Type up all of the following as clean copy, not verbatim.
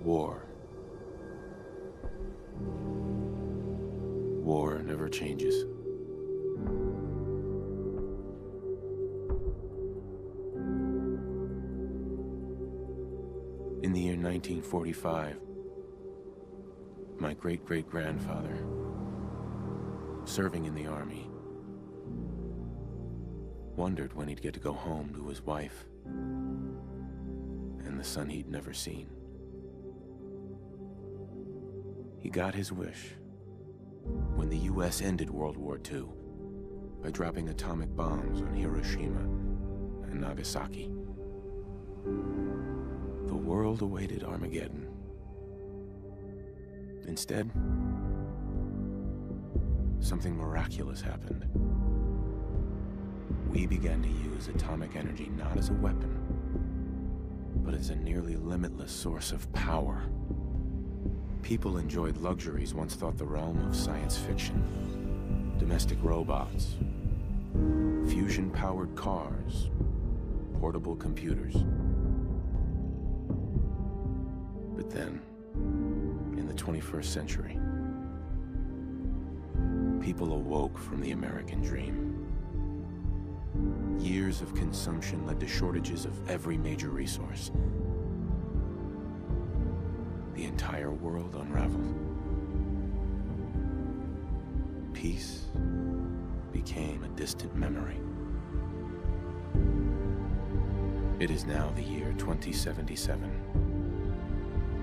War. War never changes. In the year 1945, my great-great-grandfather, serving in the army, wondered when he'd get to go home to his wife and the son he'd never seen. He got his wish when the US ended World War II by dropping atomic bombs on Hiroshima and Nagasaki. The world awaited Armageddon. Instead, something miraculous happened. We began to use atomic energy not as a weapon, but as a nearly limitless source of power. People enjoyed luxuries once thought the realm of science fiction. Domestic robots, fusion-powered cars, portable computers. But then, in the 21st century, people awoke from the American dream. Years of consumption led to shortages of every major resource. The entire world unraveled. Peace became a distant memory. It is now the year 2077.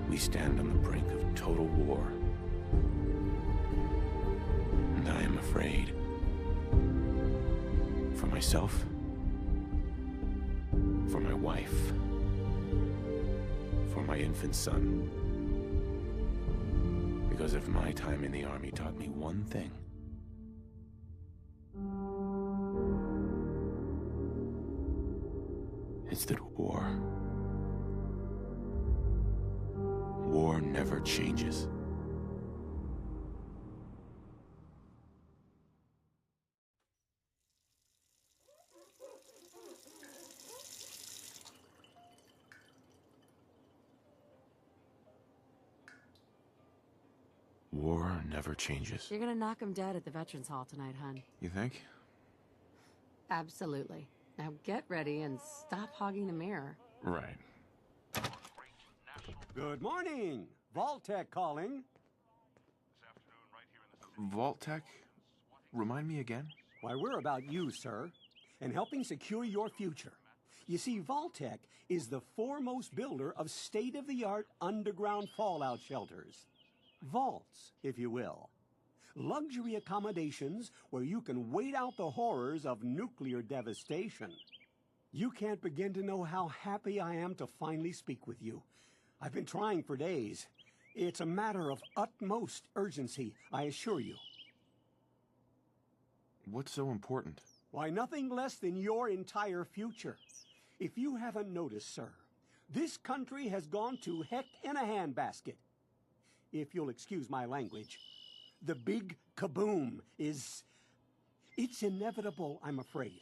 We stand on the brink of total war. And I am afraid. For myself, for my wife, for my infant son. Because if my time in the army taught me one thing, it's that war never changes. War never changes. You're gonna knock him dead at the Veterans Hall tonight, hun. You think? Absolutely. Now get ready and stop hogging the mirror. Right. Good morning. Vault-Tec calling. Vault-Tec? Remind me again? Why, we're about you, sir, and helping secure your future. You see, Vault-Tec is the foremost builder of state-of-the-art underground fallout shelters. Vaults, if you will. Luxury accommodations where you can wait out the horrors of nuclear devastation. You can't begin to know how happy I am to finally speak with you. I've been trying for days. It's a matter of utmost urgency, I assure you. What's so important? Why, nothing less than your entire future. If you haven't noticed, sir, this country has gone to heck in a handbasket. If you'll excuse my language. The big kaboom is... It's inevitable, I'm afraid,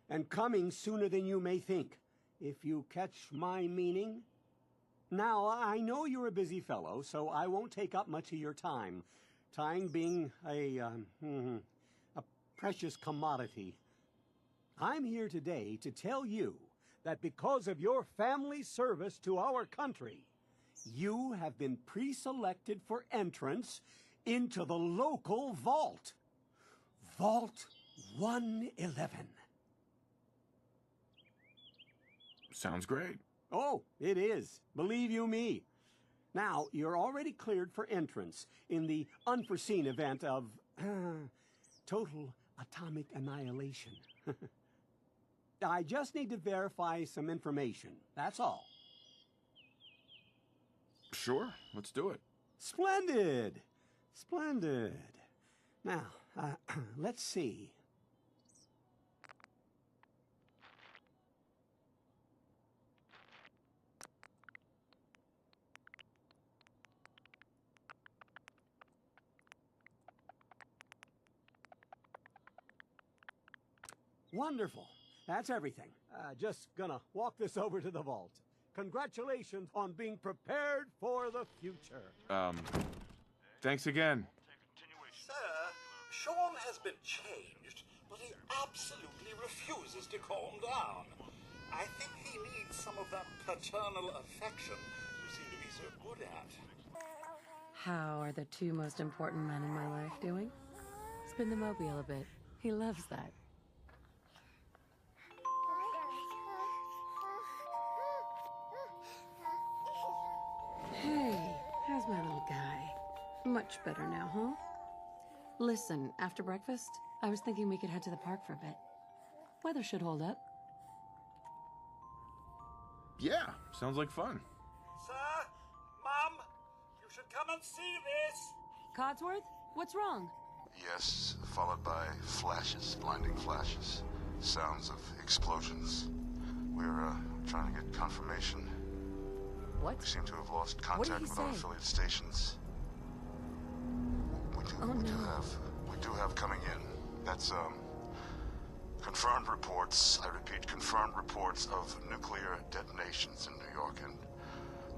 and coming sooner than you may think, if you catch my meaning. Now, I know you're a busy fellow, so I won't take up much of your time. Time being a precious commodity. I'm here today to tell you that because of your family service to our country, you have been pre-selected for entrance into the local vault. Vault 111. Sounds great. Oh, it is. Believe you me. Now, you're already cleared for entrance in the unforeseen event of total atomic annihilation. I just need to verify some information. That's all. Sure, let's do it. Splendid. Splendid. Now, let's see. Wonderful. That's everything. Just gonna walk this over to the vault. Congratulations on being prepared for the future. Thanks again. Sir, Sean has been changed, but he absolutely refuses to calm down. I think he needs some of that paternal affection you seem to be so good at. How are the two most important men in my life doing? Spin the mobile a bit. He loves that. Hey, how's my little guy? Much better now, huh? Listen, after breakfast, I was thinking we could head to the park for a bit. Weather should hold up. Yeah, sounds like fun. Sir, Mum, you should come and see this. Codsworth, what's wrong? Yes, followed by flashes, blinding flashes. Sounds of explosions. We're trying to get confirmation. What? We seem to have lost What did contact he with say? unaffiliated stations. We do have coming in. That's confirmed reports. I repeat, confirmed reports of nuclear detonations in New York and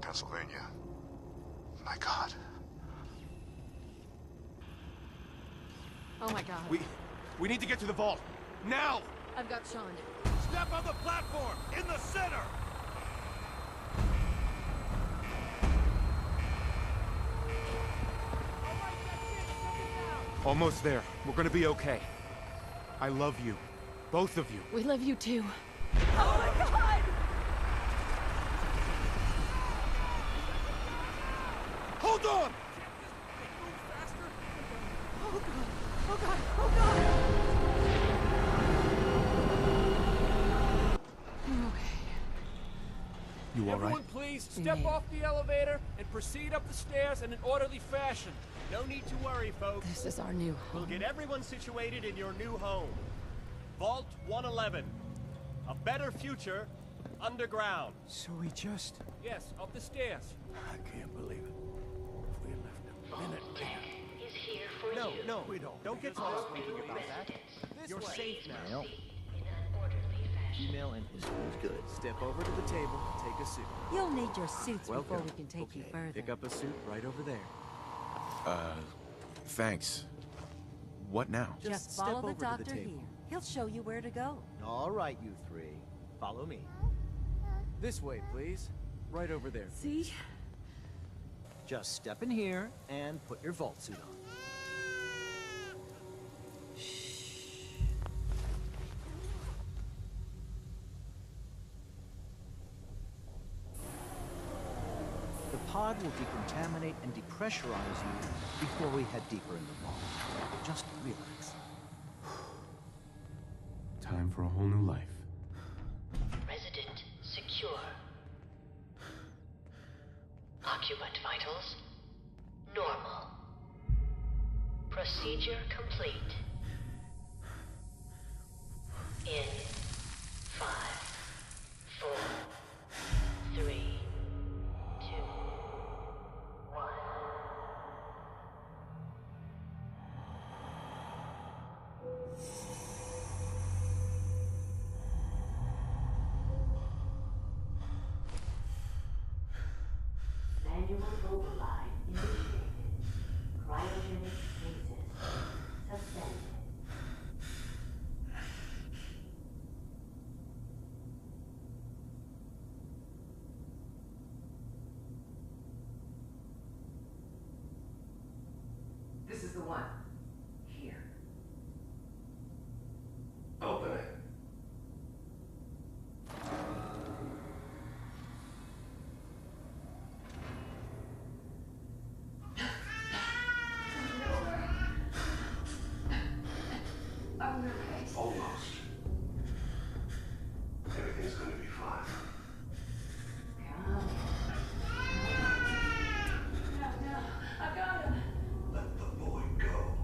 Pennsylvania. My God. Oh my god. We need to get to the vault. Now! I've got Sean. Step on the platform, in the center. Almost there. We're gonna be okay. I love you. Both of you. We love you too. Oh my god! Hold on! Oh god! Oh god! Oh god! I'm okay. You all right? Everyone please step Yeah. off the elevator and proceed up the stairs in an orderly fashion. No need to worry, folks. This is our new We'll home. get everyone situated in your new home. Vault 111. A better future underground. So we just... Yes, up the stairs. I can't believe it. If we had left a minute later... Is here for No, you. no, don't get lost thinking about that. You're safe now. In an orderly fashion. Email and is good. Step over to the table, take a suit. You'll need your suits Welcome. before we can take you further. Pick up a suit right over there. Thanks. What now? Just step follow over the to the doctor table. here. He'll show you where to go. All right, you three. Follow me. This way, please. Right over there. See? Just step in here and put your vault suit on. The pod will decontaminate and depressurize you before we head deeper in the vault. Just relax. Time for a whole new life. Resident secure. Occupant vitals normal. Procedure complete. In 5, 4, 3, 2, 1. Manual override initiated. Cryogenic stasis suspended. This is the one. Here. Open it. Almost. Everything's gonna be fine. No, I got him. Let the boy go.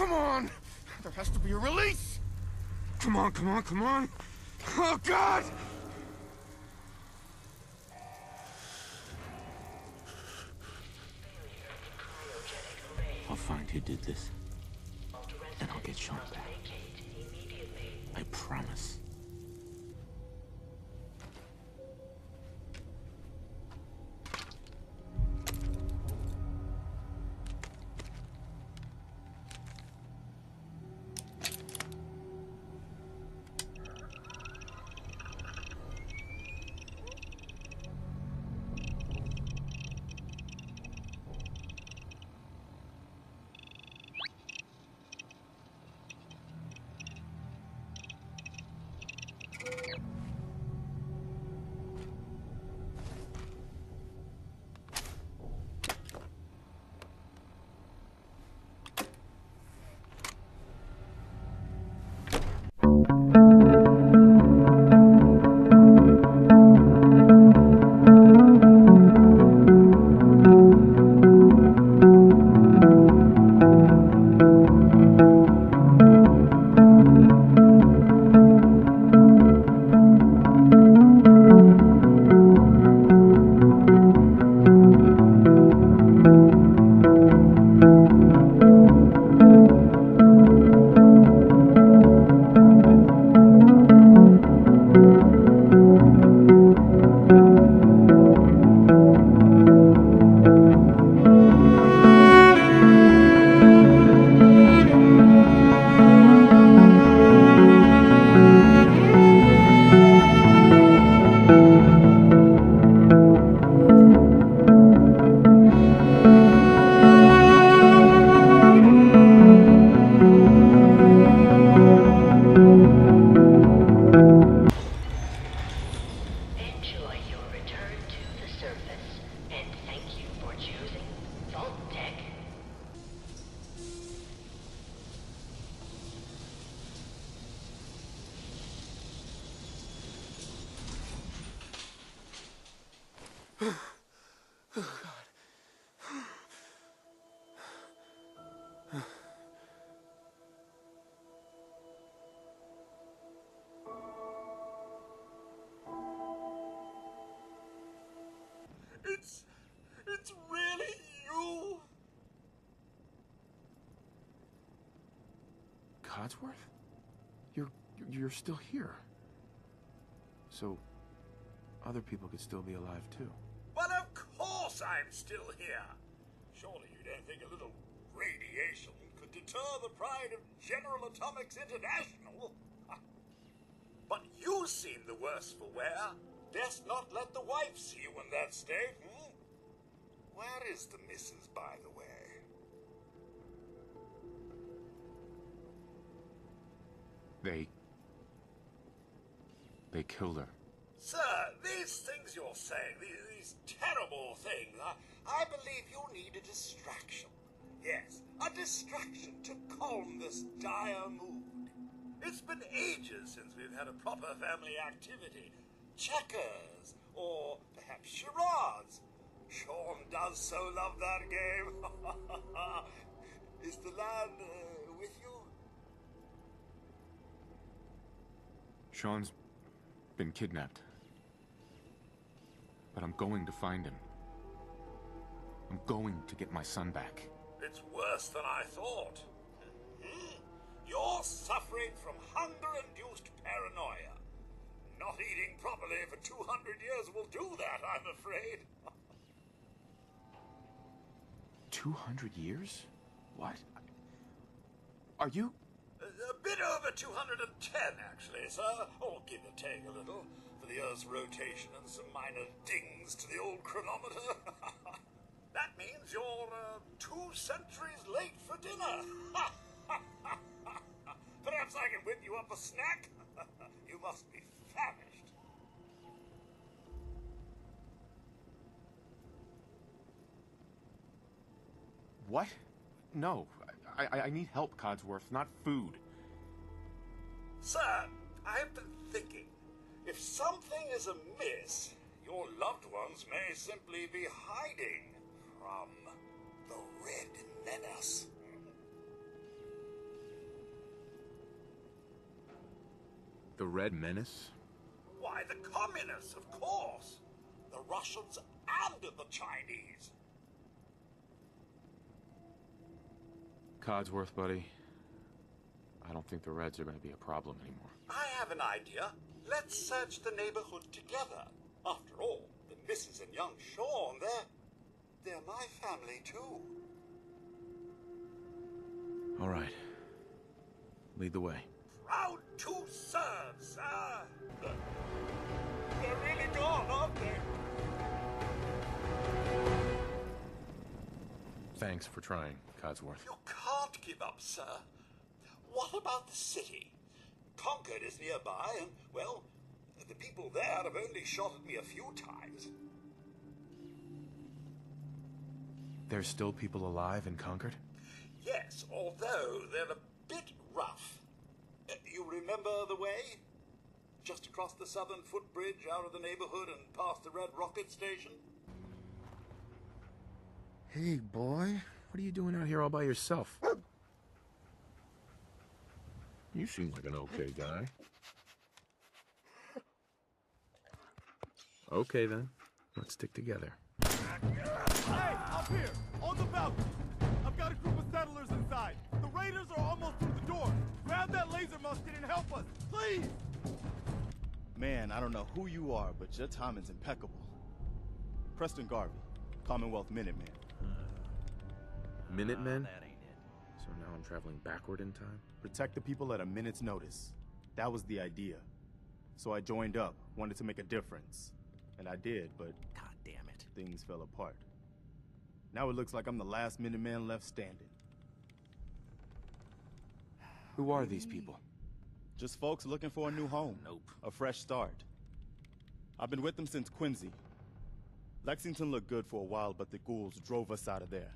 Come on! There has to be a release! Come on, come on, come on! Oh, God! I'll find who did this, and I'll get Sean back. I promise. Enjoy your return to the surface, and thank you for choosing Vault Tech. It's really you? Codsworth? You're still here. So, other people could still be alive too. Well, of course I'm still here. Surely you don't think a little radiation could deter the pride of General Atomics International? But you seem the worse for wear. Best not let the wife see you in that state, hmm? Where is the missus, by the way? They killed her. Sir, these things you're saying, these terrible things, I believe you need a distraction. Yes, a distraction to calm this dire mood. It's been ages since we've had a proper family activity. Checkers, or perhaps charades. Sean does so love that game. Is the lad with you? Sean's been kidnapped. But I'm going to find him. I'm going to get my son back. It's worse than I thought. You're suffering from hunger-induced paranoia. Not eating properly for 200 years will do that, I'm afraid. 200 years? What? Are you... A bit over 210, actually, sir. Or give or take a little, for the Earth's rotation and some minor dings to the old chronometer. That means you're 2 centuries late for dinner. Perhaps I can whip you up a snack? You must be famished. What? No. I need help, Codsworth, not food. Sir, I've been thinking. If something is amiss, your loved ones may simply be hiding from the Red Menace. The Red Menace? Why, the communists, of course. The Russians and the Chinese. Codsworth, buddy. I don't think the Reds are going to be a problem anymore. I have an idea. Let's search the neighborhood together. After all, the Mrs. and young Sean, they're my family, too. All right. Lead the way. Proud to serve, sir. They're really gone, aren't they? Thanks for trying, Codsworth. You can't give up, sir. What about the city? Concord is nearby, and, well, the people there have only shot at me a few times. There's still people alive in Concord? Yes, although they're a bit rough. You remember the way? Just across the southern footbridge, out of the neighborhood, and past the Red Rocket Station? Hey, boy. What are you doing out here all by yourself? You seem like an okay guy. Okay, then. Let's stick together. Hey, up here, on the balcony. I've got a group of settlers inside. The raiders are almost through the door. Grab that laser musket and help us, please! Man, I don't know who you are, but your timing's impeccable. Preston Garvey, Commonwealth Minuteman. Minutemen? That ain't it. So now I'm traveling backward in time? Protect the people at a minute's notice. That was the idea. So I joined up, wanted to make a difference. And I did, but... God damn it. Things fell apart. Now it looks like I'm the last Minuteman left standing. Who are these people? Just folks looking for a new home. Nope. A fresh start. I've been with them since Quincy. Lexington looked good for a while, but the ghouls drove us out of there.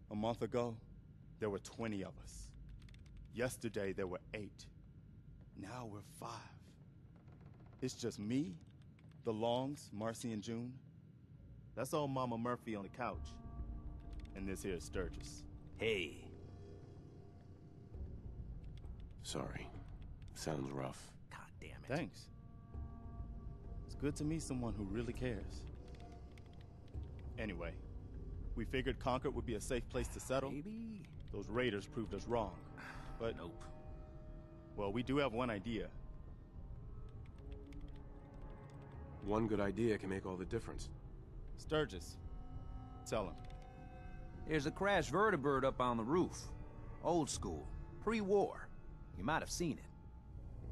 A month ago, there were 20 of us. Yesterday, there were 8. Now we're 5. It's just me, the Longs, Marcy and June. That's old Mama Murphy on the couch. And this here is Sturgis. Hey. Sorry. Sounds rough. God damn it. Thanks. It's good to meet someone who really cares. Anyway, we figured Concord would be a safe place to settle. Maybe. Those raiders proved us wrong. But nope. Well, we do have one idea. One good idea can make all the difference. Sturgis. Tell him. There's a crashed vertibird up on the roof. Old school. Pre-war. You might have seen it.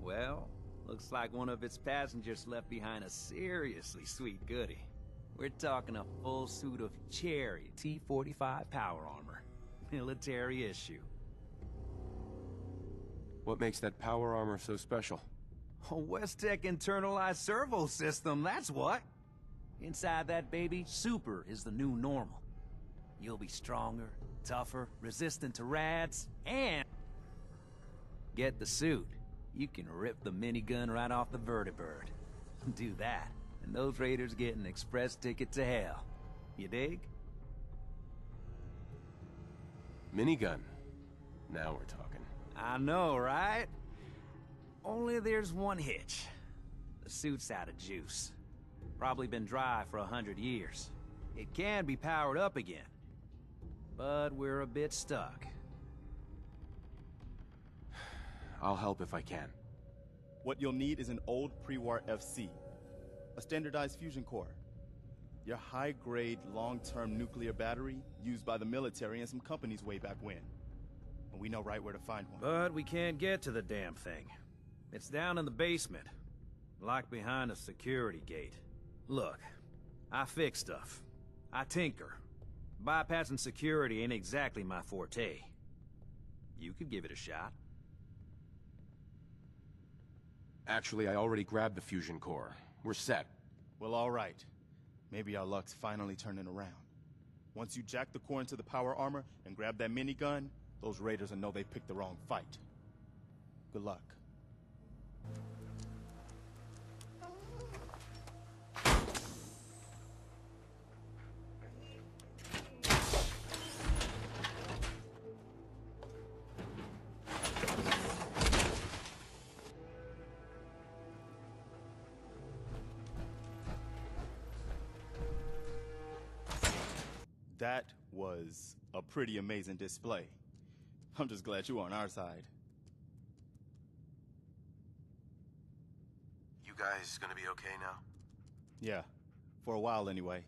Well, looks like one of its passengers left behind a seriously sweet goodie. We're talking a full suit of cherry T-45 power armor. Military issue. What makes that power armor so special? A West-Tech internalized servo system, that's what. Inside that baby, super is the new normal. You'll be stronger, tougher, resistant to rads, and... get the suit. You can rip the minigun right off the vertibird. Do that, and those raiders get an express ticket to hell. You dig? Minigun. Now we're talking. I know, right? Only there's one hitch. The suit's out of juice. Probably been dry for 100 years. It can be powered up again. But we're a bit stuck. I'll help if I can. What you'll need is an old pre-war FC. A standardized fusion core. Your high-grade, long-term nuclear battery used by the military and some companies way back when. And we know right where to find one. But we can't get to the damn thing. It's down in the basement. Locked behind a security gate. Look, I fix stuff. I tinker. Bypassing security ain't exactly my forte. You could give it a shot. Actually, I already grabbed the fusion core. We're set. Well, all right. Maybe our luck's finally turning around. Once you jack the core into the power armor and grab that minigun, those raiders will know they picked the wrong fight. Good luck. That was a pretty amazing display. I'm just glad you're on our side. You guys gonna be okay now? Yeah, for a while anyway.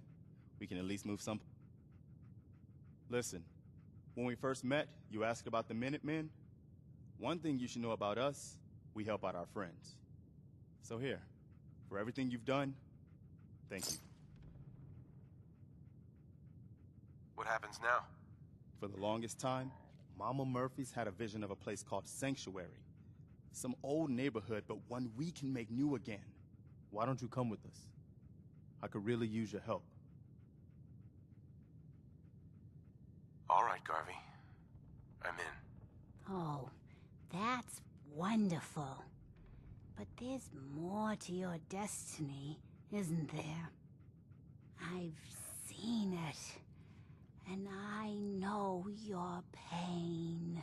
We can at least move some... Listen, when we first met, you asked about the Minutemen. One thing you should know about us, we help out our friends. So here, for everything you've done, thank you. What happens now? For the longest time, Mama Murphy's had a vision of a place called Sanctuary. Some old neighborhood, but one we can make new again. Why don't you come with us? I could really use your help. All right, Garvey. I'm in. Oh, that's wonderful. But there's more to your destiny, isn't there? I've seen it, and I know your pain.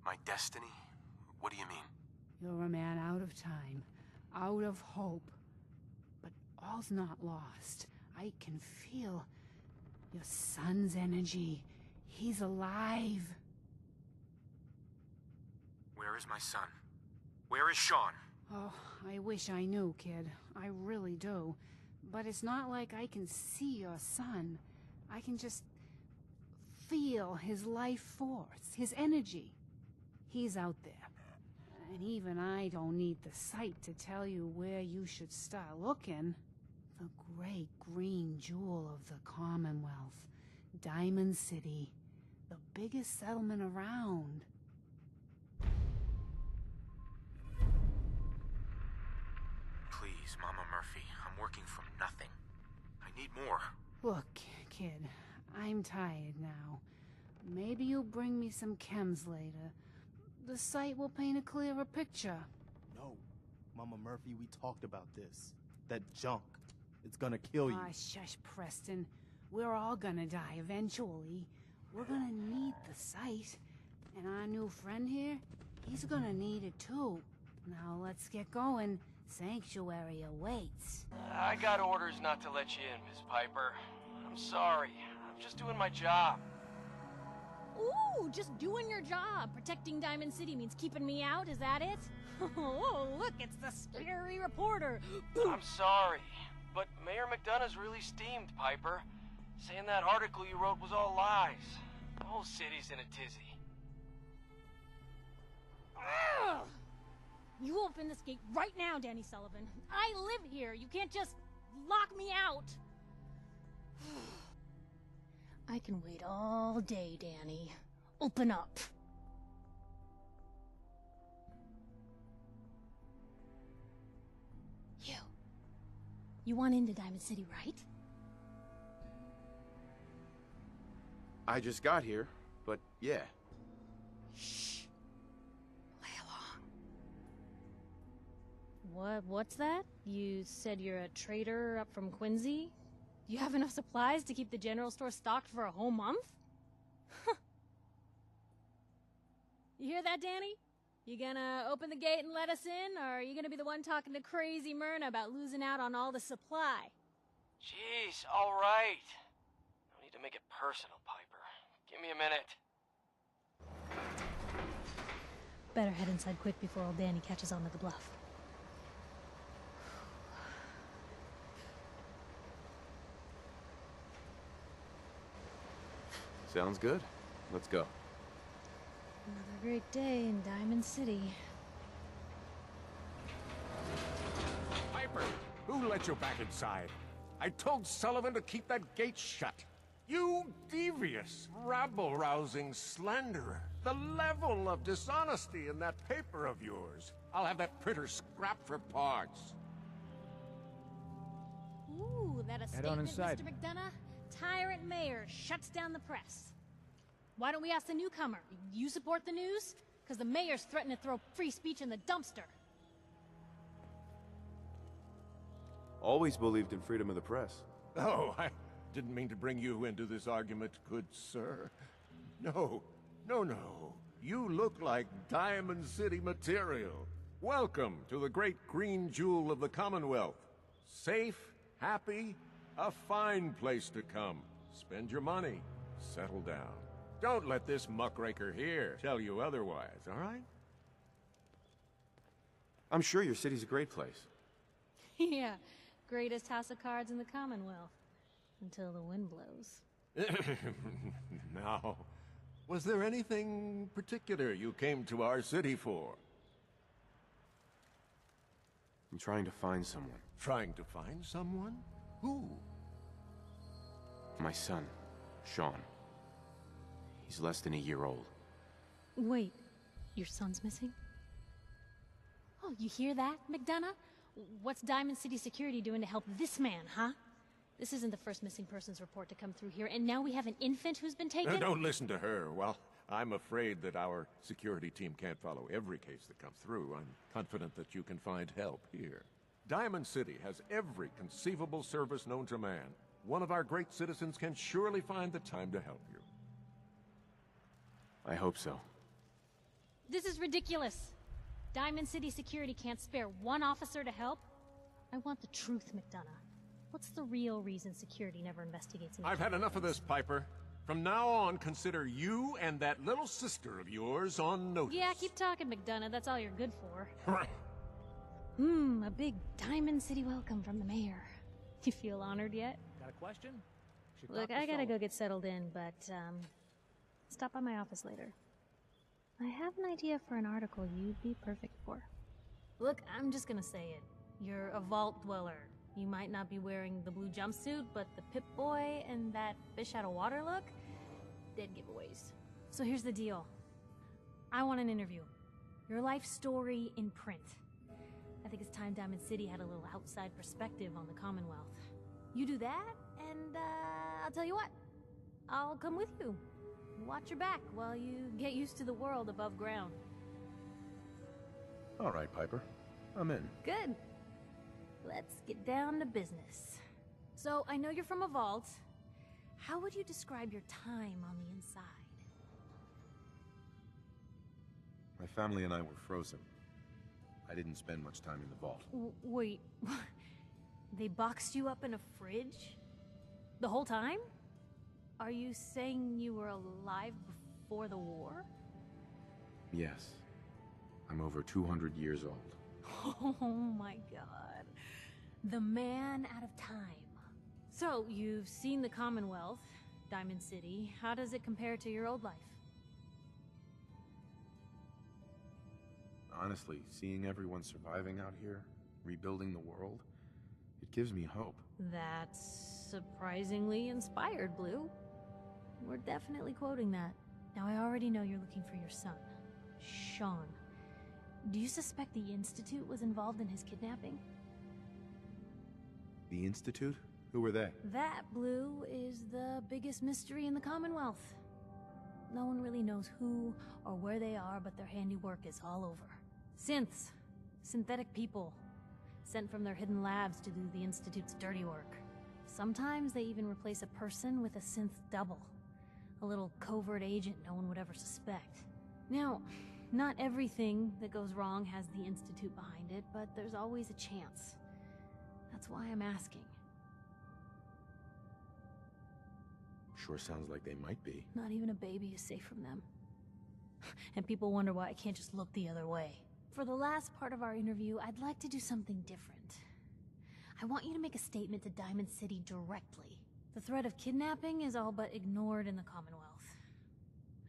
My destiny? What do you mean? You're a man out of time, out of hope. But all's not lost. I can feel your son's energy. He's alive. Where is my son? Where is Sean? Oh, I wish I knew, kid. I really do. But it's not like I can see your son. I can just feel his life force, his energy. He's out there. And even I don't need the sight to tell you where you should start looking. The great green jewel of the Commonwealth. Diamond City. The biggest settlement around. Please, Mama Murphy. I'm working from nothing. I need more. Look, kid, I'm tired now. Maybe you'll bring me some chems later. The site will paint a clearer picture. No, Mama Murphy, we talked about this. That junk. It's gonna kill you. Ah, shush, Preston. We're all gonna die eventually. We're gonna need the site. And our new friend here, he's gonna need it too. Now let's get going. Sanctuary awaits. I got orders not to let you in, Miss Piper. I'm sorry. I'm just doing my job. Ooh, just doing your job. Protecting Diamond City means keeping me out, is that it? Oh, look, it's the scary reporter. I'm sorry, but Mayor McDonough's really steamed, Piper. Saying that article you wrote was all lies. The whole city's in a tizzy. Ugh! You open this gate right now, Danny Sullivan. I live here. You can't just lock me out. I can wait all day, Danny. Open up. You want into Diamond City, right? I just got here, but yeah. Shh. Play along. What's that? You said you're a trader up from Quincy? You have enough supplies to keep the general store stocked for a whole month? You hear that, Danny? You gonna open the gate and let us in, or are you gonna be the one talking to crazy Myrna about losing out on all the supply? Jeez, all right. No need to make it personal, Piper. Give me a minute. Better head inside quick before old Danny catches on to the bluff. Sounds good. Let's go. Another great day in Diamond City. Piper, who let you back inside? I told Sullivan to keep that gate shut. You devious, rabble-rousing slanderer. The level of dishonesty in that paper of yours. I'll have that printer scrapped for parts. Ooh, that a Head on statement, inside. Mr. McDonough? Tyrant mayor shuts down the press. Why don't we ask the newcomer? You support the news? Because the mayor's threatening to throw free speech in the dumpster. Always believed in freedom of the press. Oh, I didn't mean to bring you into this argument, good sir. No. You look like Diamond City material. Welcome to the great green jewel of the Commonwealth. Safe, happy, A fine place to come. Spend your money. Settle down. Don't let this muckraker here tell you otherwise, all right? I'm sure your city's a great place. Yeah, greatest house of cards in the Commonwealth. Until the wind blows. Now, was there anything particular you came to our city for? I'm trying to find someone. Trying to find someone? Who? My son, Sean. He's less than a year old. Wait, your son's missing? Oh, you hear that, McDonough? What's Diamond City Security doing to help this man, huh? This isn't the first missing persons report to come through here, and now we have an infant who's been taken? Don't listen to her. Well, I'm afraid that our security team can't follow every case that comes through. I'm confident that you can find help here. Diamond City has every conceivable service known to man. One of our great citizens can surely find the time to help you. I hope so. This is ridiculous. Diamond City Security can't spare one officer to help. I want the truth, McDonough. What's the real reason security never investigates an I've had enough of this, Piper. From now on, consider you and that little sister of yours on notice. Yeah, keep talking, McDonough. That's all you're good for. A big Diamond City welcome from the mayor. You feel honored yet? Got a question? Look, I gotta go get settled in, but, stop by my office later. I have an idea for an article you'd be perfect for. Look, I'm just gonna say it. You're a vault dweller. You might not be wearing the blue jumpsuit, but the Pip-Boy and that fish out of water look? Dead giveaways. So here's the deal. I want an interview. Your life story in print. I think it's time Diamond City had a little outside perspective on the Commonwealth. You do that, and I'll tell you what. I'll come with you. Watch your back while you get used to the world above ground. All right, Piper. I'm in. Good. Let's get down to business. So, I know you're from a vault. How would you describe your time on the inside? My family and I were frozen. I didn't spend much time in the vault. Wait, they boxed you up in a fridge? The whole time? Are you saying you were alive before the war? Yes. I'm over 200 years old. Oh my god. The man out of time. So, you've seen the Commonwealth, Diamond City. How does it compare to your old life? Honestly, seeing everyone surviving out here, rebuilding the world, it gives me hope. That's surprisingly inspired, Blue. We're definitely quoting that. Now, I already know you're looking for your son, Sean. Do you suspect the Institute was involved in his kidnapping? The Institute? Who were they? That, Blue, is the biggest mystery in the Commonwealth. No one really knows who or where they are, but their handiwork is all over. Synths. Synthetic people. Sent from their hidden labs to do the Institute's dirty work. Sometimes they even replace a person with a synth double. A little covert agent no one would ever suspect. Now, not everything that goes wrong has the Institute behind it, but there's always a chance. That's why I'm asking. Sure sounds like they might be. Not even a baby is safe from them. And people wonder why I can't just look the other way. For the last part of our interview, I'd like to do something different. I want you to make a statement to Diamond City directly. The threat of kidnapping is all but ignored in the Commonwealth.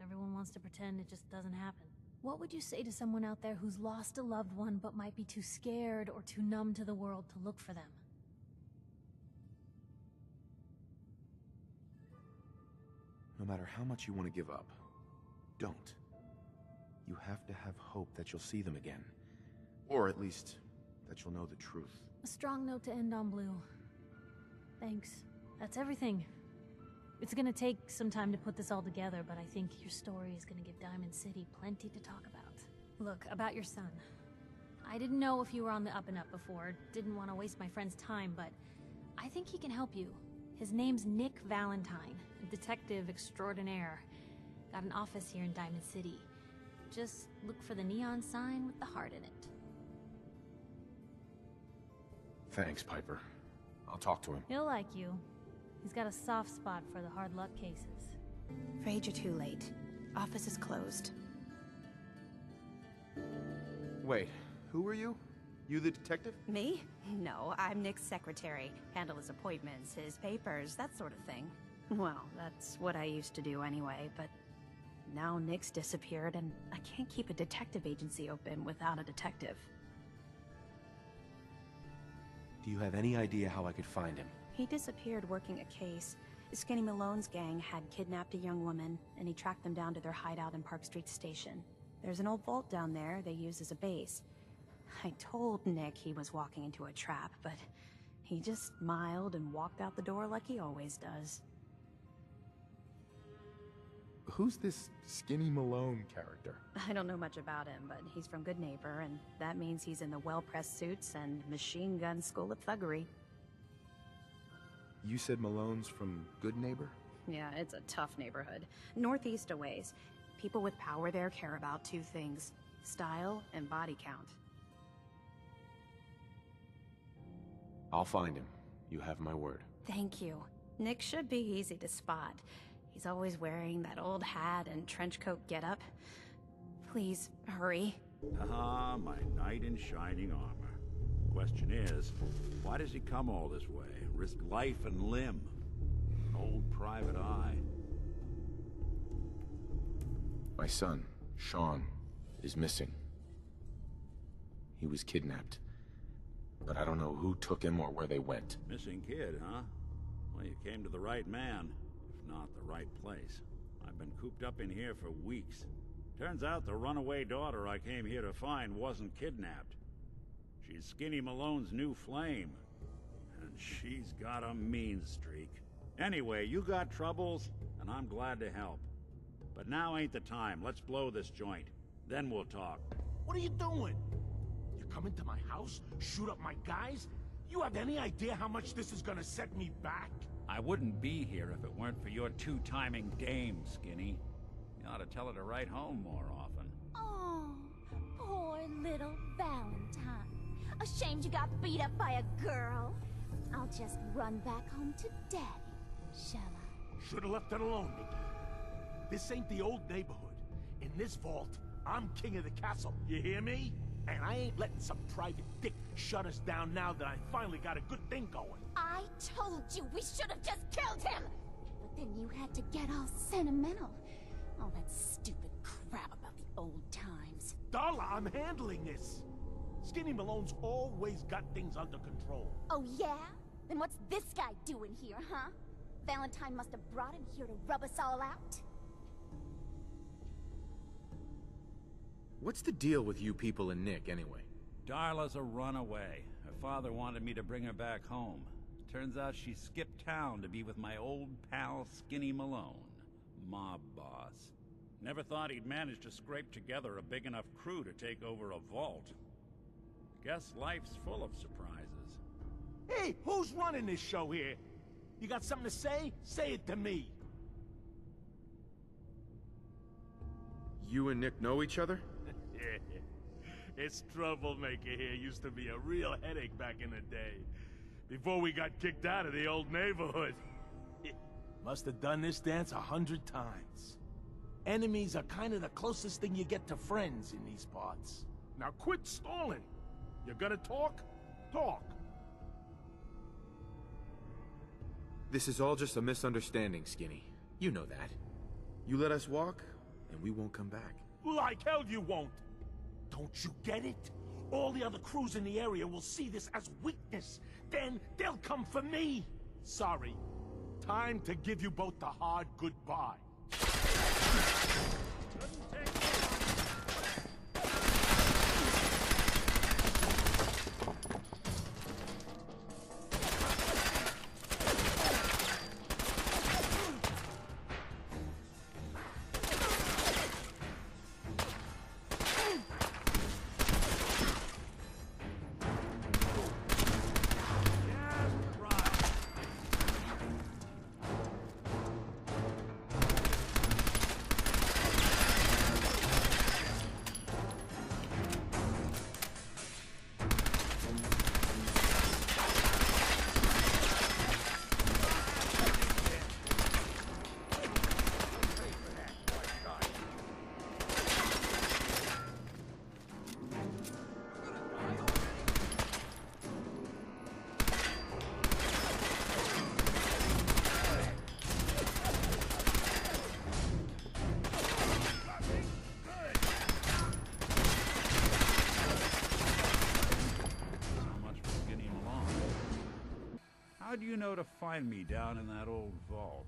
Everyone wants to pretend it just doesn't happen. What would you say to someone out there who's lost a loved one but might be too scared or too numb to the world to look for them? No matter how much you want to give up, don't. You have to have hope that you'll see them again. Or at least, that you'll know the truth. A strong note to end on, Blue. Thanks. That's everything. It's gonna take some time to put this all together, but I think your story is gonna give Diamond City plenty to talk about. Look, about your son. I didn't know if you were on the up and up before, didn't want to waste my friend's time, but I think he can help you. His name's Nick Valentine, a detective extraordinaire. Got an office here in Diamond City. Just look for the neon sign with the heart in it. Thanks, Piper. I'll talk to him. He'll like you. He's got a soft spot for the hard luck cases. Afraid you're too late. Office is closed. Wait, who are you? You the detective? Me? No, I'm Nick's secretary. Handle his appointments, his papers, that sort of thing. Well, that's what I used to do anyway, but now Nick's disappeared and I can't keep a detective agency open without a detective. Do you have any idea how I could find him? He disappeared working a case. Skinny Malone's gang had kidnapped a young woman, and he tracked them down to their hideout in Park Street Station. There's an old vault down there they use as a base. I told Nick he was walking into a trap, but he just smiled and walked out the door like he always does. Who's this Skinny Malone character? I don't know much about him, but he's from Good Neighbor, and that means he's in the well-pressed suits and machine gun school of thuggery. You said Malone's from Good Neighbor? Yeah, it's a tough neighborhood. Northeast a ways. People with power there care about two things: style and body count. I'll find him. You have my word. Thank you. Nick should be easy to spot. He's always wearing that old hat and trench coat getup. Please, hurry. Ah, my knight in shining armor. Question is, why does he come all this way? Risk life and limb? An old private eye. My son, Sean, is missing. He was kidnapped. But I don't know who took him or where they went. Missing kid, huh? Well, you came to the right man, if not the right place. I've been cooped up in here for weeks. Turns out the runaway daughter I came here to find wasn't kidnapped. She's Skinny Malone's new flame. And she's got a mean streak. Anyway, you got troubles, and I'm glad to help. But now ain't the time. Let's blow this joint. Then we'll talk. What are you doing? You come into my house, shoot up my guys? You have any idea how much this is gonna set me back? I wouldn't be here if it weren't for your two-timing dame, Skinny. You ought to tell her to write home more often. Oh, poor little Valentine. Ashamed you got beat up by a girl. I'll just run back home to Daddy, shall I? Should've left it alone, Nikki. This ain't the old neighborhood. In this vault, I'm king of the castle. You hear me? And I ain't letting some private dick shut us down now that I finally got a good thing going. I told you we should have just killed him! But then you had to get all sentimental. All that stupid crap about the old times. Darla, I'm handling this. Skinny Malone's always got things under control. Oh yeah? Then what's this guy doing here, huh? Valentine must have brought him here to rub us all out? What's the deal with you people and Nick, anyway? Darla's a runaway. Her father wanted me to bring her back home. Turns out she skipped town to be with my old pal Skinny Malone, mob boss. Never thought he'd manage to scrape together a big enough crew to take over a vault. Guess life's full of surprises. Hey, who's running this show here? You got something to say? Say it to me. You and Nick know each other? This troublemaker here used to be a real headache back in the day. Before we got kicked out of the old neighborhood. Must have done this dance 100 times. Enemies are kind of the closest thing you get to friends in these parts. Now quit stalling. You're gonna talk? Talk. This is all just a misunderstanding, Skinny. You know that. You let us walk, and we won't come back. Like hell you won't! Don't you get it? All the other crews in the area will see this as weakness. Then they'll come for me. Sorry. Time to give you both the hard goodbye. How do you know to find me down in that old vault?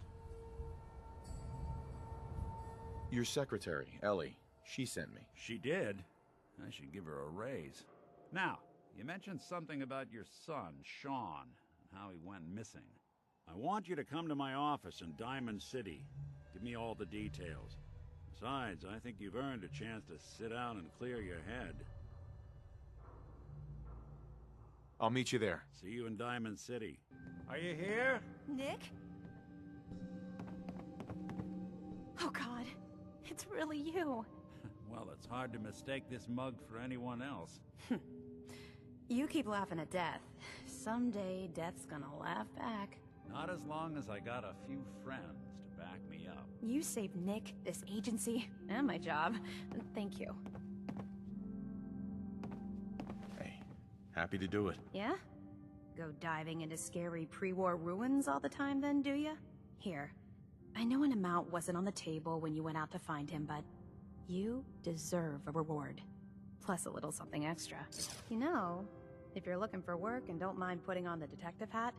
Your secretary, Ellie. She sent me. She did? I should give her a raise. Now, you mentioned something about your son, Sean, and how he went missing. I want you to come to my office in Diamond City. Give me all the details. Besides, I think you've earned a chance to sit down and clear your head. I'll meet you there. See you in Diamond City. Are you here? Nick? Oh God, it's really you. Well, it's hard to mistake this mug for anyone else. You keep laughing at death. Someday, death's gonna laugh back. Not as long as I got a few friends to back me up. You saved Nick, this agency, and my job. Thank you. Hey, happy to do it. Yeah? Go diving into scary pre-war ruins all the time then, do ya? Here, I know an amount wasn't on the table when you went out to find him, but you deserve a reward. Plus a little something extra. You know, if you're looking for work and don't mind putting on the detective hat,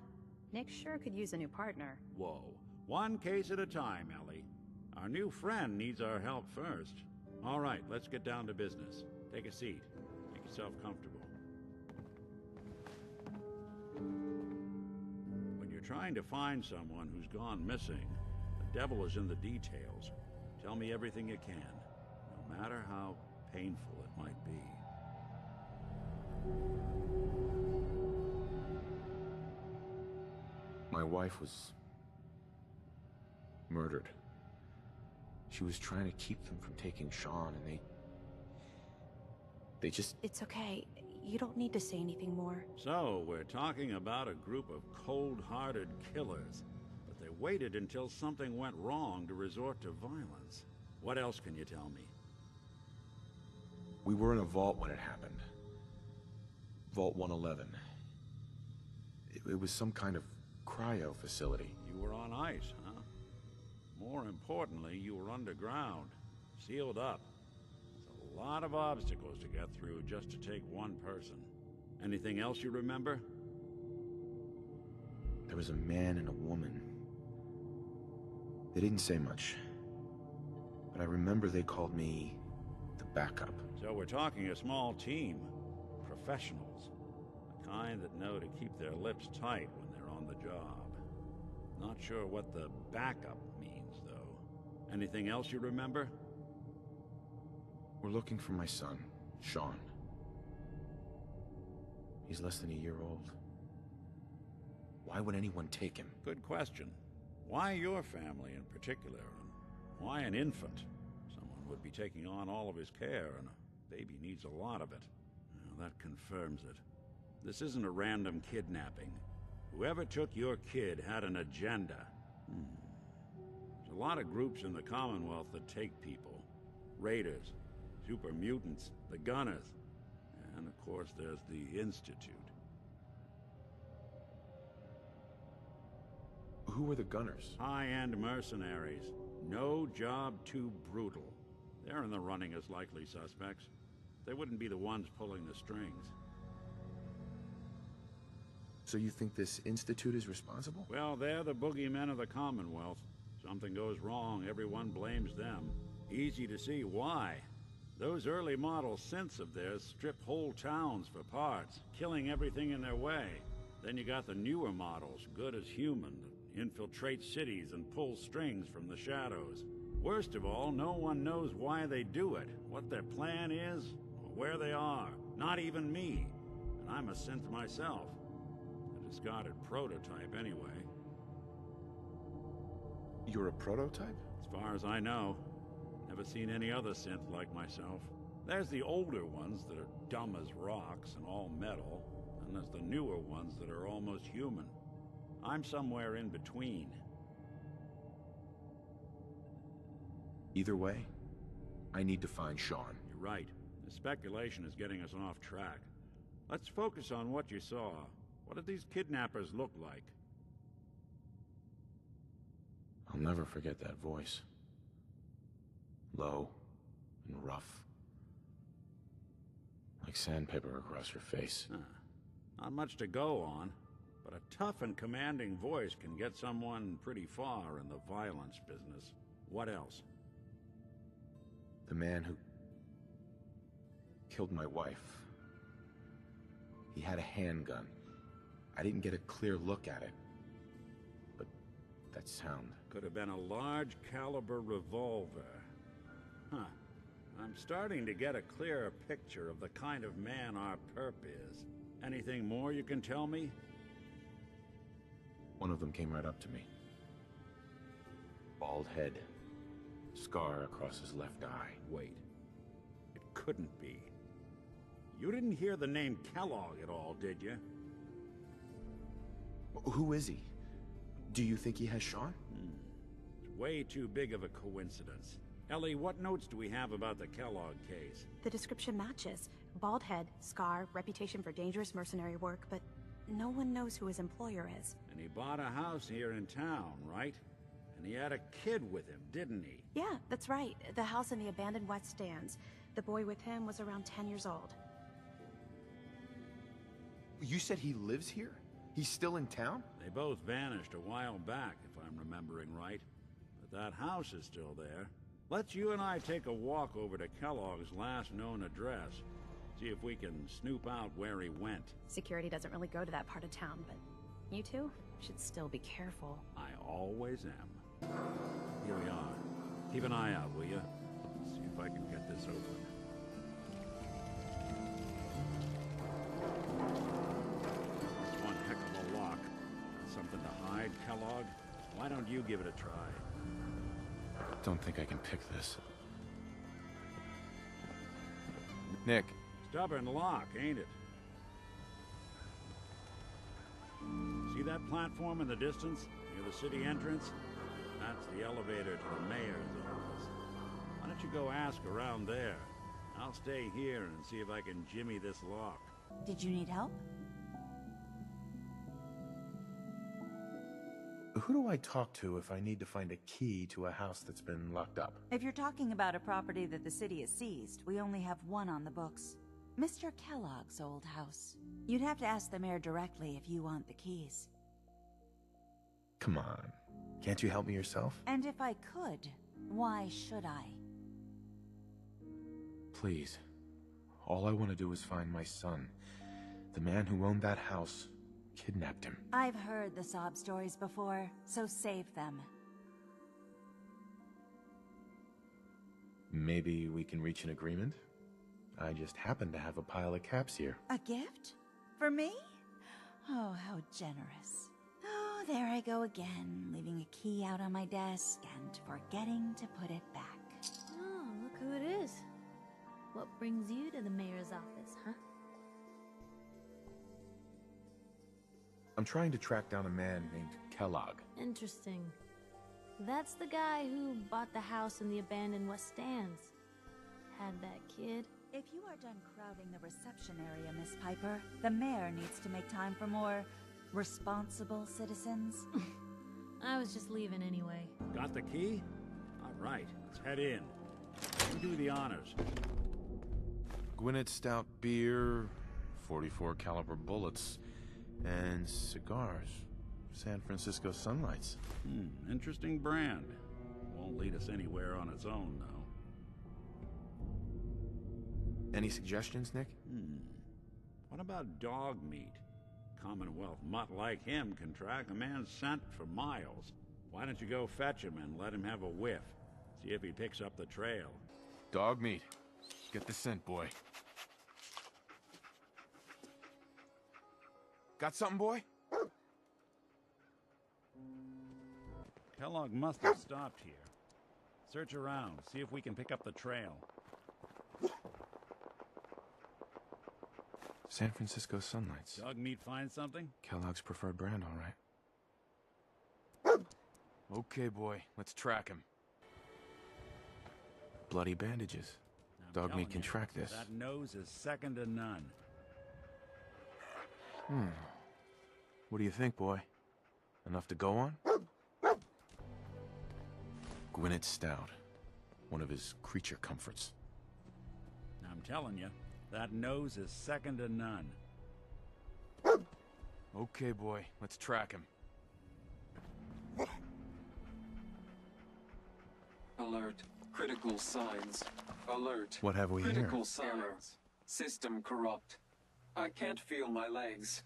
Nick sure could use a new partner. Whoa. One case at a time, Ellie. Our new friend needs our help first. All right, let's get down to business. Take a seat. Make yourself comfortable. When you're trying to find someone who's gone missing, the devil is in the details. Tell me everything you can, no matter how painful it might be. My wife was murdered. She was trying to keep them from taking Sean, and they just... It's okay. You don't need to say anything more. So, we're talking about a group of cold-hearted killers, but they waited until something went wrong to resort to violence. What else can you tell me? We were in a vault when it happened. Vault 111. It was some kind of cryo facility. You were on ice, huh? More importantly, you were underground, sealed up. There's a lot of obstacles to get through just to take one person. Anything else you remember? There was a man and a woman. They didn't say much, but I remember they called me the backup. So we're talking a small team. Professionals. The kind that know to keep their lips tight when they're on the job. Not sure what the backup means, though. Anything else you remember? We're looking for my son, Sean. He's less than a year old. Why would anyone take him? Good question. Why your family in particular? And why an infant? Someone would be taking on all of his care, and a baby needs a lot of it. Well, that confirms it. This isn't a random kidnapping. Whoever took your kid had an agenda. There's a lot of groups in the Commonwealth that take people. Raiders, super mutants, the Gunners, and of course there's the Institute. Who are the Gunners? High-end mercenaries. No job too brutal. They're in the running as likely suspects. They wouldn't be the ones pulling the strings. So you think this Institute is responsible? Well, they're the boogeymen of the Commonwealth. Something goes wrong, everyone blames them. Easy to see why. Those early model synths of theirs strip whole towns for parts, killing everything in their way. Then you got the newer models, good as human, that infiltrate cities and pull strings from the shadows. Worst of all, no one knows why they do it, what their plan is, or where they are. Not even me. And I'm a synth myself. A discarded prototype, anyway. You're a prototype? As far as I know. Never seen any other synth like myself. There's the older ones that are dumb as rocks and all metal, and there's the newer ones that are almost human. I'm somewhere in between. Either way, I need to find Sean. You're right. The speculation is getting us off track. Let's focus on what you saw. What did these kidnappers look like? I'll never forget that voice. Low and rough. Like sandpaper across your face. Not much to go on. but a tough and commanding voice can get someone pretty far in the violence business. What else? The man who killed my wife. He had a handgun. I didn't get a clear look at it. But that sound... Could have been a large caliber revolver. Huh. I'm starting to get a clearer picture of the kind of man our perp is. Anything more you can tell me? One of them came right up to me. Bald head. Scar across his left eye. Wait. It couldn't be. You didn't hear the name Kellogg at all, did you? Who is he? Do you think he has Sean? It's way too big of a coincidence. Ellie, what notes do we have about the Kellogg case? The description matches. Bald head, scar, reputation for dangerous mercenary work, but no one knows who his employer is. And he bought a house here in town, right? And he had a kid with him, didn't he? Yeah, that's right. The house in the abandoned West Stands. The boy with him was around 10 years old. You said he lives here? He's still in town? They both vanished a while back, if I'm remembering right. But that house is still there. Let's you and I take a walk over to Kellogg's last known address. See if we can snoop out where he went. Security doesn't really go to that part of town, but you two should still be careful. I always am. Here we are. Keep an eye out, will you? See if I can get this open. That's one heck of a lock. Something to hide, Kellogg? Why don't you give it a try? Don't think I can pick this. Nick. Stubborn lock, ain't it? See that platform in the distance, near the city entrance? That's the elevator to the mayor's office. Why don't you go ask around there? I'll stay here and see if I can jimmy this lock. Did you need help? Who do I talk to if I need to find a key to a house that's been locked up? If you're talking about a property that the city has seized, we only have one on the books. Mr. Kellogg's old house. You'd have to ask the mayor directly if you want the keys. Come on. Can't you help me yourself? And if I could, why should I? Please. All I want to do is find my son. The man who owned that house kidnapped him. I've heard the sob stories before, so save them. Maybe we can reach an agreement? I just happen to have a pile of caps here. A gift? For me? Oh, how generous. Oh, there I go again, leaving a key out on my desk and forgetting to put it back. Oh, look who it is. What brings you to the mayor's office, huh? I'm trying to track down a man named Kellogg. Interesting. That's the guy who bought the house in the abandoned West Stands. Had that kid. If you are done crowding the reception area, Miss Piper, the mayor needs to make time for more responsible citizens. I was just leaving anyway. Got the key? All right, let's head in. You do the honors. Gwinnett Stout beer, 44 caliber bullets, and cigars. San Francisco Sunlights. Interesting brand. Won't lead us anywhere on its own, though. Any suggestions, Nick? What about dog meat? Commonwealth mutt like him can track a man's scent for miles. Why don't you go fetch him and let him have a whiff? See if he picks up the trail. Dog meat. Get the scent, boy. Got something, boy? Kellogg must have stopped here. Search around, see if we can pick up the trail. San Francisco Sunlights. Dog meat find something? Kellogg's preferred brand, all right. Okay, boy, let's track him. Bloody bandages. Dog meat can track this. That nose is second to none. What do you think, boy? Enough to go on? Gwinnett Stout. One of his creature comforts. I'm telling you, that nose is second to none. Okay, boy. Let's track him. Alert. Critical signs. Alert. What have we here? Critical signs. System corrupt. I can't feel my legs.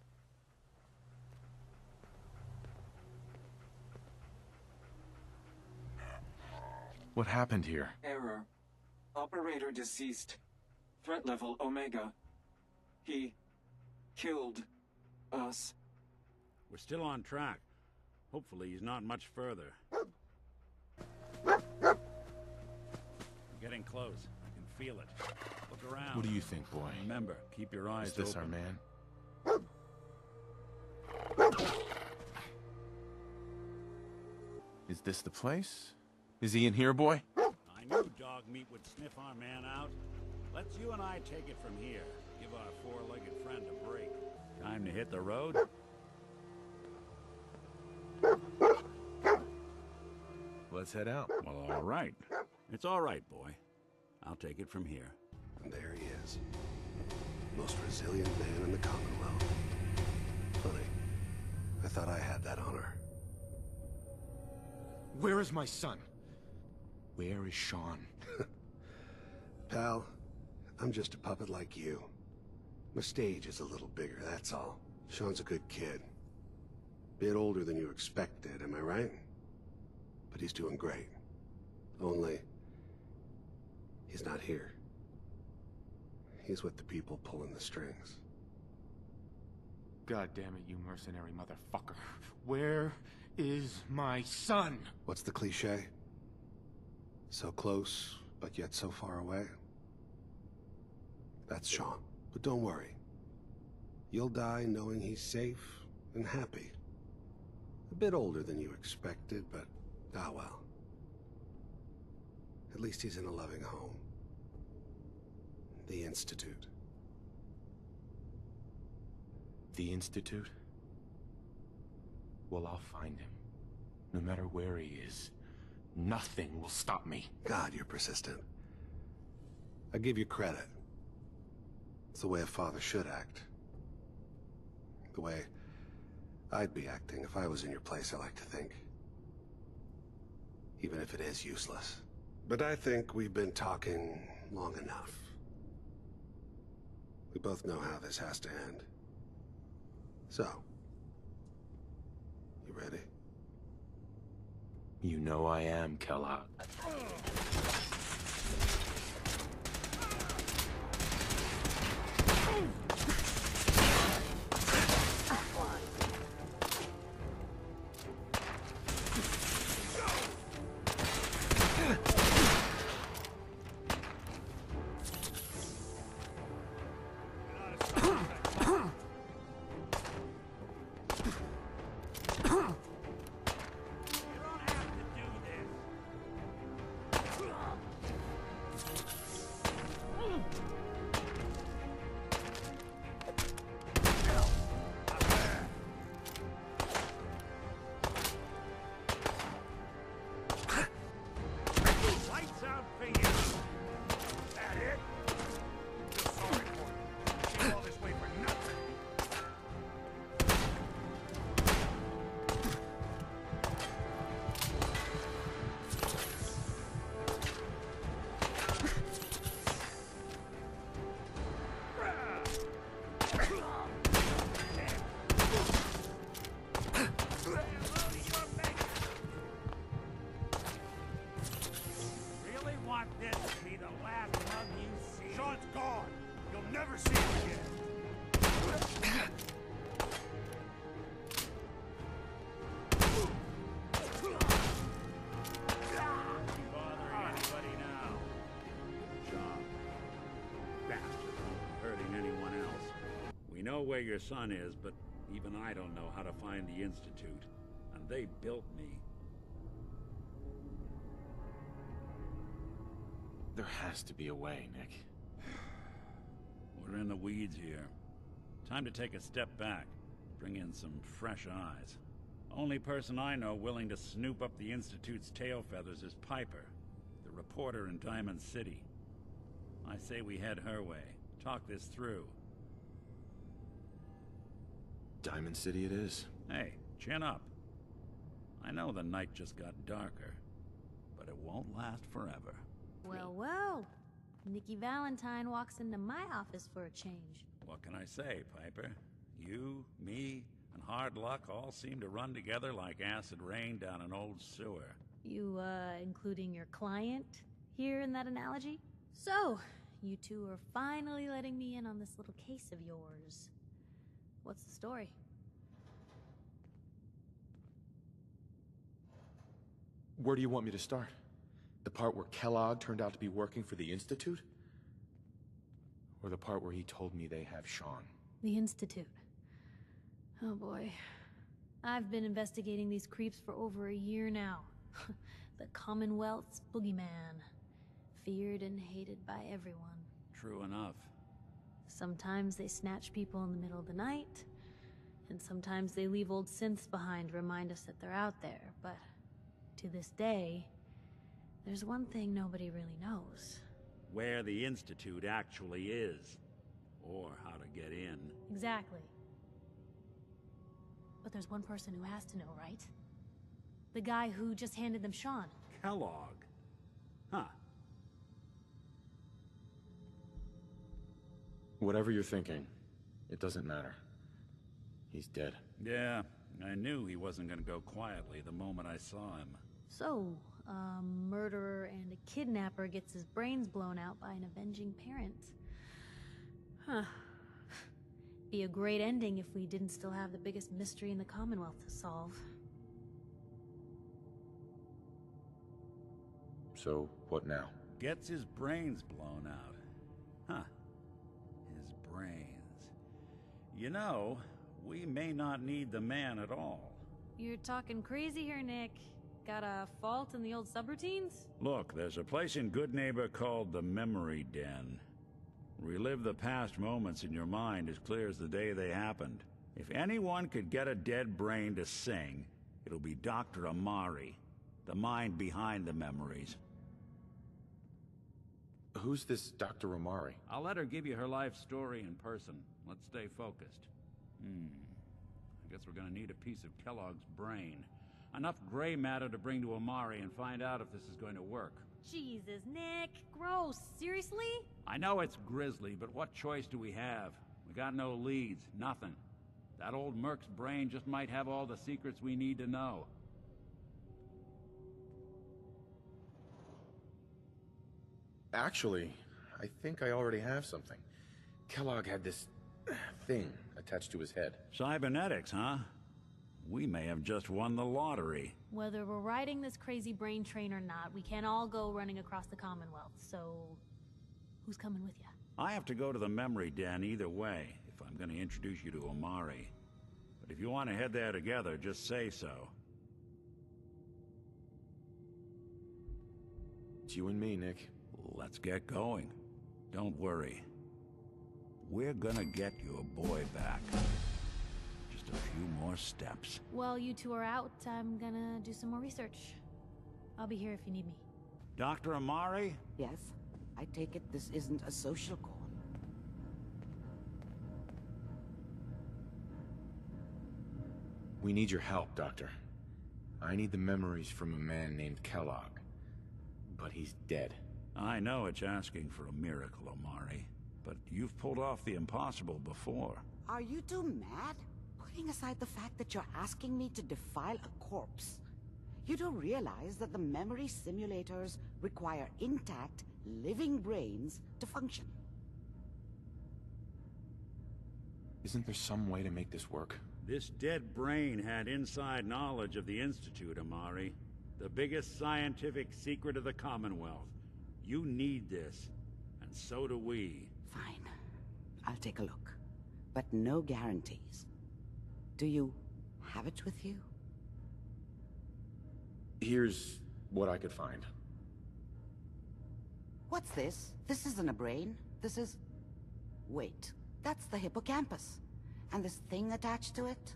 What happened here? Error. Operator deceased. Threat level Omega. He killed us. We're still on track. Hopefully he's not much further. We're getting close. I can feel it. Look around. What do you think, boy? Remember, keep your eyes open. Is this our man? Is this the place? Is he in here, boy? I knew dog meat would sniff our man out. Let's you and I take it from here. Give our four-legged friend a break. Time to hit the road? Let's head out. Well, all right. It's all right, boy. I'll take it from here. And there he is. Most resilient man in the Commonwealth. Funny. I thought I had that honor. Where is my son? Where is Sean? Pal, I'm just a puppet like you. My stage is a little bigger, that's all. Sean's a good kid. Bit older than you expected, am I right? But he's doing great. Only, he's not here. He's with the people pulling the strings. God damn it, you mercenary motherfucker. Where is my son? What's the cliche? So close, but yet so far away? That's Sean. But don't worry. You'll die knowing he's safe and happy. A bit older than you expected, but ah well. At least he's in a loving home. The Institute. The Institute? Well, I'll find him. No matter where he is. Nothing will stop me. God, you're persistent. I give you credit. It's the way a father should act. The way I'd be acting if I was in your place, I like to think. Even if it is useless. But I think we've been talking long enough. We both know how this has to end. So, you ready? You know I am, Kellogg. Where your son is, but even I don't know how to find the Institute. And they built me. There has to be a way, Nick. We're in the weeds here. Time to take a step back. Bring in some fresh eyes. Only person I know willing to snoop up the Institute's tail feathers is Piper, the reporter in Diamond City. I say we head her way. Talk this through. Diamond City it is. Hey, chin up. I know the night just got darker, but it won't last forever. Well, well. Nikki Valentine walks into my office for a change. What can I say, Piper? You, me, and hard luck all seem to run together like acid rain down an old sewer. You, including your client here in that analogy? So, you two are finally letting me in on this little case of yours. What's the story? Where do you want me to start? The part where Kellogg turned out to be working for the Institute? Or the part where he told me they have Sean? The Institute. Oh boy. I've been investigating these creeps for over a year now. The Commonwealth's boogeyman. Feared and hated by everyone. True enough. Sometimes they snatch people in the middle of the night, and sometimes they leave old synths behind to remind us that they're out there, but to this day, there's one thing nobody really knows. Where the Institute actually is. Or how to get in. Exactly. But there's one person who has to know, right? The guy who just handed them Sean. Kellogg. Huh. Whatever you're thinking, it doesn't matter. He's dead. Yeah, I knew he wasn't gonna go quietly the moment I saw him. So, a murderer and a kidnapper gets his brains blown out by an avenging parent. Huh. Be a great ending if we didn't still have the biggest mystery in the Commonwealth to solve. So, what now? Gets his brains blown out. Huh. His brains. You know, we may not need the man at all. You're talking crazy here, Nick. Got a fault in the old subroutines? Look, there's a place in Good Neighbor called the Memory Den. Relive the past moments in your mind as clear as the day they happened. If anyone could get a dead brain to sing, it'll be Dr. Amari, the mind behind the memories. Who's this Dr. Amari? I'll let her give you her life story in person. Let's stay focused. I guess we're gonna need a piece of Kellogg's brain. Enough gray matter to bring to Amari and find out if this is going to work. Jesus, Nick. Gross. Seriously? I know it's grisly, but what choice do we have? We got no leads, nothing. That old Merc's brain just might have all the secrets we need to know. Actually, I think I already have something. Kellogg had this thing attached to his head. Cybernetics, huh? We may have just won the lottery. Whether we're riding this crazy brain train or not, we can't all go running across the Commonwealth, so... who's coming with you? I have to go to the Memory Den either way, if I'm gonna introduce you to Amari. But if you want to head there together, just say so. It's you and me, Nick. Let's get going. Don't worry. We're gonna get your boy back. Just a few more steps. While you two are out, I'm gonna do some more research. I'll be here if you need me. Dr. Amari? Yes? I take it this isn't a social call. We need your help, Doctor. I need the memories from a man named Kellogg. But he's dead. I know it's asking for a miracle, Amari. But you've pulled off the impossible before. Are you two mad? Putting aside the fact that you're asking me to defile a corpse, you don't realize that the memory simulators require intact, living brains to function. Isn't there some way to make this work? This dead brain had inside knowledge of the Institute, Amari. The biggest scientific secret of the Commonwealth. You need this, and so do we. Fine. I'll take a look. But no guarantees. Do you have it with you? Here's what I could find. What's this? This isn't a brain. This is... Wait. That's the hippocampus. And this thing attached to it?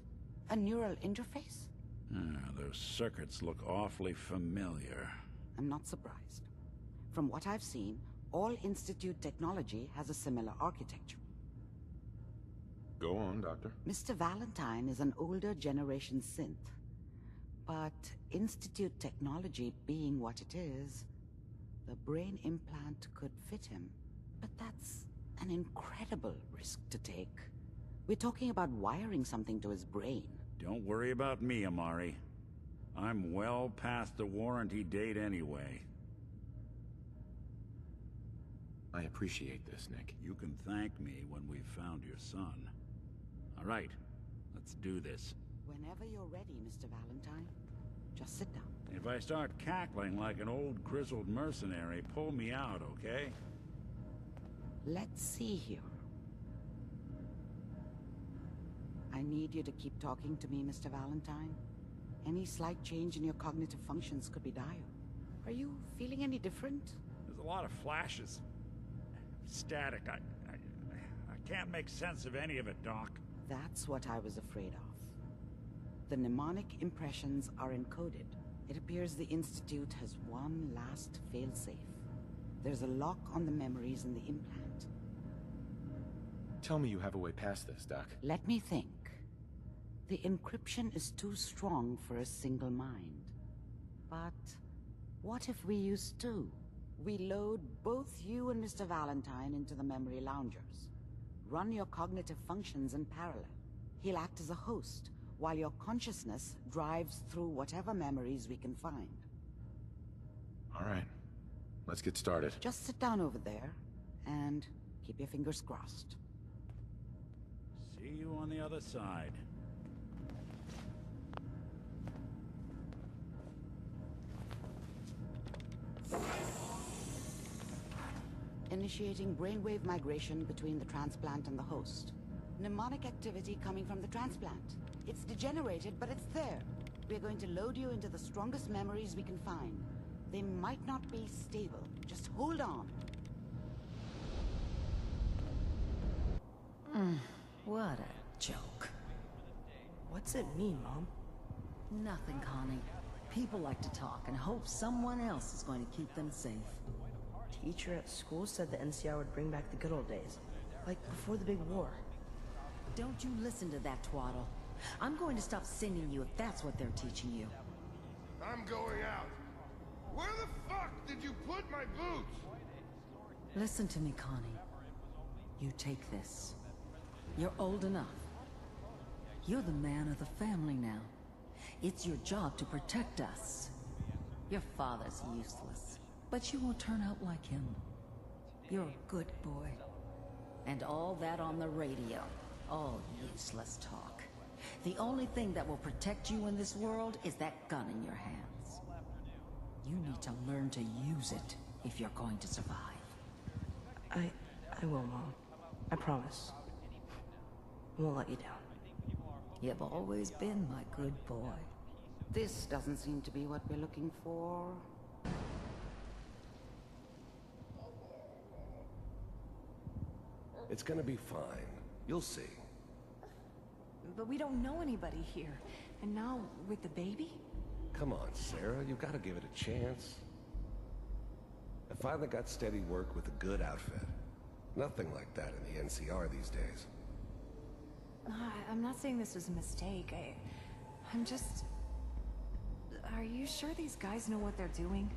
A neural interface? Those circuits look awfully familiar. I'm not surprised. From what I've seen, all Institute technology has a similar architecture. Go on, Doctor. Mr. Valentine is an older generation synth. But Institute technology being what it is, the brain implant could fit him. But that's an incredible risk to take. We're talking about wiring something to his brain. Don't worry about me, Amari. I'm well past the warranty date anyway. I appreciate this, Nick. You can thank me when we've found your son. All right, let's do this. Whenever you're ready, Mr. Valentine. Just sit down. If I start cackling like an old grizzled mercenary, pull me out, okay? Let's see here. I need you to keep talking to me, Mr. Valentine. Any slight change in your cognitive functions could be dire. Are you feeling any different? There's a lot of flashes. Static. I can't make sense of any of it, Doc. That's what I was afraid of. The mnemonic impressions are encoded. It appears the Institute has one last failsafe. There's a lock on the memories in the implant. Tell me you have a way past this, Doc. Let me think. The encryption is too strong for a single mind. But what if we use two? We load both you and Mr. Valentine into the memory loungers. Run your cognitive functions in parallel. He'll act as a host, while your consciousness drives through whatever memories we can find. All right. Let's get started. Just sit down over there, and keep your fingers crossed. See you on the other side. Initiating brainwave migration between the transplant and the host. Mnemonic activity coming from the transplant. It's degenerated, but it's there. We're going to load you into the strongest memories we can find. They might not be stable. Just hold on. What a joke. What's it mean, Mom? Nothing, Connie. People like to talk and hope someone else is going to keep them safe. Teacher at school said the NCR would bring back the good old days. Like before the big war. Don't you listen to that twaddle. I'm going to stop sending you if that's what they're teaching you. I'm going out. Where the fuck did you put my boots? Listen to me, Connie. You take this. You're old enough. You're the man of the family now. It's your job to protect us. Your father's useless, but you won't turn out like him. You're a good boy. And all that on the radio, all useless talk. The only thing that will protect you in this world is that gun in your hands. You need to learn to use it if you're going to survive. I will, Mom. I promise. I won't let you down. You've always been my good boy. This doesn't seem to be what we're looking for. It's gonna be fine. You'll see. But we don't know anybody here. And now, with the baby? Come on, Sarah. You've got to give it a chance. I finally got steady work with a good outfit. Nothing like that in the NCR these days. I'm not saying this was a mistake. I'm just... Are you sure these guys know what they're doing?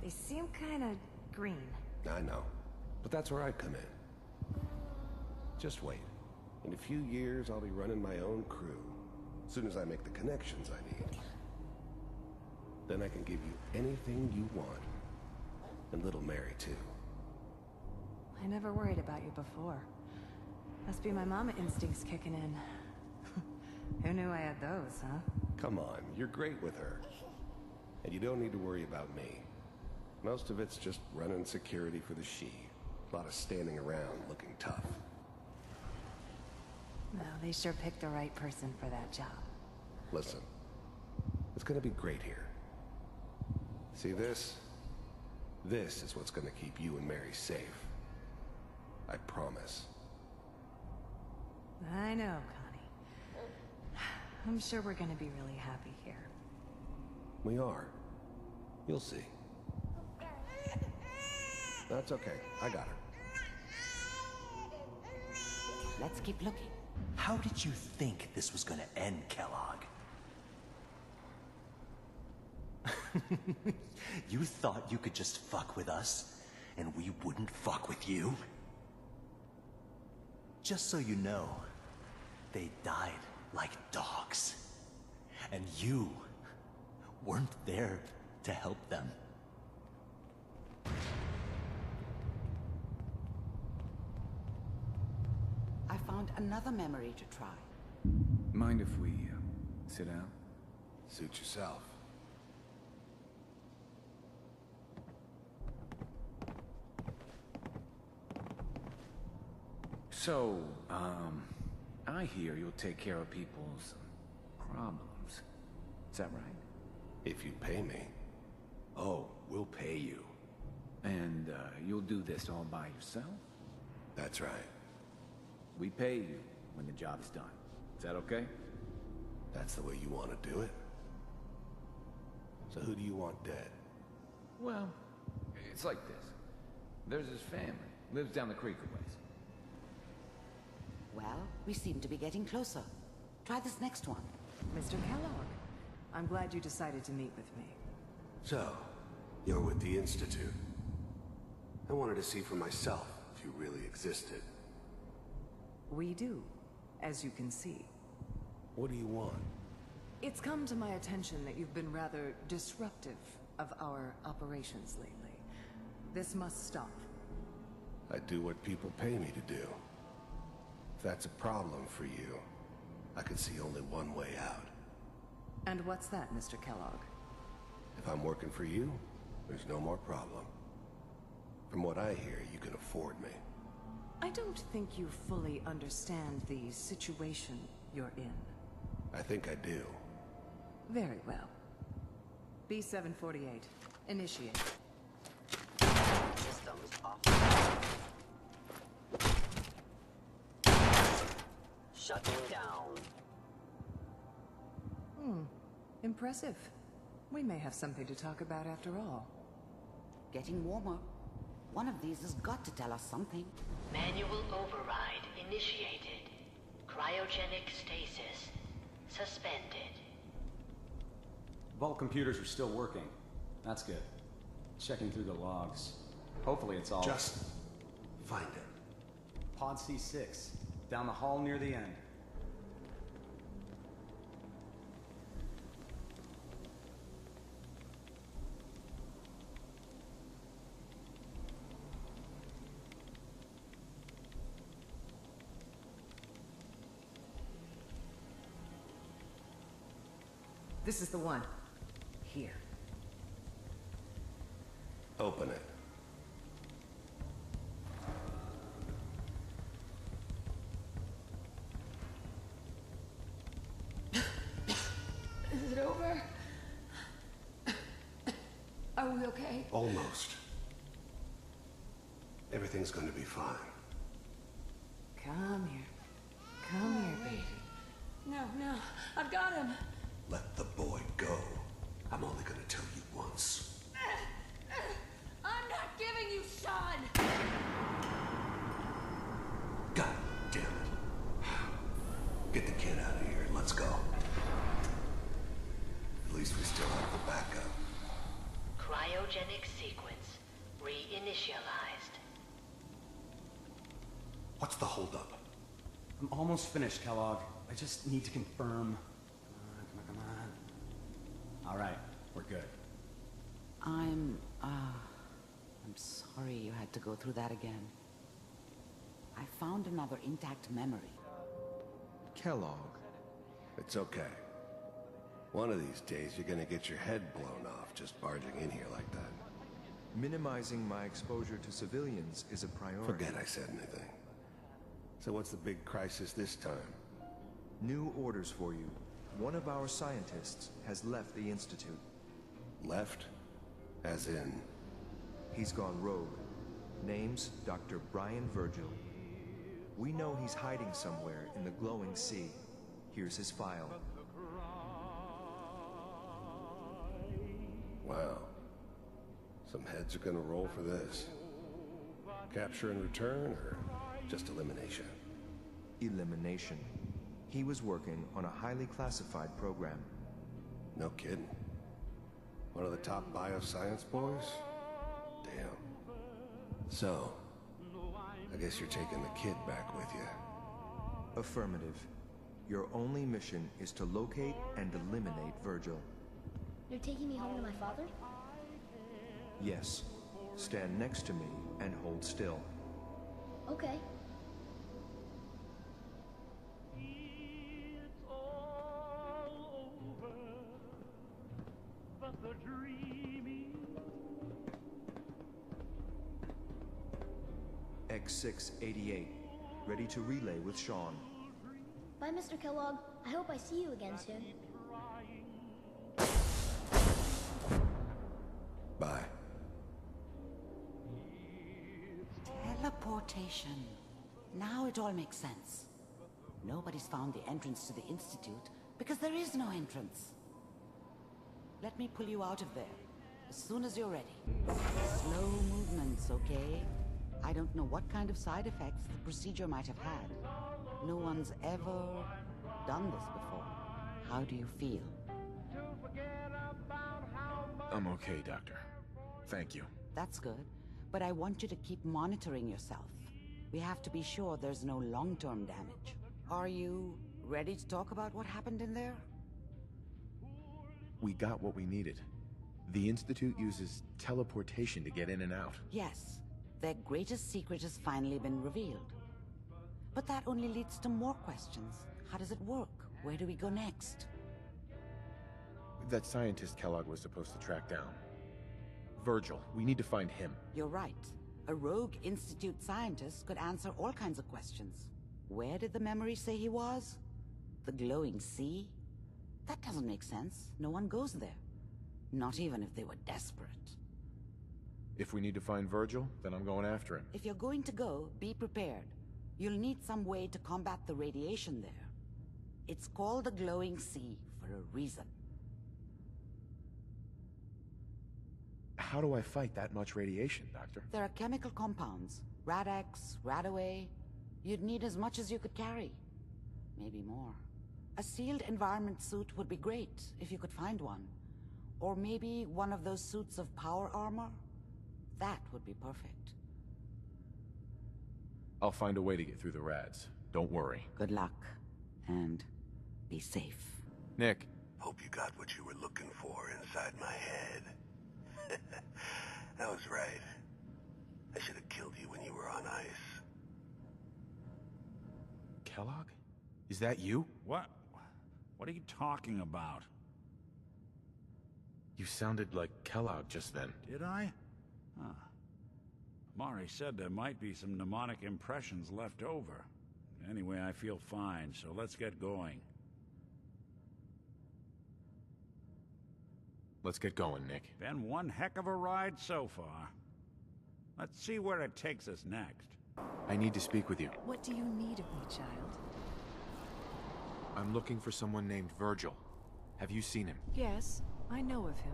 They seem kinda green. I know. But that's where I come in. Just wait. In a few years, I'll be running my own crew. As soon as I make the connections I need. Then I can give you anything you want. And little Mary, too. I never worried about you before. Must be my mama instincts kicking in. Who knew I had those, huh? Come on, you're great with her. And you don't need to worry about me. Most of it's just running security for the she. A lot of standing around looking tough. No, they sure picked the right person for that job. Listen, it's gonna be great here. See this? This is what's gonna keep you and Mary safe. I promise. I know, Connie. I'm sure we're gonna be really happy here. We are. You'll see. That's okay. I got her. Let's keep looking. How did you think this was gonna end, Kellogg? You thought you could just fuck with us, and we wouldn't fuck with you? Just so you know, they died like dogs. And you weren't there to help them. I found another memory to try. Mind if we sit down? Suit yourself. So, I hear you'll take care of people's problems. Is that right? If you pay me. Oh, we'll pay you. And, you'll do this all by yourself? That's right. We pay you when the job is done. Is that okay? That's the way you want to do it? So who do you want dead? Well, it's like this. There's his family. Lives down the creek a ways. Well, we seem to be getting closer. Try this next one. Mr. Kellogg, I'm glad you decided to meet with me. So, you're with the Institute. I wanted to see for myself if you really existed. We do, as you can see. What do you want? It's come to my attention that you've been rather disruptive of our operations lately. This must stop. I do what people pay me to do. If that's a problem for you, I can see only one way out. And what's that, Mr. Kellogg? If I'm working for you, there's no more problem. From what I hear, you can afford me. I don't think you fully understand the situation you're in. I think I do. Very well. B-748, initiate. Systems off. Shutting down. Impressive. We may have something to talk about after all. Getting warmer. One of these has got to tell us something. Manual override initiated. Cryogenic stasis suspended. Vault computers are still working. That's good. Checking through the logs. Hopefully it's all... Just find it. Pod C6. Down the hall near the end. This is the one. Here. Open it. Is it over? Are we okay? Almost. Everything's going to be fine. Come here. Come here, baby. No, I've got him. Let the boy go. I'm only going to tell you once. I'm not giving you Sean! God damn it. Get the kid out of here and let's go. At least we still have the backup. Cryogenic sequence reinitialized. What's the holdup? I'm almost finished, Kellogg. I just need to confirm. Come on. All right, we're good. I'm sorry you had to go through that again. I found another intact memory. Kellogg. It's okay. One of these days you're gonna get your head blown off just barging in here like that. Minimizing my exposure to civilians is a priority. Forget I said anything. So what's the big crisis this time? New orders for you. One of our scientists has left the Institute. Left? As in? He's gone rogue. Name's Dr. Brian Virgil. We know he's hiding somewhere in the glowing sea. Here's his file. Wow. Some heads are gonna roll for this. Capture and return, or just elimination? elimination. He was working on a highly classified program. No kidding. One of the top bioscience boys? Damn. So, I guess you're taking the kid back with you. Affirmative. Your only mission is to locate and eliminate Virgil. You're taking me home to my father? Yes. Stand next to me and hold still. Okay. X688. Ready to relay with Sean. Bye, Mr. Kellogg. I hope I see you again soon. Bye. Teleportation. Now it all makes sense. Nobody's found the entrance to the Institute because there is no entrance. Let me pull you out of there as soon as you're ready. Slow movements, okay? I don't know what kind of side effects the procedure might have had. No one's ever done this before. How do you feel? I'm okay, Doctor. Thank you. That's good, but I want you to keep monitoring yourself. We have to be sure there's no long-term damage. Are you ready to talk about what happened in there? We got what we needed. The Institute uses teleportation to get in and out. Yes, their greatest secret has finally been revealed. But that only leads to more questions. How does it work? Where do we go next? That scientist Kellogg was supposed to track down. Virgil, we need to find him. You're right. A rogue Institute scientist could answer all kinds of questions. Where did the memory say he was? The glowing sea? That doesn't make sense. No one goes there. Not even if they were desperate. If we need to find Virgil, then I'm going after him. If you're going to go, be prepared. You'll need some way to combat the radiation there. It's called the glowing sea for a reason. How do I fight that much radiation, Doctor? There are chemical compounds. Rad-X, Radaway. You'd need as much as you could carry. Maybe more. A sealed environment suit would be great, if you could find one. Or maybe one of those suits of power armor? That would be perfect. I'll find a way to get through the rads. Don't worry. Good luck. And be safe. Nick. Hope you got what you were looking for inside my head. I was right. I should have killed you when you were on ice. Kellogg? Is that you? What? What are you talking about? You sounded like Kellogg just then. Did I? Huh. Mari said there might be some mnemonic impressions left over. Anyway, I feel fine, so let's get going. Let's get going, Nick. Been one heck of a ride so far. Let's see where it takes us next. I need to speak with you. What do you need of me, child? I'm looking for someone named Virgil. Have you seen him? Yes, I know of him.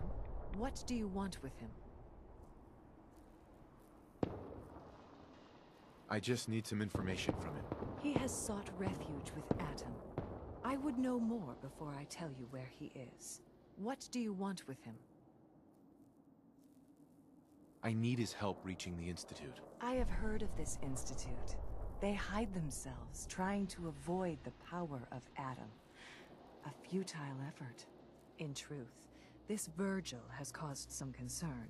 What do you want with him? I just need some information from him. He has sought refuge with Atom. I would know more before I tell you where he is. What do you want with him? I need his help reaching the Institute. I have heard of this Institute. They hide themselves, trying to avoid the power of Atom. A futile effort. In truth, this Virgil has caused some concern.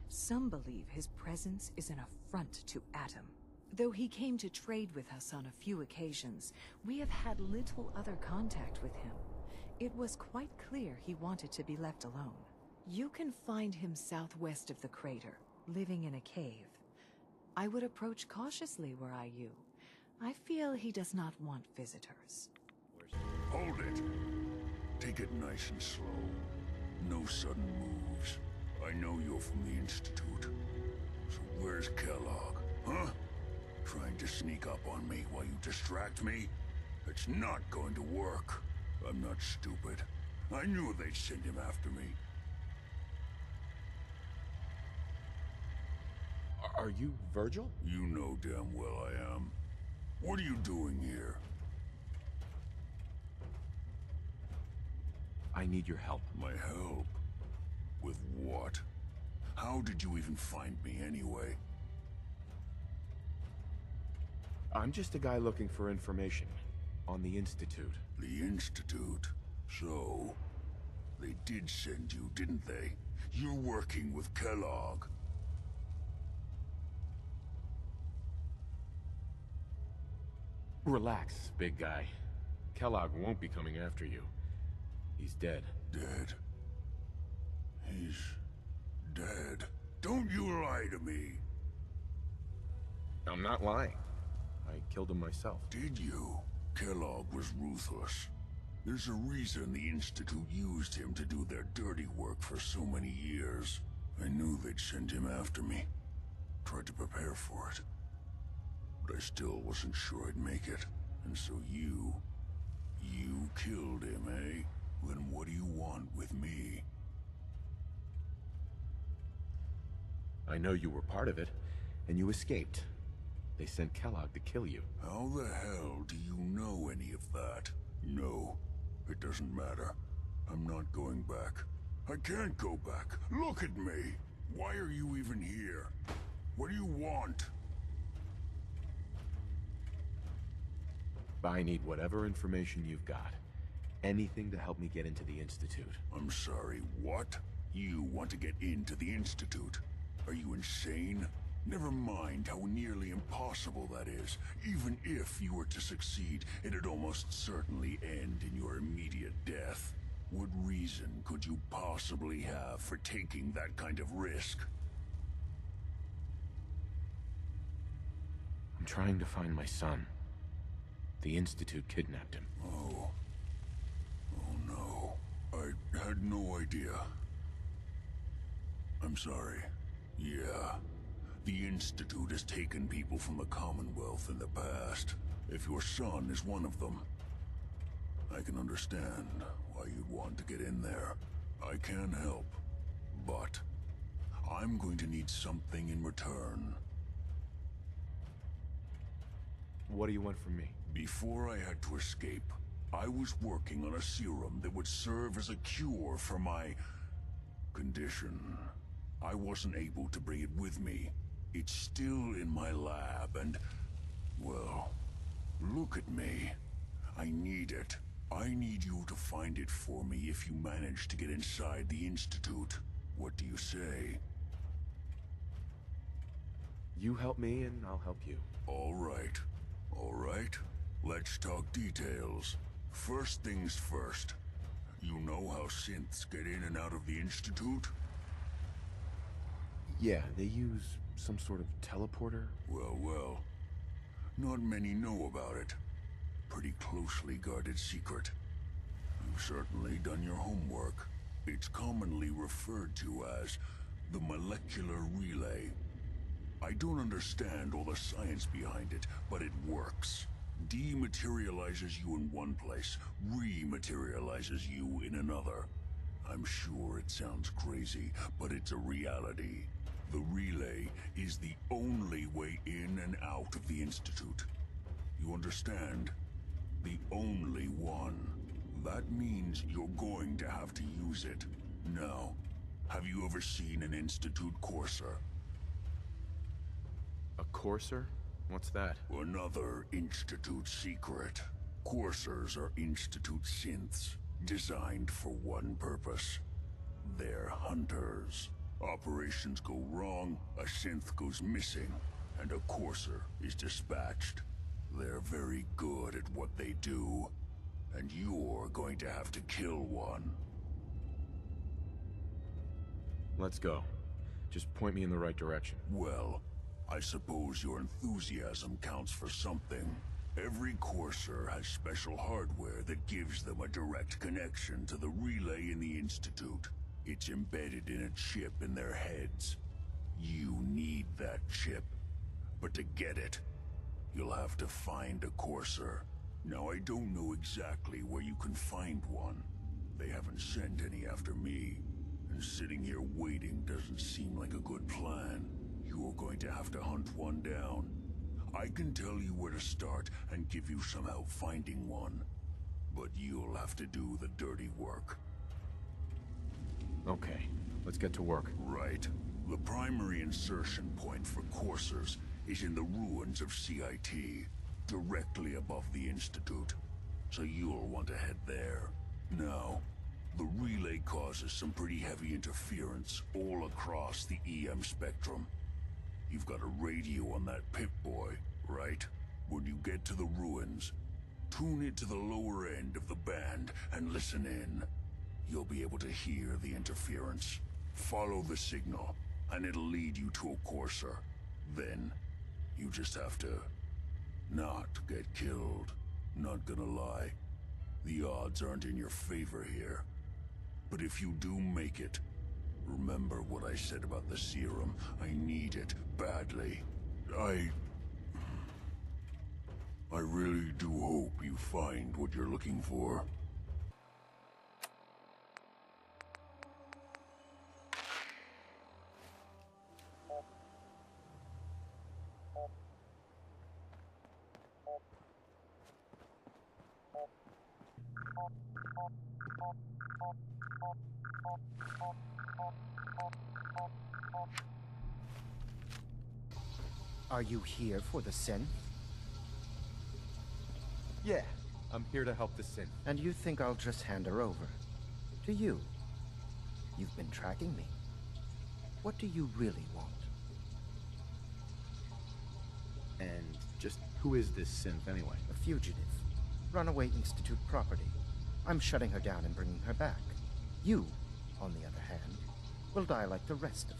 Some believe his presence is an affront to Atom. Though he came to trade with us on a few occasions, we have had little other contact with him. It was quite clear he wanted to be left alone. You can find him southwest of the crater, living in a cave. I would approach cautiously were I you. I feel he does not want visitors. Hold it. Take it nice and slow. No sudden moves. I know you're from the Institute. So where's Kellogg, huh? Trying to sneak up on me while you distract me? It's not going to work. I'm not stupid. I knew they'd send him after me. Are you Virgil? You know damn well I am. What are you doing here? I need your help. My help? With what? How did you even find me anyway? I'm just a guy looking for information on the Institute. The Institute? So, they did send you, didn't they? You're working with Kellogg. Relax, big guy. Kellogg won't be coming after you. He's dead. Dead? He's dead. Don't you lie to me! I'm not lying. I killed him myself. Did you? Kellogg was ruthless. There's a reason the Institute used him to do their dirty work for so many years. I knew they'd send him after me. Tried to prepare for it. But I still wasn't sure I'd make it. And so you killed him, eh? Then what do you want with me? I know you were part of it, and you escaped. They sent Kellogg to kill you. How the hell do you know any of that? No, it doesn't matter. I'm not going back. I can't go back. Look at me! Why are you even here? What do you want? I need whatever information you've got. Anything to help me get into the Institute. I'm sorry, what? You want to get into the Institute? Are you insane? Never mind how nearly impossible that is. Even if you were to succeed, it'd almost certainly end in your immediate death. What reason could you possibly have for taking that kind of risk? I'm trying to find my son. The Institute kidnapped him. Oh. Oh no. I had no idea. I'm sorry. Yeah. The Institute has taken people from the Commonwealth in the past. If your son is one of them, I can understand why you'd want to get in there. I can help, but I'm going to need something in return. What do you want from me? Before I had to escape, I was working on a serum that would serve as a cure for my condition. I wasn't able to bring it with me. It's still in my lab and, well, look at me. I need it. I need you to find it for me if you manage to get inside the Institute. What do you say? You help me and I'll help you. All right. All right. Let's talk details. First things first. You know how synths get in and out of the Institute? Yeah, they use some sort of teleporter. Well. Not many know about it. Pretty closely guarded secret. You've certainly done your homework. It's commonly referred to as the molecular relay. I don't understand all the science behind it, but it works. Dematerializes you in one place, rematerializes you in another. I'm sure it sounds crazy, but it's a reality. The relay is the only way in and out of the Institute. You understand? The only one. That means you're going to have to use it. Now, have you ever seen an Institute courser? A courser? What's that? Another Institute secret. Coursers are Institute synths, designed for one purpose. They're hunters. Operations go wrong, a synth goes missing, and a courser is dispatched. They're very good at what they do, and you're going to have to kill one. Let's go. Just point me in the right direction. Well, I suppose your enthusiasm counts for something. Every courser has special hardware that gives them a direct connection to the relay in the Institute. It's embedded in a chip in their heads. You need that chip. But to get it, you'll have to find a courser. Now, I don't know exactly where you can find one. They haven't sent any after me. And sitting here waiting doesn't seem like a good plan. You're going to have to hunt one down. I can tell you where to start and give you some help finding one. But you'll have to do the dirty work. Okay, let's get to work. Right. The primary insertion point for coursers is in the ruins of CIT, directly above the Institute. So you'll want to head there. Now, the relay causes some pretty heavy interference all across the EM spectrum. You've got a radio on that Pip-Boy, right? When you get to the ruins, tune it to the lower end of the band and listen in. You'll be able to hear the interference. Follow the signal, and it'll lead you to a courser. Then, you just have to not get killed. Not gonna lie, the odds aren't in your favor here. But if you do make it, remember what I said about the serum. I need it badly. I really do hope you find what you're looking for. Are you here for the synth? Yeah, I'm here to help the synth. And you think I'll just hand her over? To you? You've been tracking me. What do you really want? And just who is this synth anyway? A fugitive. Runaway Institute property. I'm shutting her down and bringing her back. You, on the other hand, will die like the rest of them.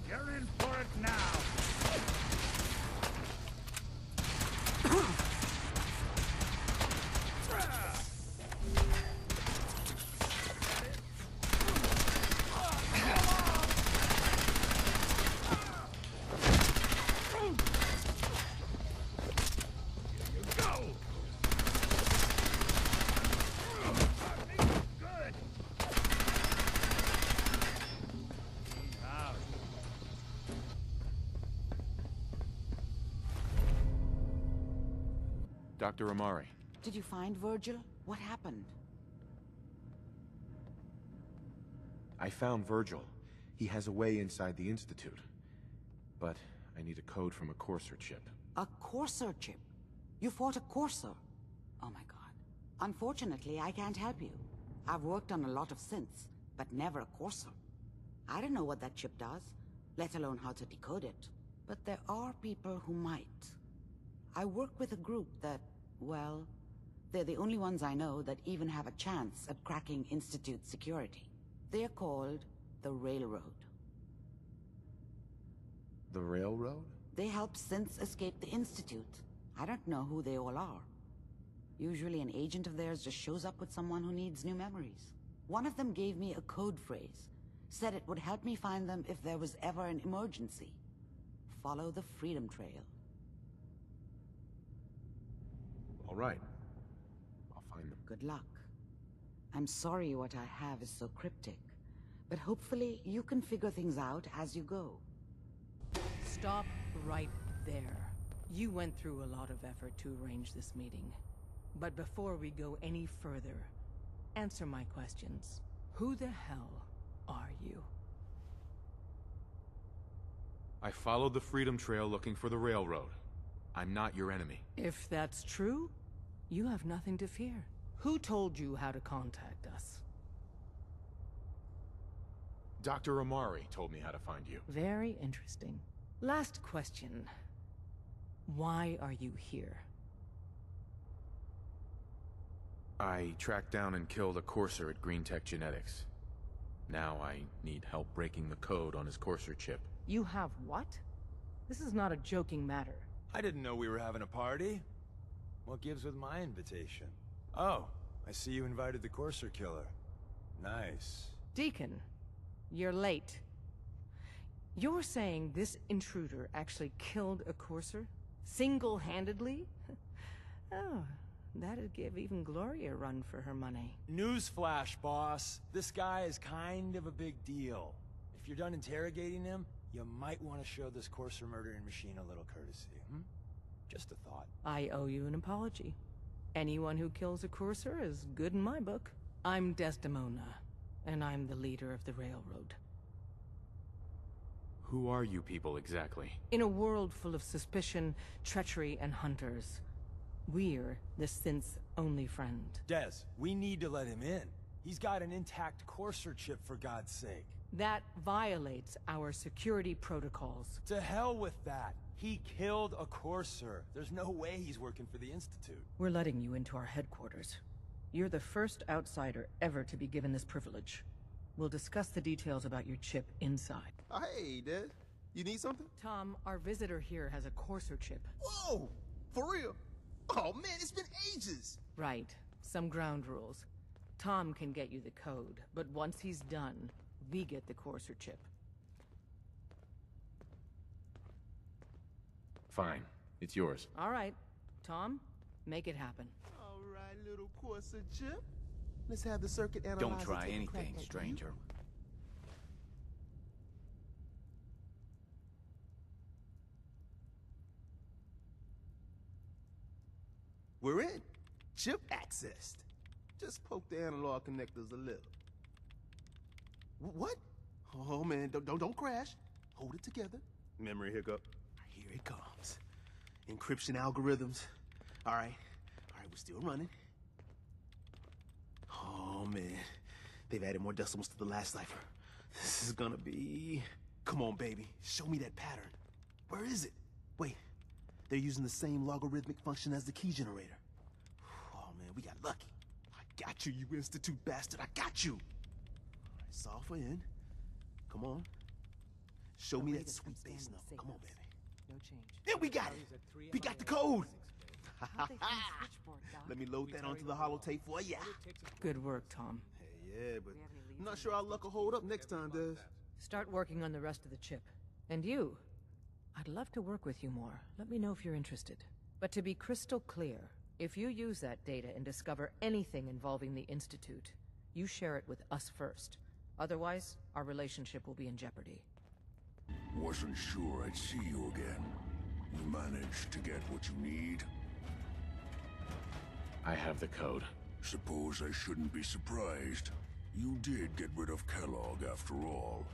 You're in for it now. Dr. Amari. Did you find Virgil? What happened? I found Virgil. He has a way inside the Institute. But I need a code from a Courser chip. A Courser chip? You fought a Courser? Oh my god. Unfortunately, I can't help you. I've worked on a lot of synths, but never a Courser. I don't know what that chip does, let alone how to decode it. But there are people who might. I work with a group that, well, they're the only ones I know that even have a chance at cracking Institute security. They're called the Railroad. The Railroad? They help synths escape the Institute. I don't know who they all are. Usually an agent of theirs just shows up with someone who needs new memories. One of them gave me a code phrase. Said it would help me find them if there was ever an emergency. Follow the Freedom Trail. All right. I'll find them. Good luck. I'm sorry what I have is so cryptic, but hopefully you can figure things out as you go. Stop right there. You went through a lot of effort to arrange this meeting. But before we go any further, answer my questions. Who the hell are you? I followed the Freedom Trail looking for the Railroad. I'm not your enemy. If that's true, you have nothing to fear. Who told you how to contact us? Dr. Amari told me how to find you. Very interesting. Last question. Why are you here? I tracked down and killed a Courser at Green Tech Genetics. Now I need help breaking the code on his Courser chip. You have what? This is not a joking matter. I didn't know we were having a party. What gives with my invitation? Oh, I see you invited the Courser killer. Nice. Deacon, you're late. You're saying this intruder actually killed a courser? Single-handedly? Oh, that'd give even Gloria a run for her money. Newsflash, boss. This guy is kind of a big deal. If you're done interrogating him, you might want to show this courser murdering machine a little courtesy, hmm? Just a thought. I owe you an apology. Anyone who kills a courser is good in my book. I'm Desdemona, and I'm the leader of the railroad. Who are you people exactly? In a world full of suspicion, treachery, and hunters, we're the synth's only friend. Des, we need to let him in. He's got an intact courser chip, for God's sake. That violates our security protocols. To hell with that. He killed a courser. There's no way he's working for the Institute. We're letting you into our headquarters. You're the first outsider ever to be given this privilege. We'll discuss the details about your chip inside. Hey, Dad. You need something? Tom, our visitor here has a courser chip. Whoa! For real? Oh, man, it's been ages! Right. Some ground rules. Tom can get you the code, but once he's done, we get the courser chip. Fine. It's yours. All right. Tom, make it happen. All right, little courser chip. Let's have the circuit analyzer. Don't try take a anything, crack at you. stranger. We're in. Chip accessed. Just poke the analog connectors a little. What? Oh man, don't crash. Hold it together. Memory hiccup. Here it comes. Encryption algorithms. All right, we're still running. Oh man, they've added more decimals to the last cipher. This is gonna be... Come on, baby, show me that pattern. Where is it? Wait, they're using the same logarithmic function as the key generator. Oh man, we got lucky. I got you, you Institute bastard, I got you! All right, solve for in. Come on. Show me that sweet bass note. Come on, baby. No change. There, we got it! We got the code! Let me load that onto the holotape for ya. Good work, Tom. Hey, yeah, but I'm not sure our luck will hold up next time, Des. Start working on the rest of the chip. And you, I'd love to work with you more. Let me know if you're interested. But to be crystal clear, if you use that data and discover anything involving the Institute, you share it with us first. Otherwise, our relationship will be in jeopardy. Wasn't sure I'd see you again. You managed to get what you need? I have the code. Suppose I shouldn't be surprised. You did get rid of Kellogg after all.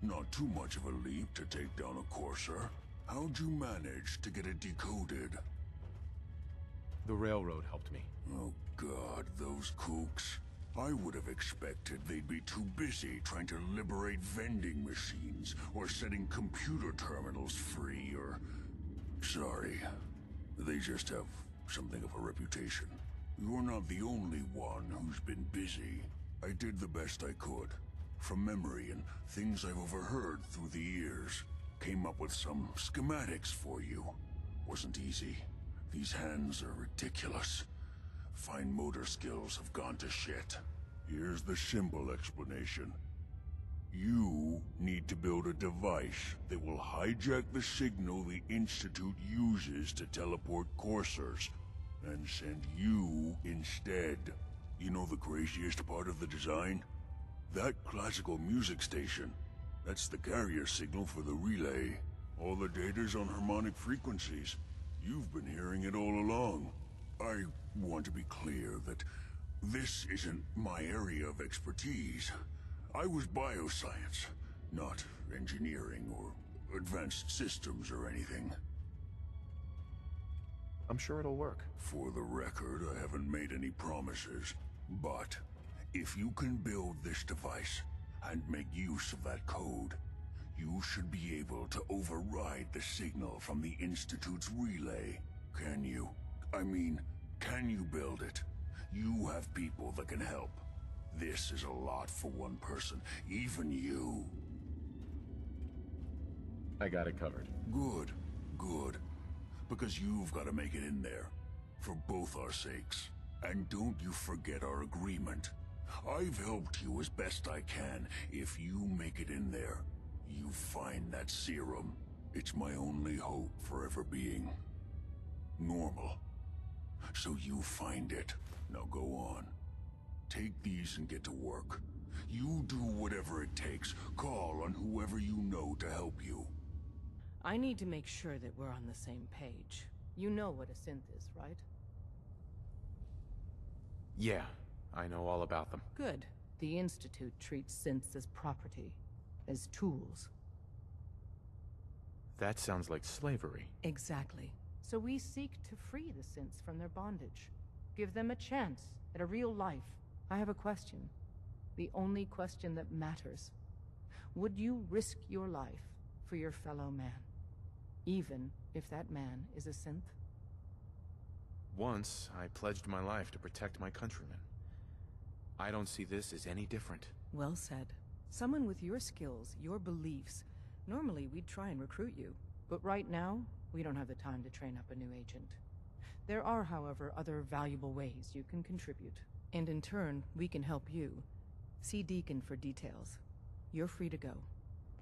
Not too much of a leap to take down a courser. How'd you manage to get it decoded? The railroad helped me. Oh God, those kooks. I would have expected they'd be too busy trying to liberate vending machines or setting computer terminals free or... Sorry. They just have something of a reputation. You're not the only one who's been busy. I did the best I could. From memory and things I've overheard through the years. Came up with some schematics for you. Wasn't easy. These hands are ridiculous. Fine motor skills have gone to shit. Here's the simple explanation. You need to build a device that will hijack the signal the Institute uses to teleport coursers, and send you instead. You know the craziest part of the design? That classical music station. That's the carrier signal for the relay. All the data's on harmonic frequencies. You've been hearing it all along. I want to be clear that this isn't my area of expertise. I was bioscience, not engineering or advanced systems or anything. I'm sure it'll work. For the record, I haven't made any promises, but if you can build this device and make use of that code, you should be able to override the signal from the Institute's relay. Can you? I mean, can you build it? You have people that can help. This is a lot for one person, even you. I got it covered. Good, good. Because you've got to make it in there. For both our sakes. And don't you forget our agreement. I've helped you as best I can. If you make it in there, You find that serum. It's my only hope for ever being normal. So you find it. Now go on. Take these and get to work. You do whatever it takes. Call on whoever you know to help you. I need to make sure that we're on the same page. You know what a synth is, right? Yeah, I know all about them. Good. The Institute treats synths as property, as tools. That sounds like slavery. Exactly. So we seek to free the synths from their bondage. Give them a chance at a real life. I have a question. The only question that matters. Would you risk your life for your fellow man? Even if that man is a synth? Once, I pledged my life to protect my countrymen. I don't see this as any different. Well said. Someone with your skills, your beliefs. Normally, we'd try and recruit you. But right now, we don't have the time to train up a new agent. There are, however, other valuable ways you can contribute. And in turn, we can help you. See Deacon for details. You're free to go.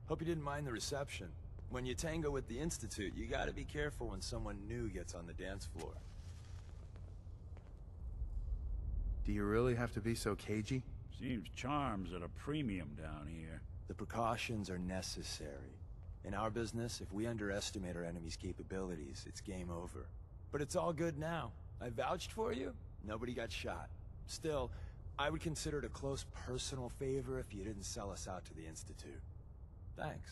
Hope you didn't mind the reception. When you tango with the Institute, you gotta be careful when someone new gets on the dance floor. Do you really have to be so cagey? Seems charm's at a premium down here. The precautions are necessary. In our business, if we underestimate our enemy's capabilities, it's game over. But it's all good now. I vouched for you. Nobody got shot. Still, I would consider it a close personal favor if you didn't sell us out to the Institute. Thanks.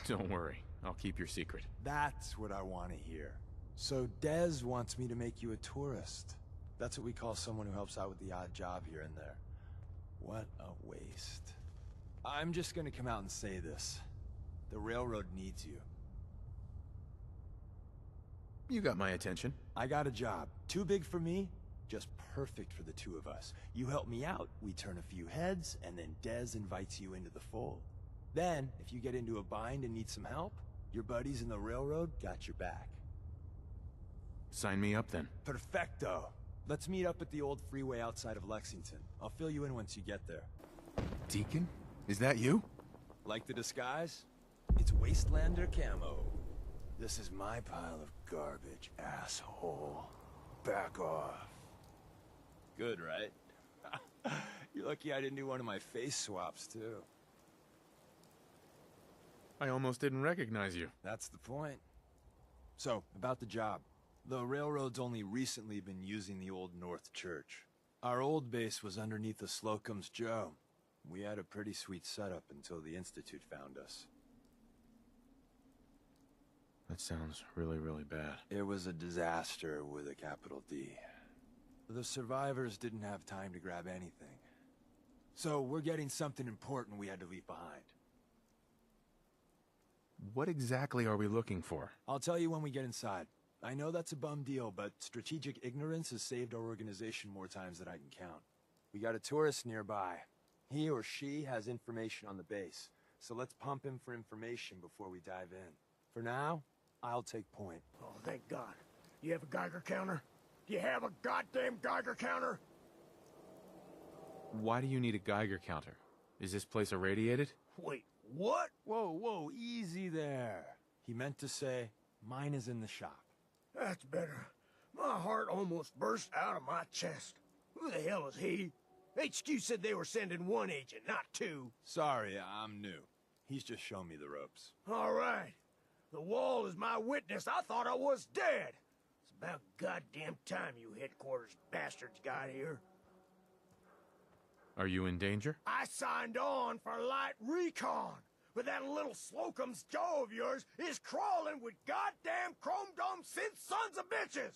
Don't worry, I'll keep your secret. That's what I want to hear. So Dez wants me to make you a tourist. That's what we call someone who helps out with the odd job here and there. What a waste. I'm just gonna come out and say this. The railroad needs you. You got my attention. I got a job. Too big for me, just perfect for the two of us. You help me out, we turn a few heads, and then Dez invites you into the fold. Then, if you get into a bind and need some help, your buddies in the railroad got your back. Sign me up then. Perfecto. Let's meet up at the old freeway outside of Lexington. I'll fill you in once you get there. Deacon? Is that you? Like the disguise? It's Wastelander camo. This is my pile of garbage, asshole. Back off. Good, right? You're lucky I didn't do one of my face swaps, too. I almost didn't recognize you. That's the point. So, about the job. The railroad's only recently been using the old North Church. Our old base was underneath the Slocum's Joe. We had a pretty sweet setup until the Institute found us. That sounds really, really bad. It was a disaster with a capital D. The survivors didn't have time to grab anything. So we're getting something important we had to leave behind. What exactly are we looking for? I'll tell you when we get inside. I know that's a bum deal, but strategic ignorance has saved our organization more times than I can count. We got a tourist nearby. He or she has information on the base, so let's pump him for information before we dive in. For now, I'll take point. Oh, thank God. You have a Geiger counter? Do you have a goddamn Geiger counter? Why do you need a Geiger counter? Is this place irradiated? Wait, what? Whoa, easy there. He meant to say, mine is in the shop. That's better. My heart almost burst out of my chest. Who the hell is he? HQ said they were sending one agent, not two. Sorry, I'm new. He's just shown me the ropes. All right. The wall is my witness. I thought I was dead. It's about goddamn time you headquarters bastards got here. Are you in danger? I signed on for light recon, but that little Slocum's Joe of yours is crawling with goddamn chrome-dome synth sons of bitches!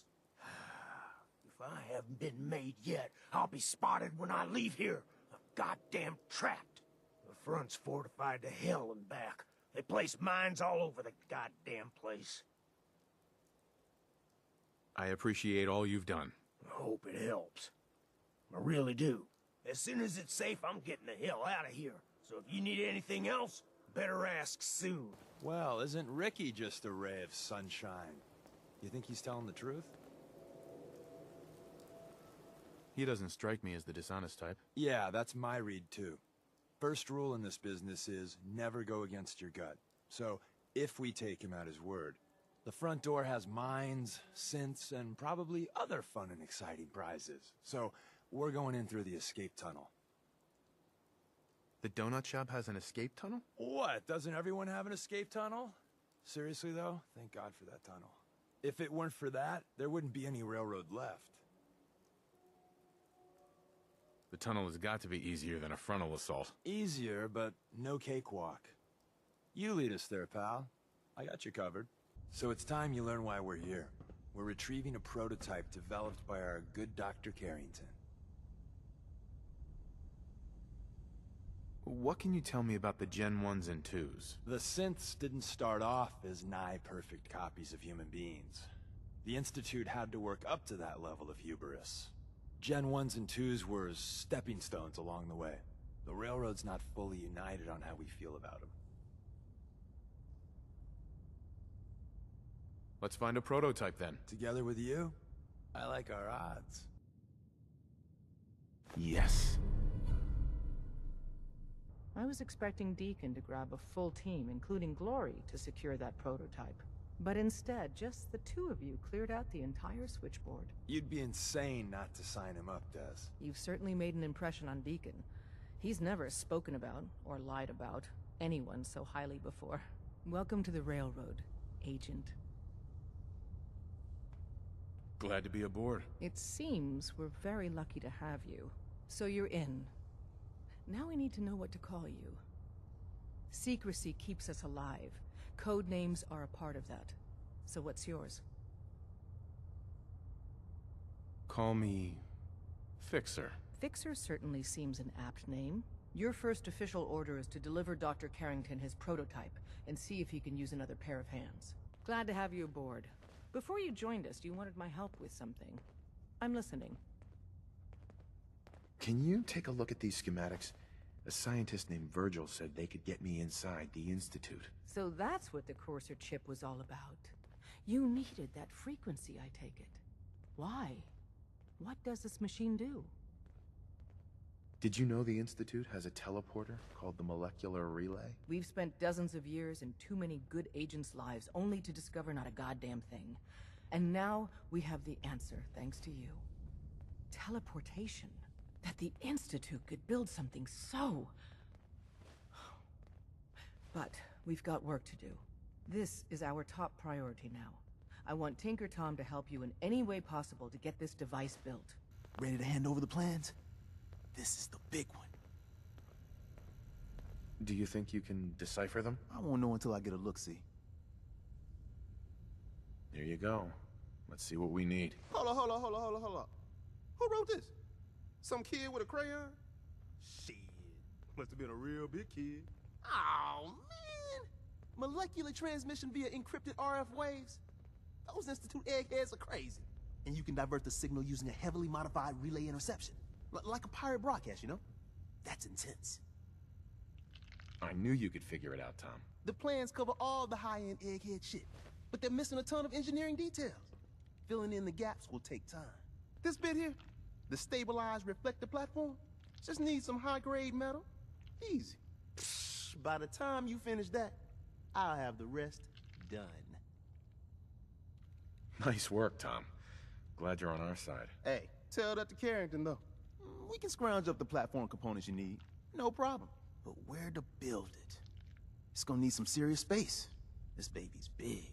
If I haven't been made yet, I'll be spotted when I leave here. I'm goddamn trapped. The front's fortified to hell and back. They place mines all over the goddamn place. I appreciate all you've done. I hope it helps. I really do. As soon as it's safe, I'm getting the hell out of here. So if you need anything else, better ask soon. Well, isn't Ricky just a ray of sunshine? You think he's telling the truth? He doesn't strike me as the dishonest type. Yeah, that's my read too. First rule in this business is never go against your gut. So, if we take him at his word, the front door has mines, synths, and probably other fun and exciting prizes. So, we're going in through the escape tunnel. The donut shop has an escape tunnel? What? Doesn't everyone have an escape tunnel? Seriously, though? Thank God for that tunnel. If it weren't for that, there wouldn't be any railroad left. The tunnel has got to be easier than a frontal assault. Easier, but no cakewalk. You lead us there, pal. I got you covered. So it's time you learn why we're here. We're retrieving a prototype developed by our good Dr. Carrington. What can you tell me about the Gen 1s and 2s? The synths didn't start off as nigh-perfect copies of human beings. The Institute had to work up to that level of hubris. Gen 1s and 2s were stepping stones along the way. The Railroad's not fully united on how we feel about them. Let's find a prototype then. Together with you? I like our odds. Yes. I was expecting Deacon to grab a full team, including Glory, to secure that prototype. But instead, just the two of you cleared out the entire switchboard. You'd be insane not to sign him up, Des. You've certainly made an impression on Deacon. He's never spoken about, or lied about, anyone so highly before. Welcome to the Railroad, Agent. Glad to be aboard. It seems we're very lucky to have you. So you're in. Now we need to know what to call you. Secrecy keeps us alive. Code names are a part of that. So what's yours? Call me... Fixer. Fixer certainly seems an apt name. Your first official order is to deliver Dr. Carrington his prototype and see if he can use another pair of hands. Glad to have you aboard. Before you joined us, you wanted my help with something. I'm listening. Can you take a look at these schematics? A scientist named Virgil said they could get me inside the Institute. So that's what the Courser chip was all about. You needed that frequency, I take it. Why? What does this machine do? Did you know the Institute has a teleporter called the Molecular Relay? We've spent dozens of years and too many good agents' lives only to discover not a goddamn thing. And now we have the answer, thanks to you. Teleportation. That the Institute could build something so... But we've got work to do. This is our top priority now. I want Tinker Tom to help you in any way possible to get this device built. Ready to hand over the plans? This is the big one. Do you think you can decipher them? I won't know until I get a look-see. There you go. Let's see what we need. Hold on. Who wrote this? Some kid with a crayon? Shit. Must have been a real big kid. Oh, man! Molecular transmission via encrypted RF waves? Those Institute eggheads are crazy. And you can divert the signal using a heavily modified relay interception. Like a pirate broadcast, you know? That's intense. I knew you could figure it out, Tom. The plans cover all the high-end egghead shit, but they're missing a ton of engineering details. Filling in the gaps will take time. This bit here, the stabilized reflector platform, just needs some high-grade metal. Easy. Psh, by the time you finish that, I'll have the rest done. Nice work, Tom. Glad you're on our side. Hey, tell that to Carrington, though. We can scrounge up the platform components you need. No problem. But where to build it? It's gonna need some serious space. This baby's big.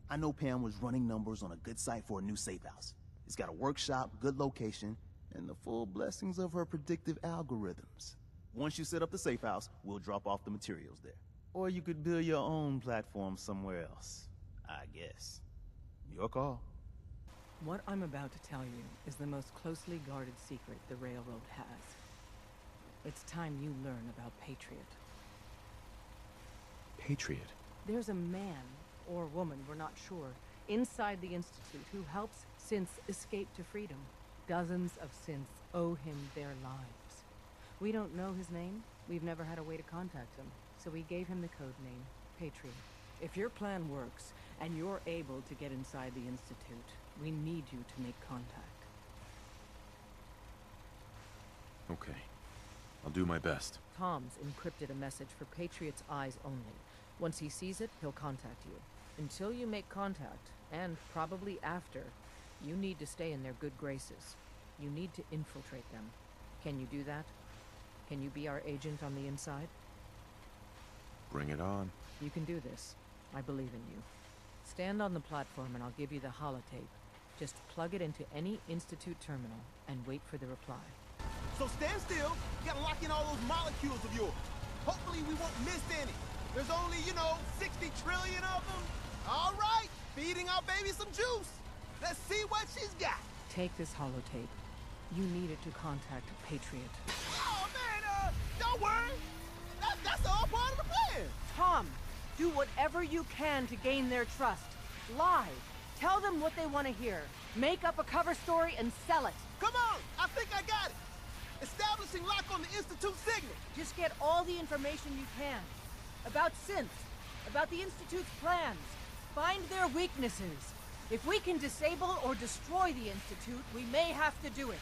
I know Pam was running numbers on a good site for a new safe house. It's got a workshop, good location, and the full blessings of her predictive algorithms. Once you set up the safe house, we'll drop off the materials there. Or you could build your own platform somewhere else, I guess. Your call. What I'm about to tell you is the most closely guarded secret the Railroad has. It's time you learn about Patriot. Patriot? There's a man, or woman, we're not sure, inside the Institute who helps synths escape to freedom. Dozens of synths owe him their lives. We don't know his name. We've never had a way to contact him, so we gave him the code name, Patriot. If your plan works, and you're able to get inside the Institute, we need you to make contact. Okay. I'll do my best. Tom's encrypted a message for Patriot's eyes only. Once he sees it, he'll contact you. Until you make contact, and probably after, you need to stay in their good graces. You need to infiltrate them. Can you do that? Can you be our agent on the inside? Bring it on. You can do this. I believe in you. Stand on the platform and I'll give you the holotape. Just plug it into any Institute terminal and wait for the reply. So stand still. You gotta lock in all those molecules of yours. Hopefully we won't miss any. There's only, 60 trillion of them. All right, feeding our baby some juice. Let's see what she's got. Take this holotape. You need it to contact Patriot. Oh, man, don't worry. That's all part of the plan. Tom, do whatever you can to gain their trust. Lie. Tell them what they want to hear. Make up a cover story and sell it. Come on, I think I got it. Establishing lock on the Institute signal. Just get all the information you can. About synths. About the Institute's plans. Find their weaknesses. If we can disable or destroy the Institute, we may have to do it.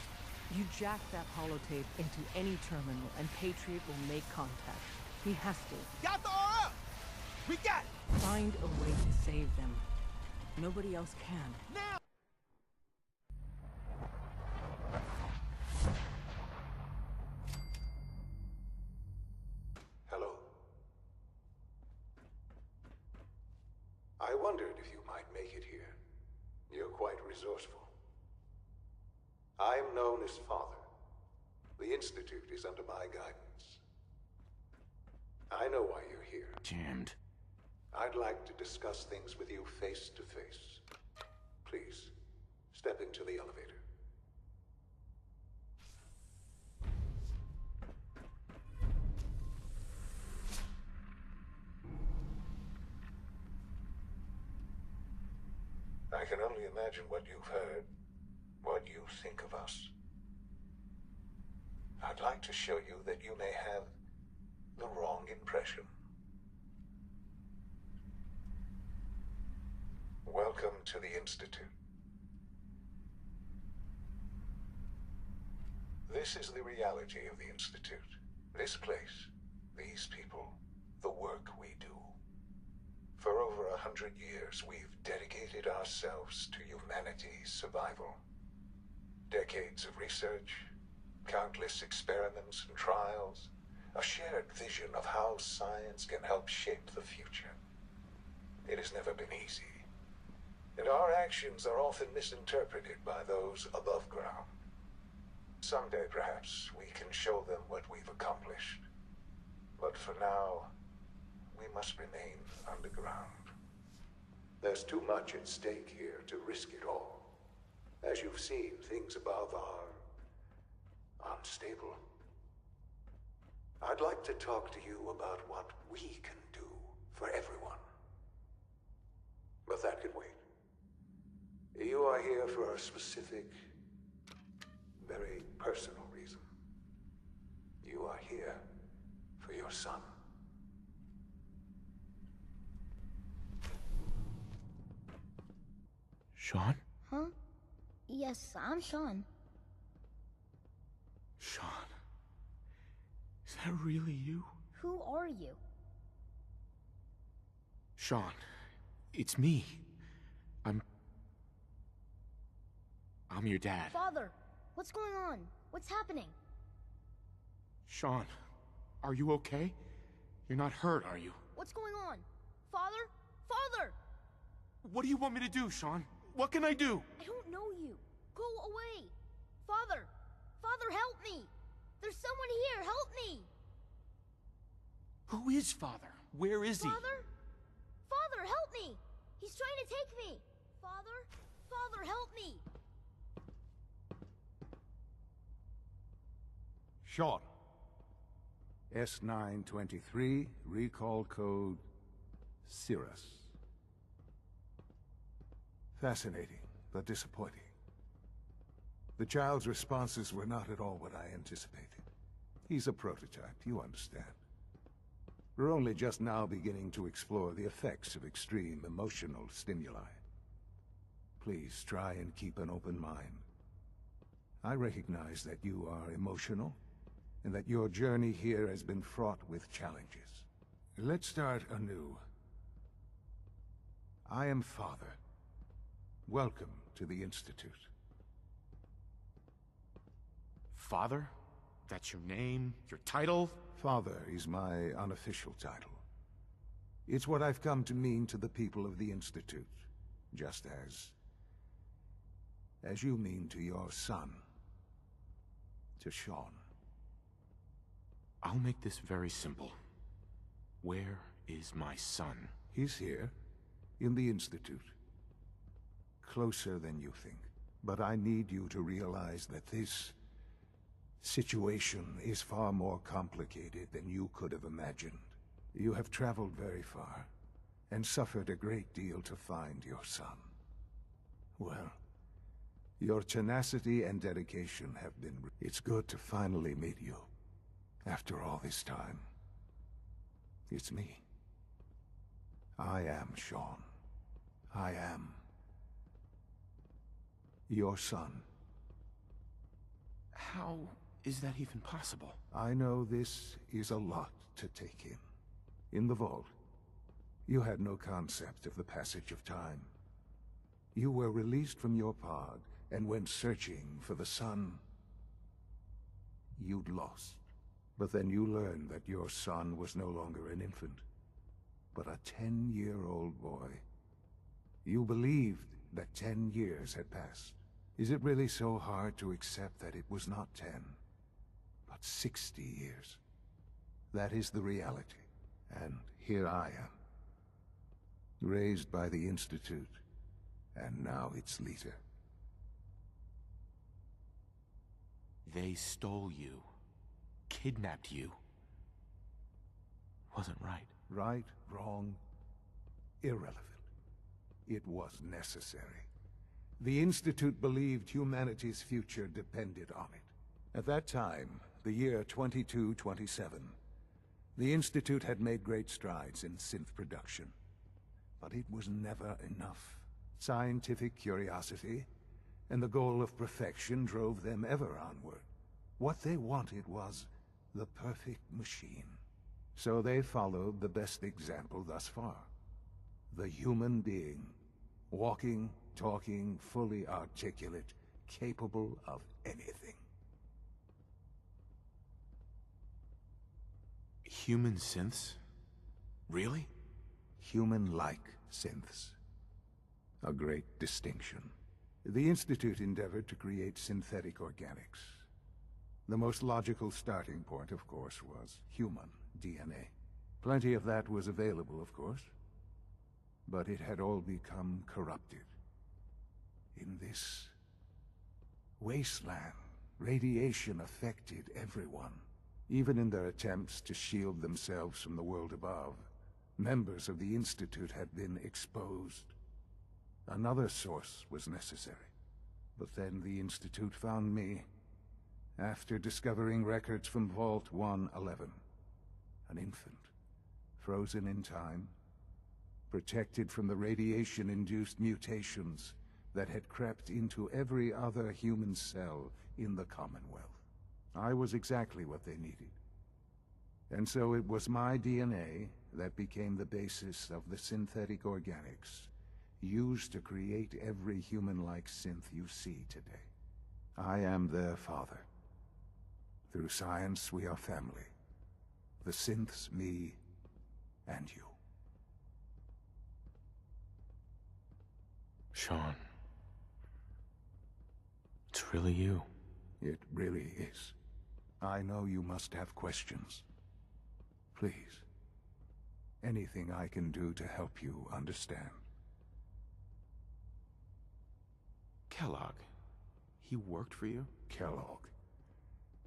You jack that holotape into any terminal and Patriot will make contact. He has to. Got the RF! We got it! Find a way to save them. Nobody else can. Now! Hello. I wondered if you might make it here. You're quite resourceful. I'm known as Father. The Institute is under my guidance. I know why you're here. Jammed. I'd like to discuss things with you face to face. Please, step into the elevator. I can only imagine what you've heard, what you think of us. I'd like to show you that you may have the wrong impression. Welcome to the Institute. This is the reality of the Institute. This place, these people, the work we do. For over 100 years, we've dedicated ourselves to humanity's survival. Decades of research, countless experiments and trials, a shared vision of how science can help shape the future. It has never been easy, and our actions are often misinterpreted by those above ground. Someday, perhaps, we can show them what we've accomplished. But for now, we must remain underground. There's too much at stake here to risk it all. As you've seen, things above are unstable. I'd like to talk to you about what we can do for everyone. But that can wait. You are here for a specific, very personal reason. You are here for your son. Sean? Huh? Yes, I'm Sean. Sean? Is that really you? Who are you? Sean, it's me. I'm your dad. Father, what's going on? What's happening? Sean, are you okay? You're not hurt, are you? What's going on? Father? Father! What do you want me to do, Sean? What can I do? I don't know you. Go away. Father! Father, help me! There's someone here, help me! Who is Father? Where is he? Father? Father, help me! He's trying to take me! Father? Father, help me! Sean. S923, recall code Cirrus. Fascinating, but disappointing. The child's responses were not at all what I anticipated. He's a prototype, you understand. We're only just now beginning to explore the effects of extreme emotional stimuli. Please try and keep an open mind. I recognize that you are emotional, and that your journey here has been fraught with challenges. Let's start anew. I am Father. Welcome to the Institute. Father? That's your name? Your title? Father is my unofficial title. It's what I've come to mean to the people of the Institute, just as you mean to your son, to Sean. I'll make this very simple. Where is my son? He's here, in the Institute. Closer than you think. But I need you to realize that this situation is far more complicated than you could have imagined. You have traveled very far, and suffered a great deal to find your son. Well, your tenacity and dedication have been... It's good to finally meet you. After all this time. It's me. I am Sean. I am your son. How is that even possible? I know this is a lot to take in. In the vault, you had no concept of the passage of time. You were released from your pod and went searching for the son you'd lost. But then you learned that your son was no longer an infant, but a 10-year-old boy. You believed that 10 years had passed. Is it really so hard to accept that it was not 10, but 60 years? That is the reality. And here I am, raised by the Institute, and now its leader. They stole you. Kidnapped you. Wasn't right. Right, wrong, irrelevant. It was necessary. The Institute believed humanity's future depended on it. At that time, the year 2227, the Institute had made great strides in synth production. But it was never enough. Scientific curiosity and the goal of perfection drove them ever onward. What they wanted was the perfect machine. So they followed the best example thus far. The human being. Walking, talking, fully articulate, capable of anything. Human synths? Really? Human-like synths. A great distinction. The Institute endeavored to create synthetic organics. The most logical starting point, of course, was human DNA. Plenty of that was available, of course. But it had all become corrupted. In this wasteland, radiation affected everyone. Even in their attempts to shield themselves from the world above, members of the Institute had been exposed. Another source was necessary. But then the Institute found me, after discovering records from Vault 111. An infant, frozen in time, protected from the radiation-induced mutations that had crept into every other human cell in the Commonwealth. I was exactly what they needed. And so it was my DNA that became the basis of the synthetic organics used to create every human-like synth you see today. I am their father. Through science, we are family. The synths, me, and you. Sean. It's really you. It really is. I know you must have questions. Please. Anything I can do to help you understand. Kellogg. He worked for you? Kellogg.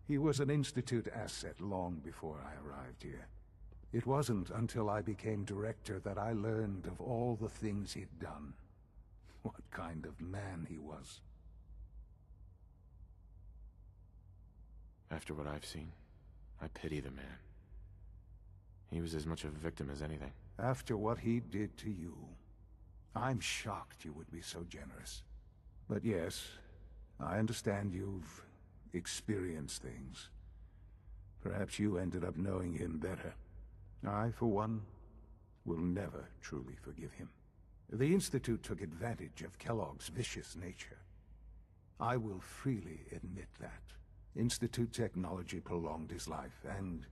He was an Institute asset long before I arrived here. It wasn't until I became director that I learned of all the things he'd done. What kind of man he was. After what I've seen, I pity the man. He was as much a victim as anything. After what he did to you, I'm shocked you would be so generous. But yes, I understand you've experienced things. Perhaps you ended up knowing him better. I, for one, will never truly forgive him. The Institute took advantage of Kellogg's vicious nature. I will freely admit that. Institute technology prolonged his life, and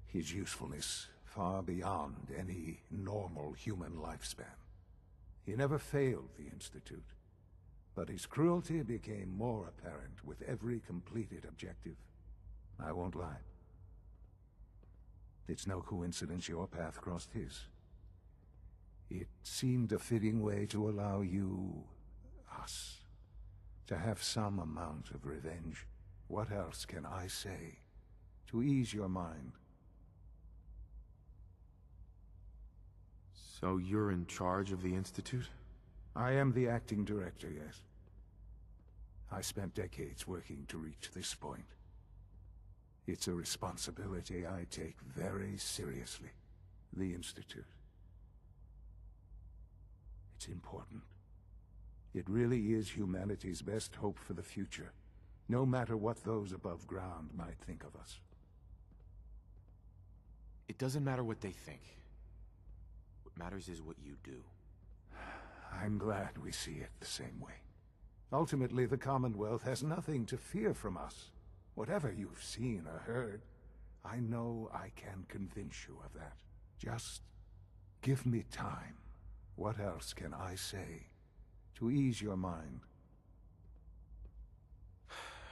his usefulness far beyond any normal human lifespan. He never failed the Institute, but his cruelty became more apparent with every completed objective. I won't lie. It's no coincidence your path crossed his. It seemed a fitting way to allow you, us, to have some amount of revenge. What else can I say to ease your mind? So you're in charge of the Institute? I am the acting director, yes. I spent decades working to reach this point. It's a responsibility I take very seriously. The Institute. It's important. It really is humanity's best hope for the future, no matter what those above ground might think of us. It doesn't matter what they think. What matters is what you do. I'm glad we see it the same way. Ultimately, the Commonwealth has nothing to fear from us. Whatever you've seen or heard, I know I can convince you of that. Just give me time. What else can I say to ease your mind?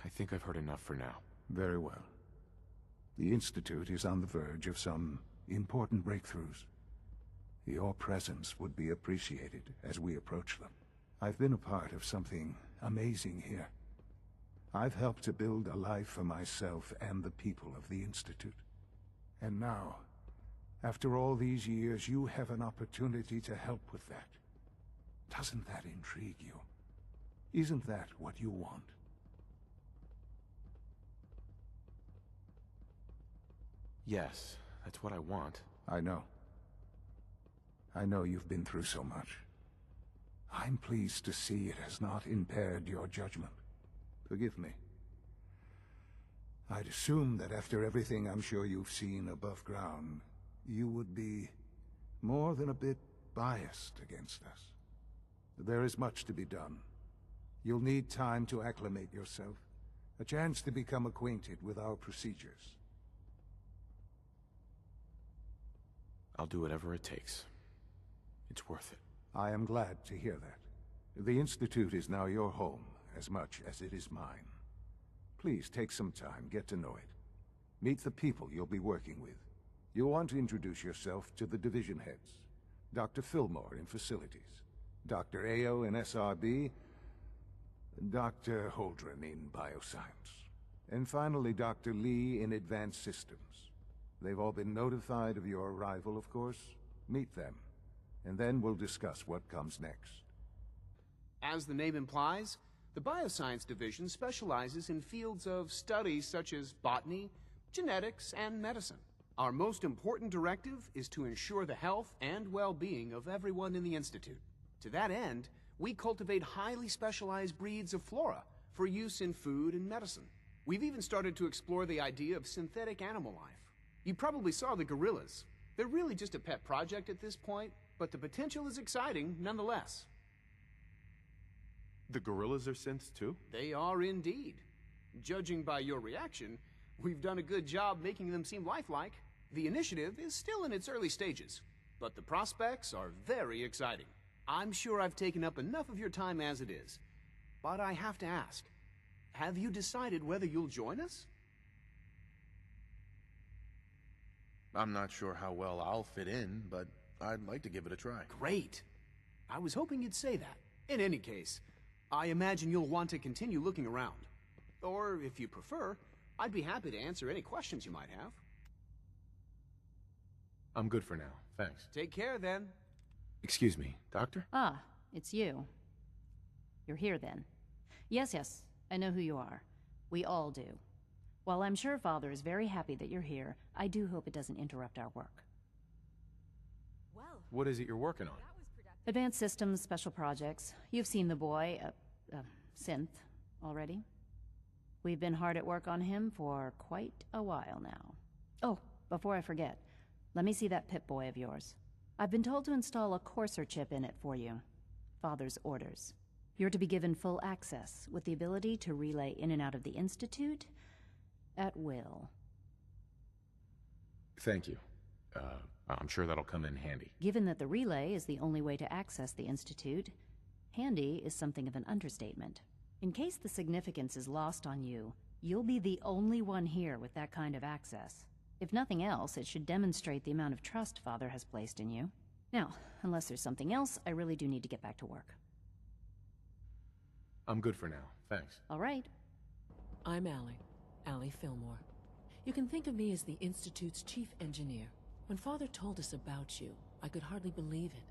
I think I've heard enough for now. Very well. The Institute is on the verge of some important breakthroughs. Your presence would be appreciated as we approach them. I've been a part of something amazing here. I've helped to build a life for myself and the people of the Institute. And now, after all these years, you have an opportunity to help with that. Doesn't that intrigue you? Isn't that what you want? Yes, that's what I want. I know. I know you've been through so much. I'm pleased to see it has not impaired your judgment. Forgive me. I'd assume that after everything I'm sure you've seen above ground, you would be more than a bit biased against us. There is much to be done. You'll need time to acclimate yourself, a chance to become acquainted with our procedures. I'll do whatever it takes. It's worth it. I am glad to hear that. The Institute is now your home, as much as it is mine. Please take some time, get to know it. Meet the people you'll be working with. You'll want to introduce yourself to the division heads. Dr. Fillmore in Facilities, Dr. Ayo in SRB, Dr. Holdren in Bioscience, and finally Dr. Lee in Advanced Systems. They've all been notified of your arrival, of course. Meet them, and then we'll discuss what comes next. As the name implies, the Bioscience Division specializes in fields of studies such as botany, genetics, and medicine. Our most important directive is to ensure the health and well-being of everyone in the Institute. To that end, we cultivate highly specialized breeds of flora for use in food and medicine. We've even started to explore the idea of synthetic animal life. You probably saw the gorillas. They're really just a pet project at this point, but the potential is exciting nonetheless. The gorillas are synths too? They are indeed. Judging by your reaction, we've done a good job making them seem lifelike. The initiative is still in its early stages, but the prospects are very exciting. I'm sure I've taken up enough of your time as it is, but I have to ask, have you decided whether you'll join us? I'm not sure how well I'll fit in, but I'd like to give it a try. Great. I was hoping you'd say that. In any case, I imagine you'll want to continue looking around. Or, if you prefer, I'd be happy to answer any questions you might have. I'm good for now, thanks. Take care, then. Excuse me, Doctor? Ah, it's you. You're here, then. Yes, I know who you are. We all do. While I'm sure Father is very happy that you're here, I do hope it doesn't interrupt our work. Well, what is it you're working on? Advanced Systems, Special Projects. You've seen the boy, Synth, already. We've been hard at work on him for quite a while now. Oh, before I forget, let me see that Pip-Boy of yours. I've been told to install a Courser chip in it for you. Father's orders. You're to be given full access, with the ability to relay in and out of the Institute at will. Thank you. I'm sure that'll come in handy. Given that the relay is the only way to access the Institute, handy is something of an understatement. In case the significance is lost on you, you'll be the only one here with that kind of access. If nothing else, it should demonstrate the amount of trust Father has placed in you. Now, unless there's something else, I really do need to get back to work. I'm good for now, thanks. All right. I'm Allie Fillmore. You can think of me as the Institute's chief engineer. When Father told us about you, I could hardly believe it.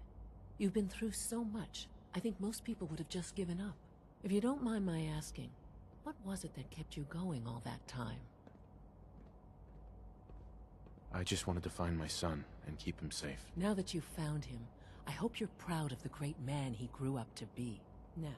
You've been through so much, I think most people would have just given up. If you don't mind my asking, what was it that kept you going all that time? I just wanted to find my son and keep him safe. Now that you've found him, I hope you're proud of the great man he grew up to be. Now,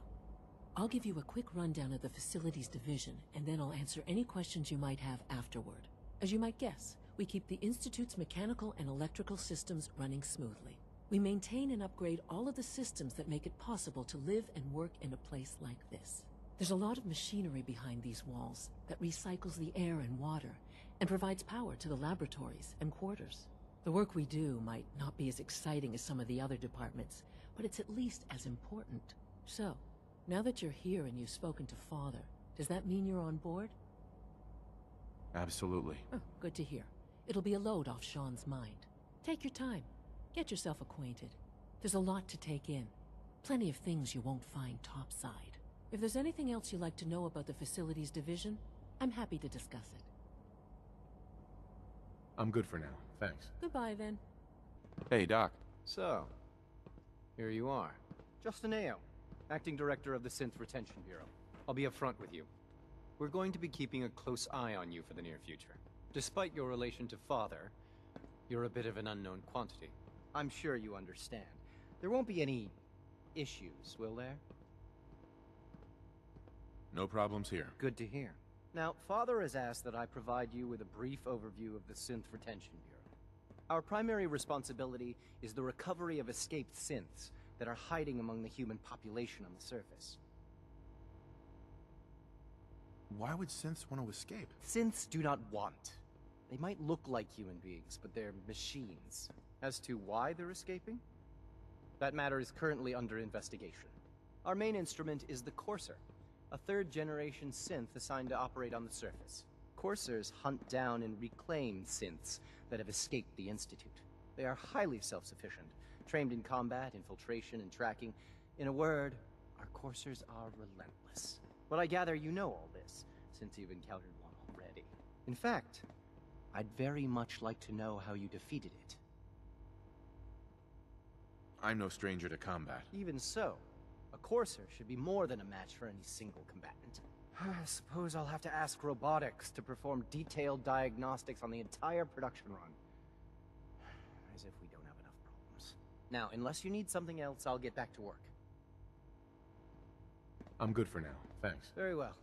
I'll give you a quick rundown of the Facilities Division, and then I'll answer any questions you might have afterward. As you might guess, we keep the Institute's mechanical and electrical systems running smoothly. We maintain and upgrade all of the systems that make it possible to live and work in a place like this. There's a lot of machinery behind these walls that recycles the air and water and provides power to the laboratories and quarters. The work we do might not be as exciting as some of the other departments, but it's at least as important. So, now that you're here and you've spoken to Father, does that mean you're on board? Absolutely. Oh, good to hear. It'll be a load off Sean's mind. Take your time. Get yourself acquainted. There's a lot to take in. Plenty of things you won't find topside. If there's anything else you'd like to know about the Facilities Division, I'm happy to discuss it. I'm good for now, thanks. Goodbye, then. Hey, Doc. So, here you are. Justin Ayo, Acting Director of the Synth Retention Bureau. I'll be upfront with you. We're going to be keeping a close eye on you for the near future. Despite your relation to Father, you're a bit of an unknown quantity. I'm sure you understand. There won't be any issues, will there? No problems here. Good to hear. Now, Father has asked that I provide you with a brief overview of the Synth Retention Bureau. Our primary responsibility is the recovery of escaped synths that are hiding among the human population on the surface. Why would synths want to escape? Synths do not want. They might look like human beings, but they're machines. As to why they're escaping? That matter is currently under investigation. Our main instrument is the Courser, a third-generation synth assigned to operate on the surface. Coursers hunt down and reclaim synths that have escaped the Institute. They are highly self-sufficient, trained in combat, infiltration, and tracking. In a word, our Coursers are relentless. But I gather you know all this, since you've encountered one already. In fact, I'd very much like to know how you defeated it. I'm no stranger to combat. Even so, a Courser should be more than a match for any single combatant. I suppose I'll have to ask robotics to perform detailed diagnostics on the entire production run. As if we don't have enough problems. Now, unless you need something else, I'll get back to work. I'm good for now, thanks. Very well.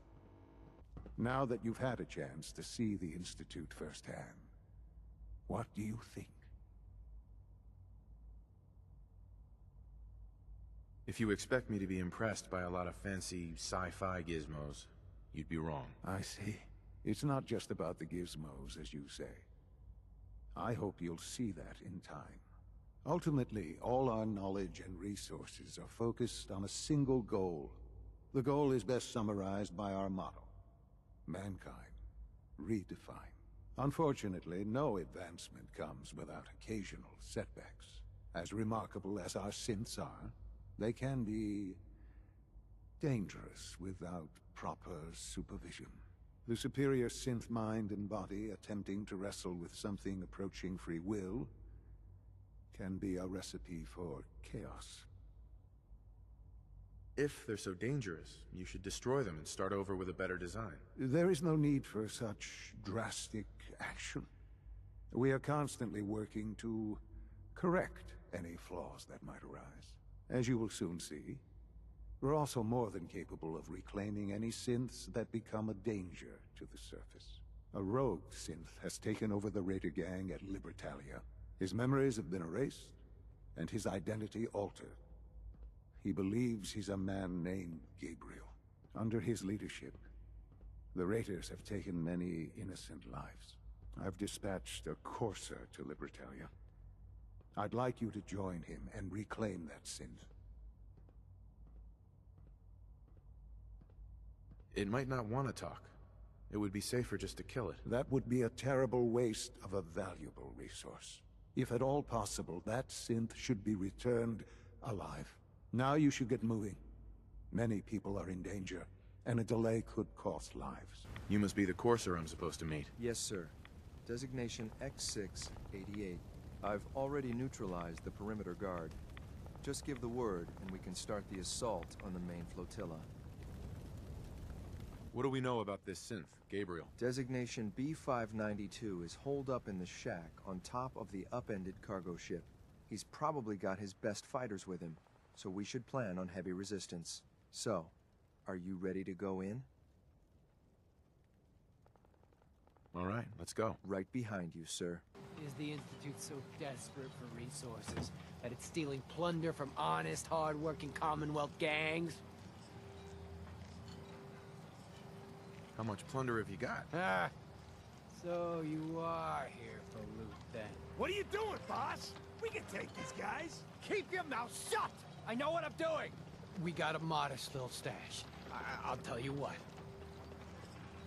Now that you've had a chance to see the Institute firsthand, what do you think? If you expect me to be impressed by a lot of fancy sci-fi gizmos, you'd be wrong. I see. It's not just about the gizmos, as you say. I hope you'll see that in time. Ultimately, all our knowledge and resources are focused on a single goal. The goal is best summarized by our motto: mankind, redefined. Unfortunately, no advancement comes without occasional setbacks. As remarkable as our synths are, they can be dangerous without proper supervision. The superior synth mind and body attempting to wrestle with something approaching free will can be a recipe for chaos. If they're so dangerous, you should destroy them and start over with a better design. There is no need for such drastic action. We are constantly working to correct any flaws that might arise. As you will soon see, We're also more than capable of reclaiming any synths that become a danger to the surface. A rogue synth has taken over the Raider gang at Libertalia. His memories have been erased, and his identity altered. He believes he's a man named Gabriel. Under his leadership, the Raiders have taken many innocent lives. I've dispatched a courser to Libertalia. I'd like you to join him and reclaim that synth. It might not want to talk. It would be safer just to kill it. That would be a terrible waste of a valuable resource. If at all possible, that synth should be returned alive. Now you should get moving. Many people are in danger, and a delay could cost lives. You must be the courser I'm supposed to meet. Yes, sir. Designation X688. I've already neutralized the perimeter guard. Just give the word, and we can start the assault on the main flotilla. What do we know about this synth, Gabriel? Designation B592 is holed up in the shack on top of the upended cargo ship. He's probably got his best fighters with him, so we should plan on heavy resistance. So, are you ready to go in? All right, let's go. Right behind you, sir. Is the Institute so desperate for resources that it's stealing plunder from honest, hard-working Commonwealth gangs? How much plunder have you got? Ah, so you are here for loot, then. What are you doing, boss? We can take these guys. Keep your mouth shut! I know what I'm doing! We got a modest little stash. I'll tell you what.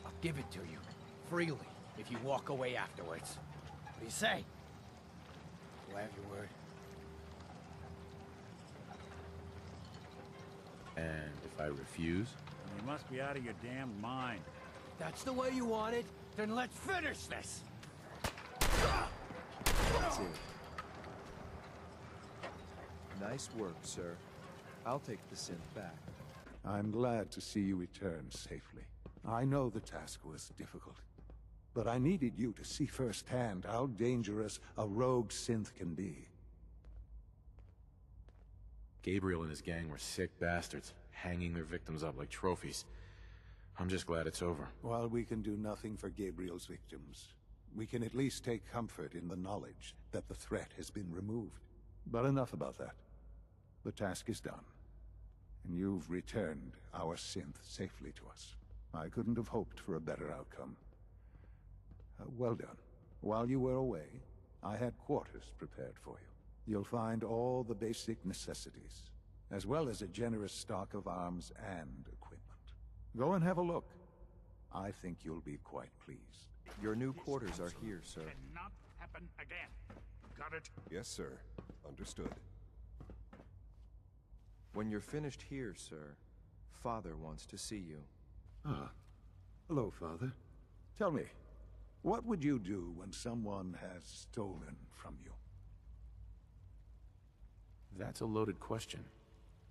I'll give it to you, freely, if you walk away afterwards. What do you say? Do I have your word? And if I refuse? You must be out of your damn mind. That's the way you want it? Then let's finish this! That's it. Nice work, sir. I'll take the synth back. I'm glad to see you return safely. I know the task was difficult, but I needed you to see firsthand how dangerous a rogue synth can be. Gabriel and his gang were sick bastards, hanging their victims up like trophies. I'm just glad it's over. While we can do nothing for Gabriel's victims, we can at least take comfort in the knowledge that the threat has been removed. But enough about that. The task is done, and you've returned our synth safely to us. I couldn't have hoped for a better outcome. Well done. While you were away, I had quarters prepared for you. You'll find all the basic necessities, as well as a generous stock of arms and equipment. Go and have a look. I think you'll be quite pleased. Your new quarters are here, sir. Cannot happen again. Got it? Yes, sir. Understood. When you're finished here, sir, Father wants to see you. Ah. Hello, Father. Tell me, what would you do when someone has stolen from you? That's a loaded question.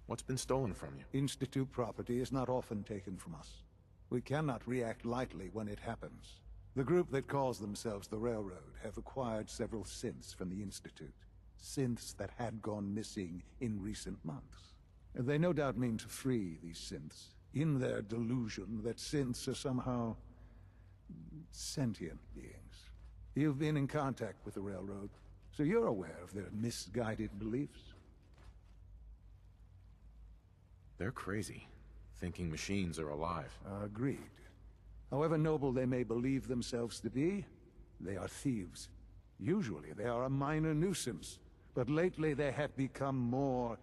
What's been stolen from you? Institute property is not often taken from us. We cannot react lightly when it happens. The group that calls themselves the Railroad have acquired several synths from the Institute. Synths that had gone missing in recent months. They no doubt mean to free these synths, in their delusion that synths are somehow sentient beings. You've been in contact with the Railroad, so you're aware of their misguided beliefs. They're crazy, thinking machines are alive. Agreed. However noble they may believe themselves to be, they are thieves. Usually they are a minor nuisance, but lately they have become more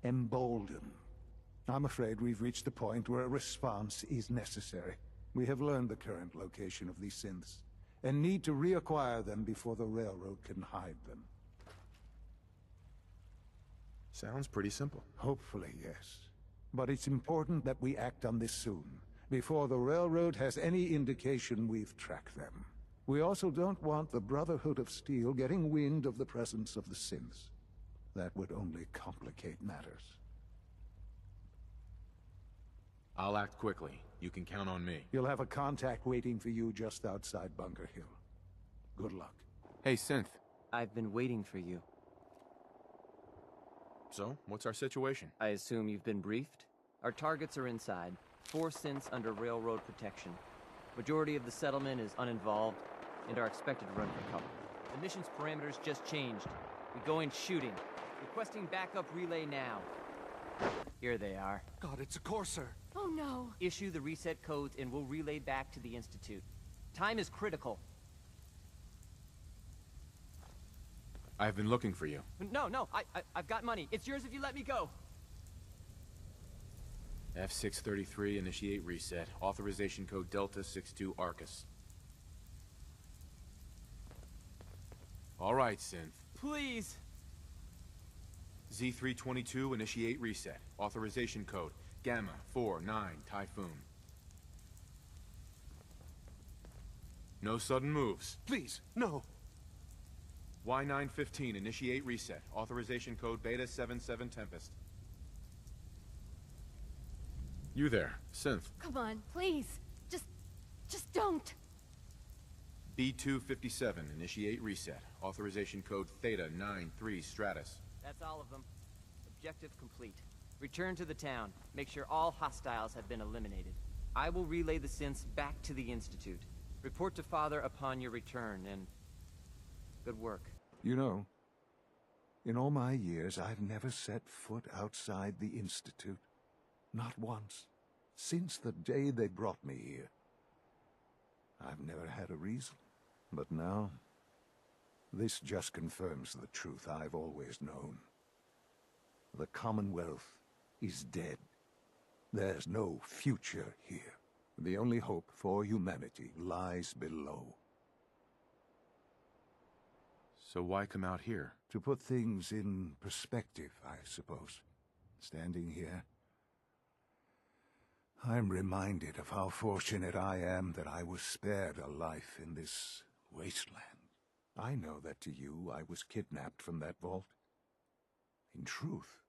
emboldened. I'm afraid we've reached the point where a response is necessary. We have learned the current location of these synths, and need to reacquire them before the Railroad can hide them. Sounds pretty simple. Hopefully, yes. But it's important that we act on this soon, before the Railroad has any indication we've tracked them. We also don't want the Brotherhood of Steel getting wind of the presence of the synths. That would only complicate matters. I'll act quickly. You can count on me. You'll have a contact waiting for you just outside Bunker Hill. Good luck. Hey, Synth. I've been waiting for you. So, what's our situation? I assume you've been briefed? Our targets are inside. 4 synths under railroad protection. Majority of the settlement is uninvolved and are expected to run for cover. The mission's parameters just changed. We go in shooting. Requesting backup relay now. Here they are. God, it's a courser. Oh no. Issue the reset codes and we'll relay back to the Institute. Time is critical. I've been looking for you. No, I've got money. It's yours if you let me go. F633, initiate reset. Authorization code Delta 62 Arcus. All right, Synth. Please. Z322, initiate reset. Authorization code Gamma 49 Typhoon. No sudden moves. Please, no. Y915, initiate reset. Authorization code Beta 77 Tempest. You there, Synth. Come on, please. Just don't. B257, initiate reset. Authorization code Theta 93 Stratus. That's all of them. Objective complete. Return to the town. Make sure all hostiles have been eliminated. I will relay the synths back to the Institute. Report to Father upon your return, and good work. You know, in all my years, I've never set foot outside the Institute. Not once. Since the day they brought me here. I've never had a reason. But now, this just confirms the truth I've always known. The Commonwealth is dead. There's no future here. The only hope for humanity lies below. So why come out here? To put things in perspective, I suppose. Standing here, I'm reminded of how fortunate I am that I was spared a life in this wasteland. I know that to you, I was kidnapped from that vault. In truth,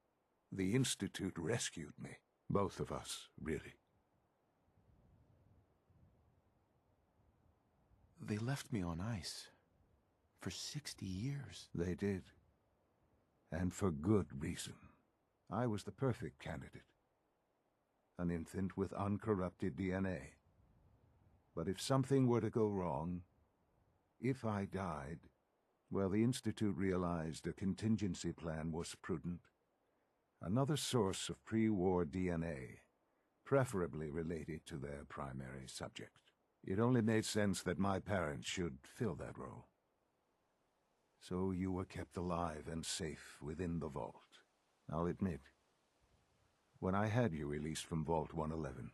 the Institute rescued me. Both of us, really. They left me on ice. For 60 years. They did. And for good reason. I was the perfect candidate. An infant with uncorrupted DNA. But if something were to go wrong, if I died, well, the Institute realized a contingency plan was prudent. Another source of pre-war DNA, preferably related to their primary subject. It only made sense that my parents should fill that role. So you were kept alive and safe within the vault. I'll admit, when I had you released from Vault 111,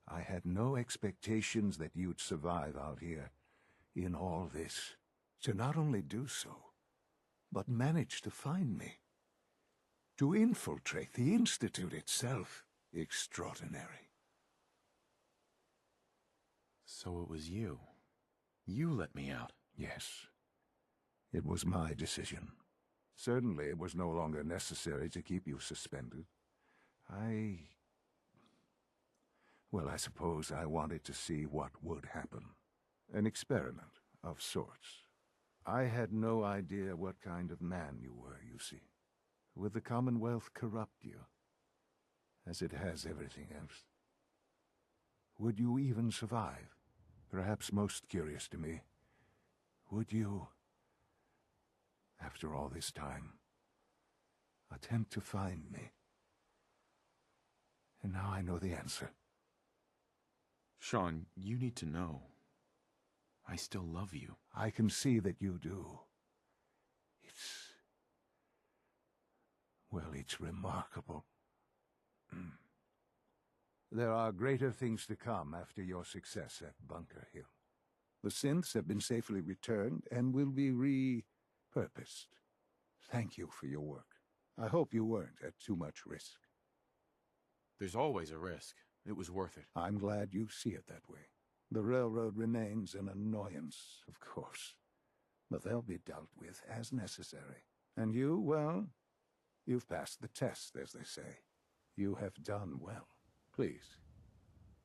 I had no expectations that you'd survive out here in all this. To not only do so, but manage to find me. To infiltrate the Institute itself. Extraordinary. So it was you. You let me out. Yes. It was my decision. Certainly it was no longer necessary to keep you suspended. Well, I suppose I wanted to see what would happen. An experiment of sorts. I had no idea what kind of man you were, you see. Would the Commonwealth corrupt you, as it has everything else? Would you even survive? Perhaps most curious to me, would you, after all this time, attempt to find me? And now I know the answer. Sean, you need to know. I still love you. I can see that you do. It's remarkable. There are greater things to come after your success at Bunker Hill. The synths have been safely returned and will be repurposed. Thank you for your work. I hope you weren't at too much risk. There's always a risk. It was worth it. I'm glad you see it that way. The railroad remains an annoyance, of course. But they'll be dealt with as necessary. And you, well, you've passed the test, as they say. You have done well. Please,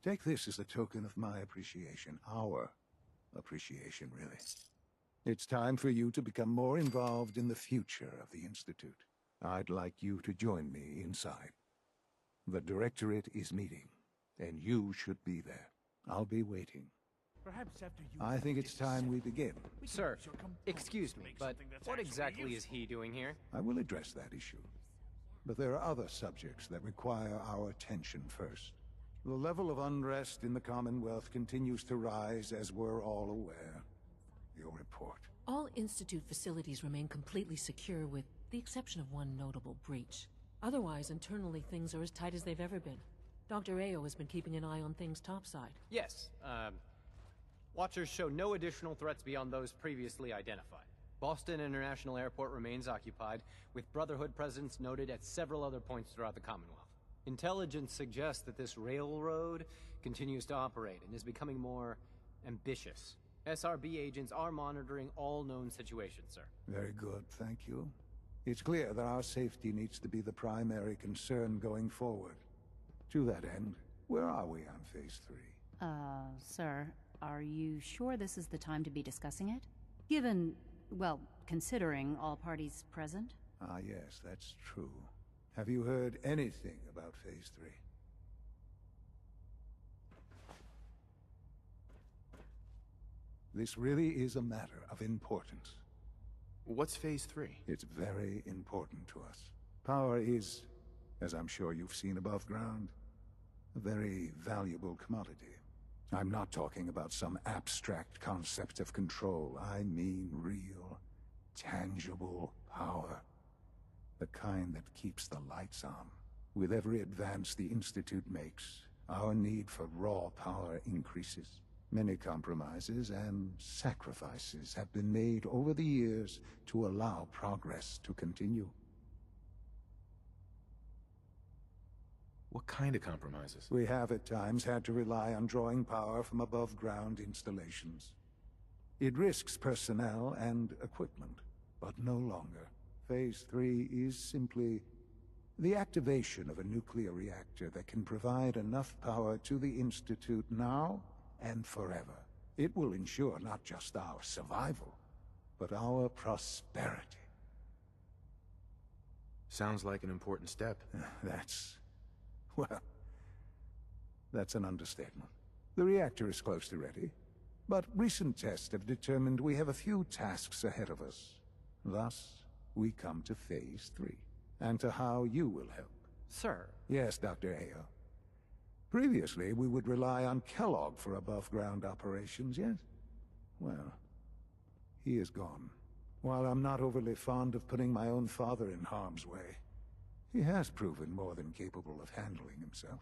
take this as a token of my appreciation. Our appreciation, really. It's time for you to become more involved in the future of the Institute. I'd like you to join me inside. The Directorate is meeting, and you should be there. I'll be waiting. Perhaps after you... I think it's time we begin. Sir, excuse me, but what exactly is he doing here? I will address that issue. But there are other subjects that require our attention first. The level of unrest in the Commonwealth continues to rise, as we're all aware. Your report. All Institute facilities remain completely secure with the exception of one notable breach. Otherwise, internally things are as tight as they've ever been. Dr. Ayo has been keeping an eye on things topside. Yes, Watchers show no additional threats beyond those previously identified. Boston International Airport remains occupied, with Brotherhood presence noted at several other points throughout the Commonwealth. Intelligence suggests that this railroad continues to operate and is becoming more ambitious. SRB agents are monitoring all known situations, sir. Very good, thank you. It's clear that our safety needs to be the primary concern going forward. To that end, where are we on Phase 3? Sir, are you sure this is the time to be discussing it? Given, well, considering all parties present? Ah, yes, that's true. Have you heard anything about Phase 3? This really is a matter of importance. What's Phase 3? It's very important to us. Power is, as I'm sure you've seen above ground, a very valuable commodity. I'm not talking about some abstract concept of control. I mean real, tangible power. The kind that keeps the lights on. With every advance the Institute makes, our need for raw power increases. Many compromises and sacrifices have been made over the years to allow progress to continue. What kind of compromises? We have at times had to rely on drawing power from above-ground installations. It risks personnel and equipment, but no longer. Phase 3 is simply the activation of a nuclear reactor that can provide enough power to the Institute now and forever. It will ensure not just our survival, but our prosperity. Sounds like an important step. That's an understatement. The reactor is close to ready, but recent tests have determined we have a few tasks ahead of us. Thus, we come to Phase 3, and to how you will help. Sir? Yes, Dr. Ayo. Previously, we would rely on Kellogg for above-ground operations, yes? Well, he is gone. While I'm not overly fond of putting my own father in harm's way, he has proven more than capable of handling himself.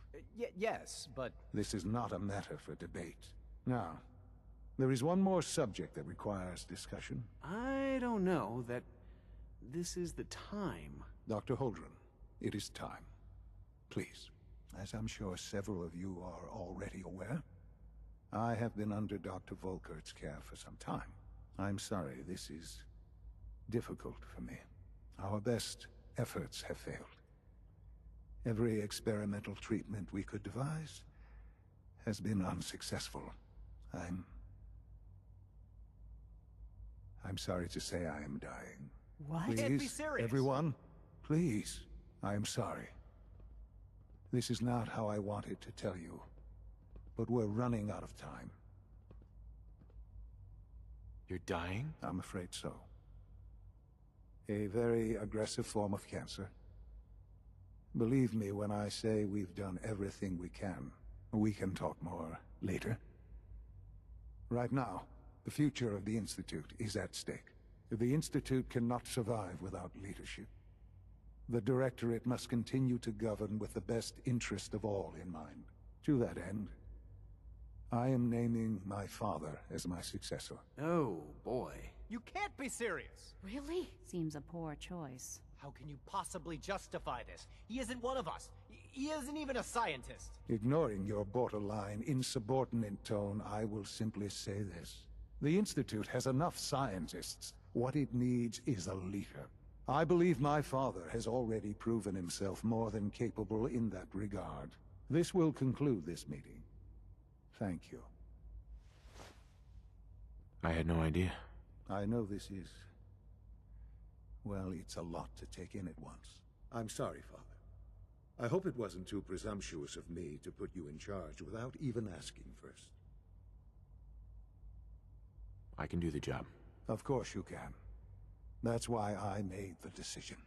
Yes, but... This is not a matter for debate. Now, there is one more subject that requires discussion. I don't know that this is the time. Dr. Holdren, it is time. Please, as I'm sure several of you are already aware, I have been under Dr. Volkert's care for some time. I'm sorry, this is difficult for me. Our best efforts have failed. Every experimental treatment we could devise has been unsuccessful. I'm sorry to say I am dying. What? Please, Can't be serious. Everyone, please, I am sorry. This is not how I wanted to tell you, but we're running out of time. You're dying? I'm afraid so. A very aggressive form of cancer. Believe me when I say we've done everything we can. We can talk more later. Right now, the future of the Institute is at stake. The Institute cannot survive without leadership. The Directorate must continue to govern with the best interest of all in mind. To that end, I am naming my father as my successor. Oh, boy. You can't be serious! Really? Seems a poor choice. How can you possibly justify this? He isn't one of us. He isn't even a scientist. Ignoring your borderline, insubordinate tone, I will simply say this. The Institute has enough scientists. What it needs is a leader. I believe my father has already proven himself more than capable in that regard. This will conclude this meeting. Thank you. I had no idea. I know this is Well, it's a lot to take in at once. I'm sorry, Father. I hope it wasn't too presumptuous of me to put you in charge without even asking first. I can do the job. Of course you can. That's why I made the decision.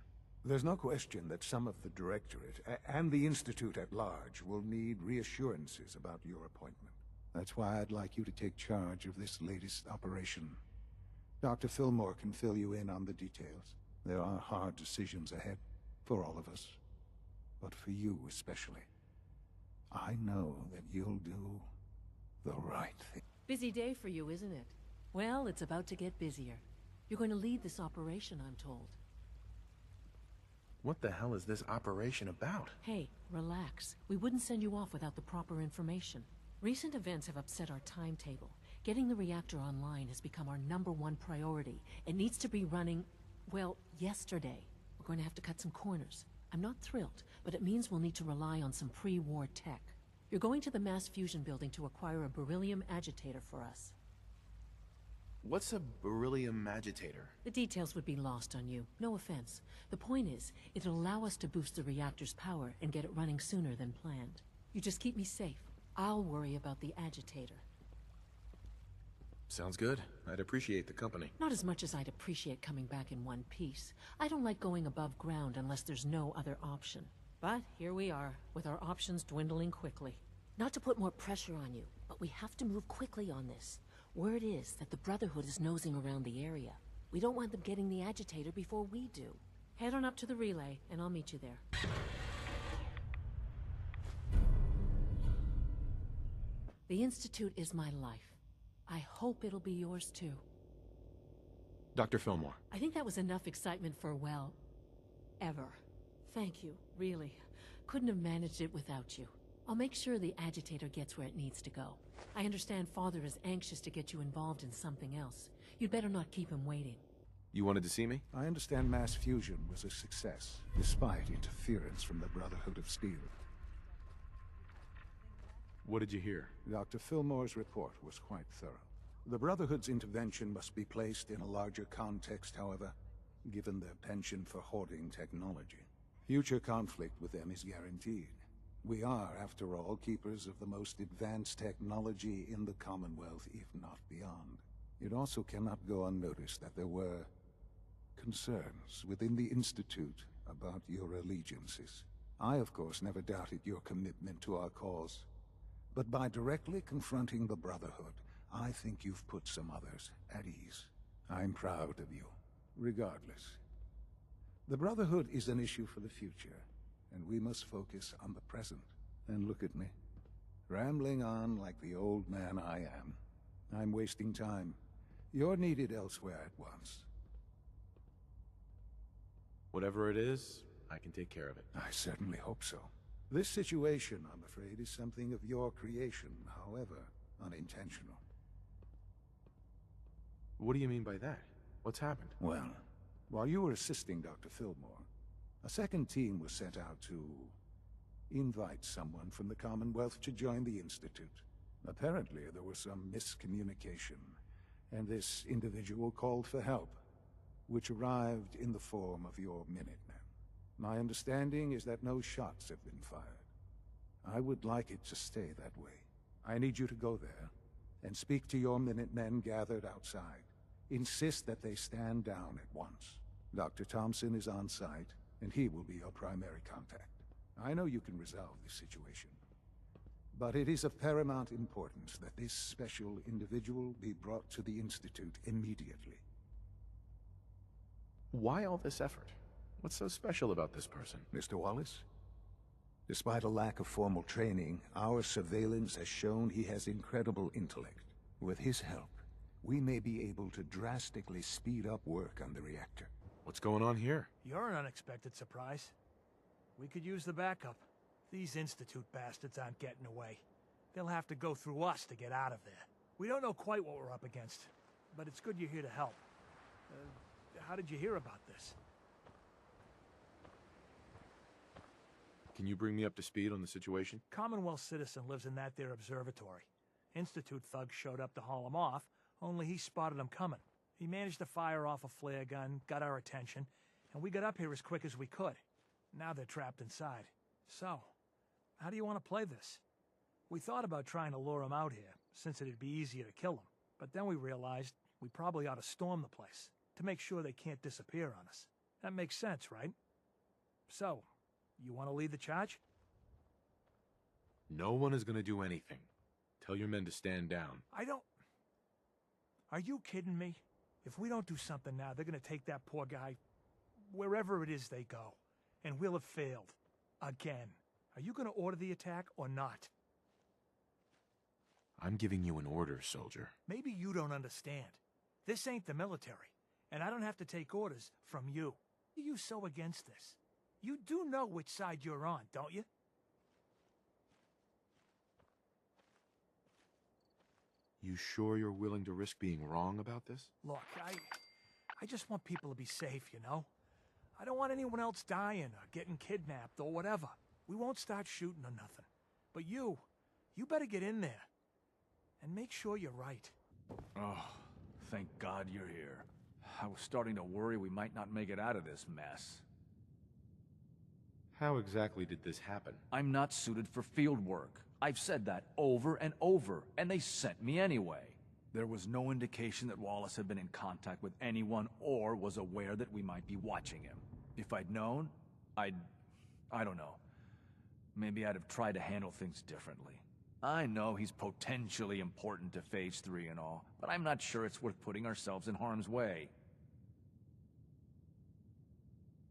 There's no question that some of the Directorate and the Institute at large will need reassurances about your appointment. That's why I'd like you to take charge of this latest operation. Dr. Fillmore can fill you in on the details. There are hard decisions ahead, for all of us. But for you especially. I know that you'll do the right thing. Busy day for you, isn't it? Well, it's about to get busier. You're going to lead this operation, I'm told. What the hell is this operation about? Hey, relax. We wouldn't send you off without the proper information. Recent events have upset our timetable. Getting the reactor online has become our #1 priority. It needs to be running, well, yesterday. We're going to have to cut some corners. I'm not thrilled, but it means we'll need to rely on some pre-war tech. You're going to the mass fusion building to acquire a beryllium agitator for us. What's a beryllium agitator? The details would be lost on you. No offense. The point is, it'll allow us to boost the reactor's power and get it running sooner than planned. You just keep me safe. I'll worry about the agitator. Sounds good. I'd appreciate the company. Not as much as I'd appreciate coming back in one piece. I don't like going above ground unless there's no other option. But here we are, with our options dwindling quickly. Not to put more pressure on you, but we have to move quickly on this. Word is that the Brotherhood is nosing around the area. We don't want them getting the agitator before we do. Head on up to the relay, and I'll meet you there. The Institute is my life. I hope it'll be yours too. Dr. Fillmore. I think that was enough excitement for, well, ever. Thank you, really. Couldn't have managed it without you. I'll make sure the agitator gets where it needs to go. I understand Father is anxious to get you involved in something else. You'd better not keep him waiting. You wanted to see me? I understand mass fusion was a success, despite interference from the Brotherhood of Steel. What did you hear? Dr. Fillmore's report was quite thorough. The Brotherhood's intervention must be placed in a larger context, however, given their penchant for hoarding technology. Future conflict with them is guaranteed. We are, after all, keepers of the most advanced technology in the Commonwealth, if not beyond. It also cannot go unnoticed that there were concerns within the Institute about your allegiances. I, of course, never doubted your commitment to our cause. But by directly confronting the Brotherhood, I think you've put some others at ease. I'm proud of you, regardless. The Brotherhood is an issue for the future, and we must focus on the present. And look at me, rambling on like the old man I am. I'm wasting time. You're needed elsewhere at once. Whatever it is, I can take care of it. I certainly hope so. This situation, I'm afraid, is something of your creation, however unintentional. What do you mean by that? What's happened? Well, while you were assisting Dr. Fillmore, a second team was sent out to invite someone from the Commonwealth to join the Institute. Apparently, there was some miscommunication, and this individual called for help, which arrived in the form of your Minutemen. My understanding is that no shots have been fired. I would like it to stay that way. I need you to go there and speak to your Minutemen gathered outside. Insist that they stand down at once. Dr. Thompson is on site, and he will be your primary contact. I know you can resolve this situation, but it is of paramount importance that this special individual be brought to the Institute immediately. Why all this effort? What's so special about this person? Mr. Wallace? Despite a lack of formal training, our surveillance has shown he has incredible intellect. With his help, we may be able to drastically speed up work on the reactor. What's going on here? You're an unexpected surprise. We could use the backup. These Institute bastards aren't getting away. They'll have to go through us to get out of there. We don't know quite what we're up against, but it's good you're here to help. How did you hear about this? Can you bring me up to speed on the situation? Commonwealth citizen lives in that there observatory. Institute thugs showed up to haul him off, only he spotted them coming. He managed to fire off a flare gun, got our attention, and we got up here as quick as we could. Now they're trapped inside. So, how do you want to play this? We thought about trying to lure them out here, since it'd be easier to kill them. But then we realized we probably ought to storm the place, to make sure they can't disappear on us. That makes sense, right? So, you want to lead the charge? No one is going to do anything. Tell your men to stand down. I don't... Are you kidding me? If we don't do something now, they're going to take that poor guy wherever it is they go. And we'll have failed. Again. Are you going to order the attack or not? I'm giving you an order, soldier. Maybe you don't understand. This ain't the military, and I don't have to take orders from you. Why are you so against this? You do know which side you're on, don't you? You sure you're willing to risk being wrong about this? Look, I just want people to be safe, you know? I don't want anyone else dying or getting kidnapped or whatever. We won't start shooting or nothing. But you better get in there. And make sure you're right. Oh, thank God you're here. I was starting to worry we might not make it out of this mess. How exactly did this happen? I'm not suited for field work. I've said that over and over, and they sent me anyway. There was no indication that Wallace had been in contact with anyone or was aware that we might be watching him. If I'd known, I don't know. Maybe I'd have tried to handle things differently. I know he's potentially important to Phase 3 and all, but I'm not sure it's worth putting ourselves in harm's way.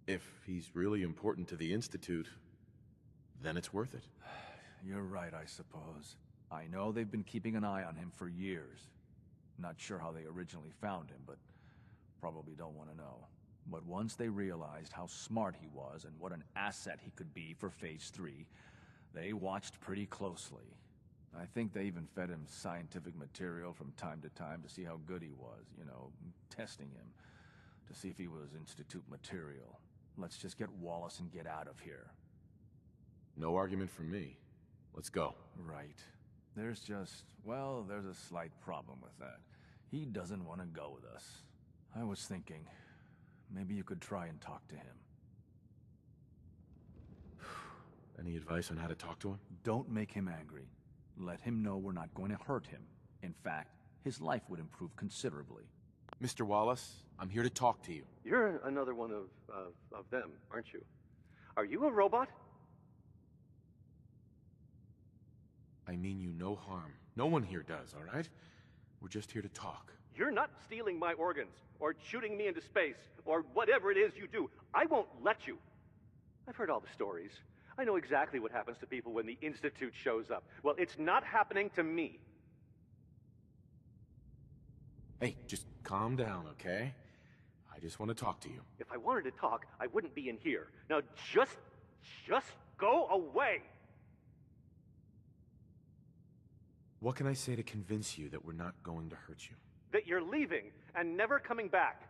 If he's really important to the Institute, then it's worth it. You're right, I suppose. I know they've been keeping an eye on him for years. Not sure how they originally found him, but probably don't want to know. But once they realized how smart he was and what an asset he could be for Phase 3, they watched pretty closely. I think they even fed him scientific material from time to time to see how good he was, you know, testing him, to see if he was Institute material. Let's just get Wallace and get out of here. No argument from me. Let's go. Right. There's a slight problem with that. He doesn't want to go with us. I was thinking, maybe you could try and talk to him. Any advice on how to talk to him? Don't make him angry. Let him know we're not going to hurt him. In fact, his life would improve considerably. Mr. Wallace, I'm here to talk to you. You're another one of them, aren't you? Are you a robot? I mean you no harm. No one here does, all right? We're just here to talk. You're not stealing my organs, or shooting me into space, or whatever it is you do. I won't let you. I've heard all the stories. I know exactly what happens to people when the Institute shows up. Well, it's not happening to me. Hey, just calm down, okay? I just want to talk to you. If I wanted to talk, I wouldn't be in here. Now just go away! What can I say to convince you that we're not going to hurt you? That you're leaving and never coming back.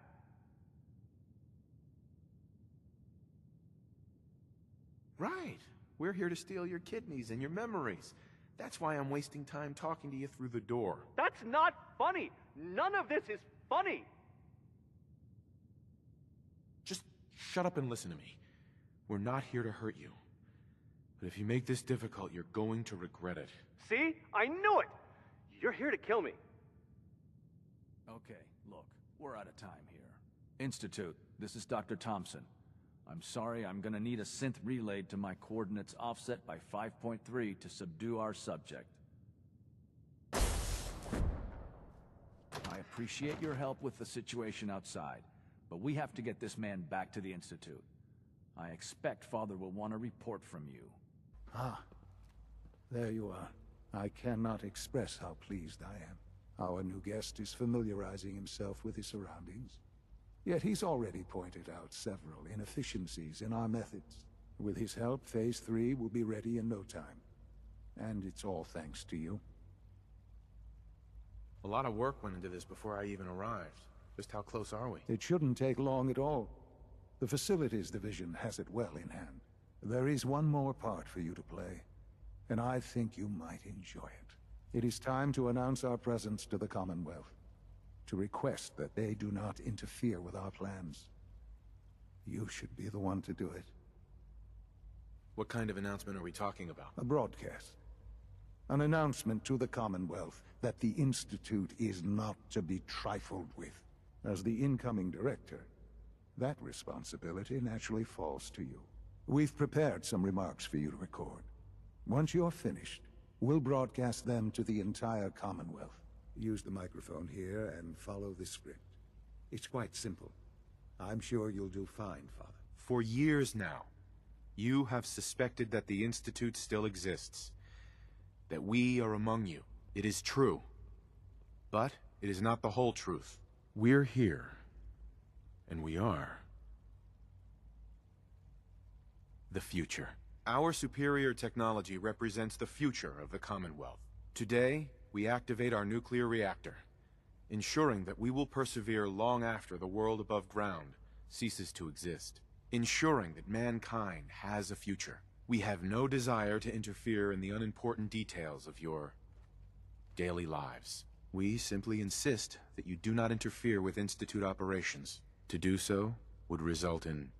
Right. We're here to steal your kidneys and your memories. That's why I'm wasting time talking to you through the door. That's not funny! None of this is funny! Just shut up and listen to me. We're not here to hurt you. But if you make this difficult, you're going to regret it. See? I knew it! You're here to kill me. Okay, look, we're out of time here. Institute, this is Dr. Thompson. I'm sorry, I'm gonna need a synth relayed to my coordinates offset by 5.3 to subdue our subject. I appreciate your help with the situation outside, but we have to get this man back to the Institute. I expect Father will want a report from you. Ah, there you are. I cannot express how pleased I am. Our new guest is familiarizing himself with his surroundings. Yet he's already pointed out several inefficiencies in our methods. With his help, Phase 3 will be ready in no time. And it's all thanks to you. A lot of work went into this before I even arrived. Just how close are we? It shouldn't take long at all. The Facilities Division has it well in hand. There is one more part for you to play, and I think you might enjoy it. It is time to announce our presence to the Commonwealth, to request that they do not interfere with our plans. You should be the one to do it. What kind of announcement are we talking about? A broadcast. An announcement to the Commonwealth that the Institute is not to be trifled with. As the incoming director, that responsibility naturally falls to you. We've prepared some remarks for you to record. Once you're finished, we'll broadcast them to the entire Commonwealth. Use the microphone here and follow the script. It's quite simple. I'm sure you'll do fine, Father. For years now, you have suspected that the Institute still exists. That we are among you. It is true. But it is not the whole truth. We're here. And we are the future. Our superior technology represents the future of the Commonwealth. Today, we activate our nuclear reactor, ensuring that we will persevere long after the world above ground ceases to exist. Ensuring that mankind has a future. We have no desire to interfere in the unimportant details of your daily lives. We simply insist that you do not interfere with Institute operations. To do so would result in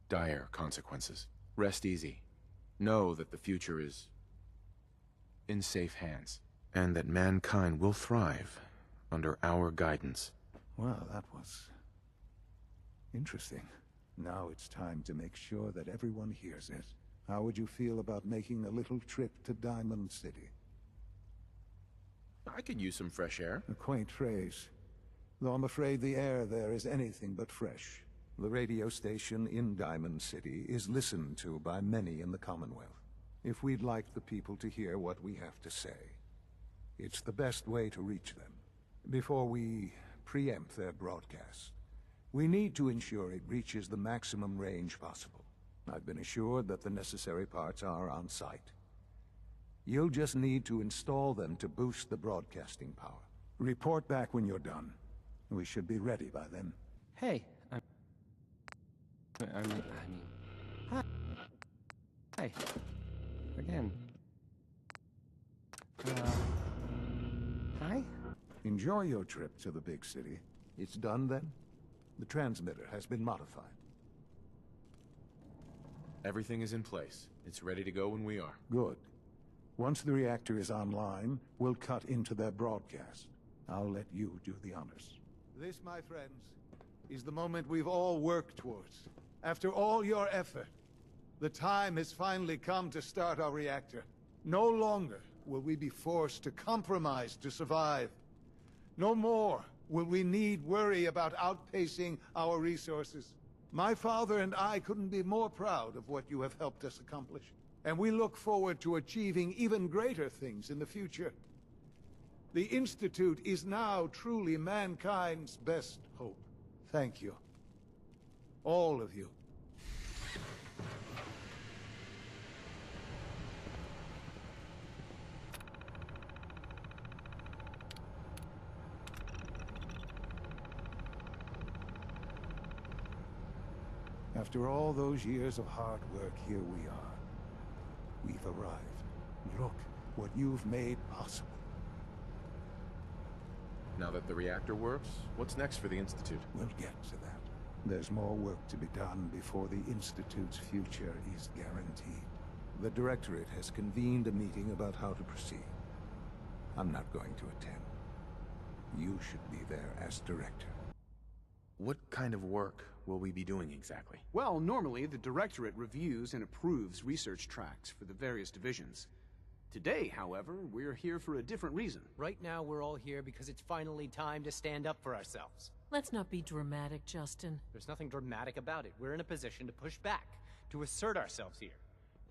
dire consequences. Rest easy. Know that the future is in safe hands, and that mankind will thrive under our guidance. Well, that was interesting. Now it's time to make sure that everyone hears it. How would you feel about making a little trip to Diamond City? I could use some fresh air. A quaint phrase, though I'm afraid the air there is anything but fresh. The radio station in Diamond City is listened to by many in the Commonwealth. If we'd like the people to hear what we have to say, it's the best way to reach them. Before we preempt their broadcast, we need to ensure it reaches the maximum range possible. I've been assured that the necessary parts are on site. You'll just need to install them to boost the broadcasting power. Report back when you're done. We should be ready by then. Hey, hi. Hi. Again. Hi? Enjoy your trip to the big city. It's done then? The transmitter has been modified. Everything is in place. It's ready to go when we are. Good. Once the reactor is online, we'll cut into their broadcast. I'll let you do the honors. This, my friends, is the moment we've all worked towards. After all your effort, the time has finally come to start our reactor. No longer will we be forced to compromise to survive. No more will we need worry about outpacing our resources. My father and I couldn't be more proud of what you have helped us accomplish. And we look forward to achieving even greater things in the future. The Institute is now truly mankind's best hope. Thank you. All of you. After all those years of hard work, here we are. We've arrived. Look what you've made possible. Now that the reactor works, what's next for the Institute? We'll get to that. There's more work to be done before the Institute's future is guaranteed. The Directorate has convened a meeting about how to proceed. I'm not going to attend. You should be there as Director. What kind of work will we be doing exactly? Well, normally the Directorate reviews and approves research tracks for the various divisions. Today, however, we're here for a different reason. Right now, we're all here because it's finally time to stand up for ourselves. Let's not be dramatic, Justin. There's nothing dramatic about it. We're in a position to push back, to assert ourselves here.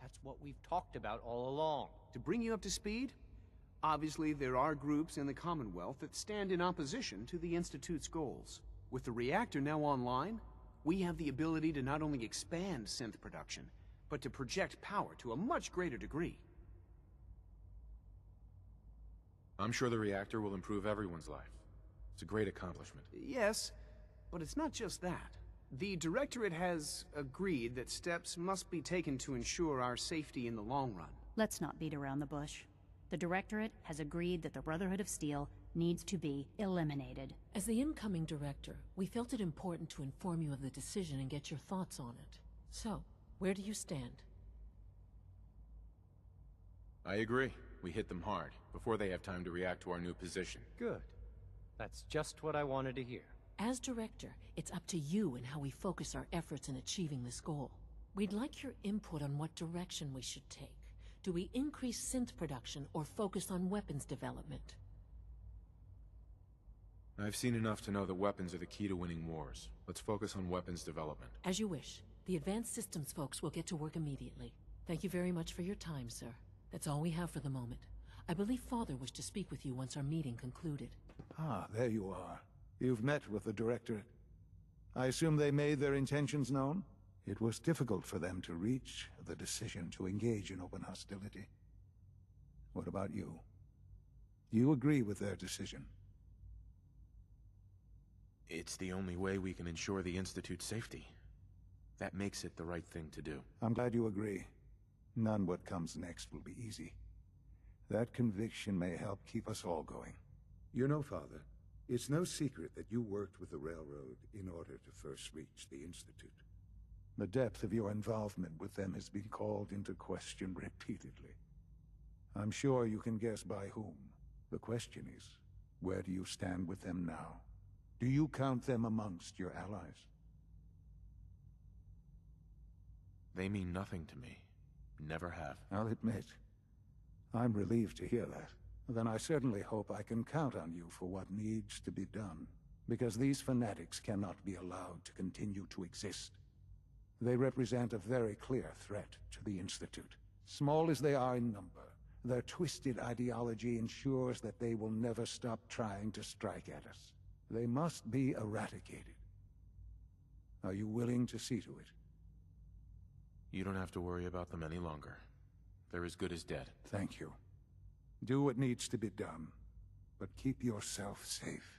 That's what we've talked about all along. To bring you up to speed, obviously there are groups in the Commonwealth that stand in opposition to the Institute's goals. With the reactor now online, we have the ability to not only expand synth production, but to project power to a much greater degree. I'm sure the reactor will improve everyone's life. It's a great accomplishment. Yes, but it's not just that. The Directorate has agreed that steps must be taken to ensure our safety in the long run. Let's not beat around the bush. The Directorate has agreed that the Brotherhood of Steel needs to be eliminated. As the incoming director, we felt it important to inform you of the decision and get your thoughts on it. So, where do you stand? I agree. We hit them hard, before they have time to react to our new position. Good. That's just what I wanted to hear. As director, it's up to you and how we focus our efforts in achieving this goal. We'd like your input on what direction we should take. Do we increase synth production or focus on weapons development? I've seen enough to know that weapons are the key to winning wars. Let's focus on weapons development. As you wish. The advanced systems folks will get to work immediately. Thank you very much for your time, sir. That's all we have for the moment. I believe Father wished to speak with you once our meeting concluded. Ah, there you are. You've met with the Directorate. I assume they made their intentions known? It was difficult for them to reach the decision to engage in open hostility. What about you? You agree with their decision? It's the only way we can ensure the Institute's safety. That makes it the right thing to do. I'm glad you agree. None what comes next will be easy. That conviction may help keep us all going. You know, Father, it's no secret that you worked with the Railroad in order to first reach the Institute. The depth of your involvement with them has been called into question repeatedly. I'm sure you can guess by whom. The question is, where do you stand with them now? Do you count them amongst your allies? They mean nothing to me. Never have. I'll admit, I'm relieved to hear that. Then I certainly hope I can count on you for what needs to be done, because these fanatics cannot be allowed to continue to exist. They represent a very clear threat to the Institute. Small as they are in number, their twisted ideology ensures that they will never stop trying to strike at us. They must be eradicated. Are you willing to see to it? You don't have to worry about them any longer. They're as good as dead. Thank you. Do what needs to be done, but keep yourself safe.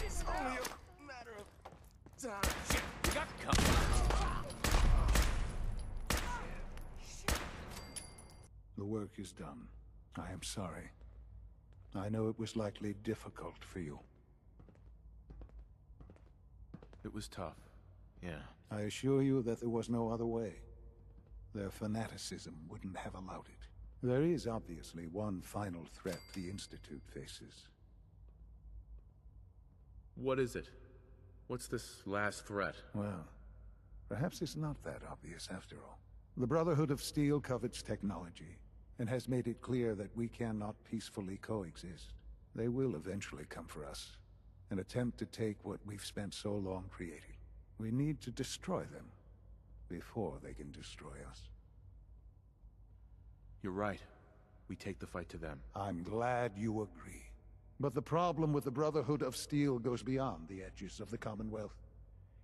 It's only a matter of time. Shit, we got company. The work is done. I am sorry. I know it was likely difficult for you. It was tough, yeah. I assure you that there was no other way. Their fanaticism wouldn't have allowed it. There is obviously one final threat the Institute faces. What is it? What's this last threat? Well, perhaps it's not that obvious after all. The Brotherhood of Steel covets technology, and has made it clear that we cannot peacefully coexist. They will eventually come for us, and attempt to take what we've spent so long creating. We need to destroy them before they can destroy us. You're right. We take the fight to them. I'm glad you agree. But the problem with the Brotherhood of Steel goes beyond the edges of the Commonwealth.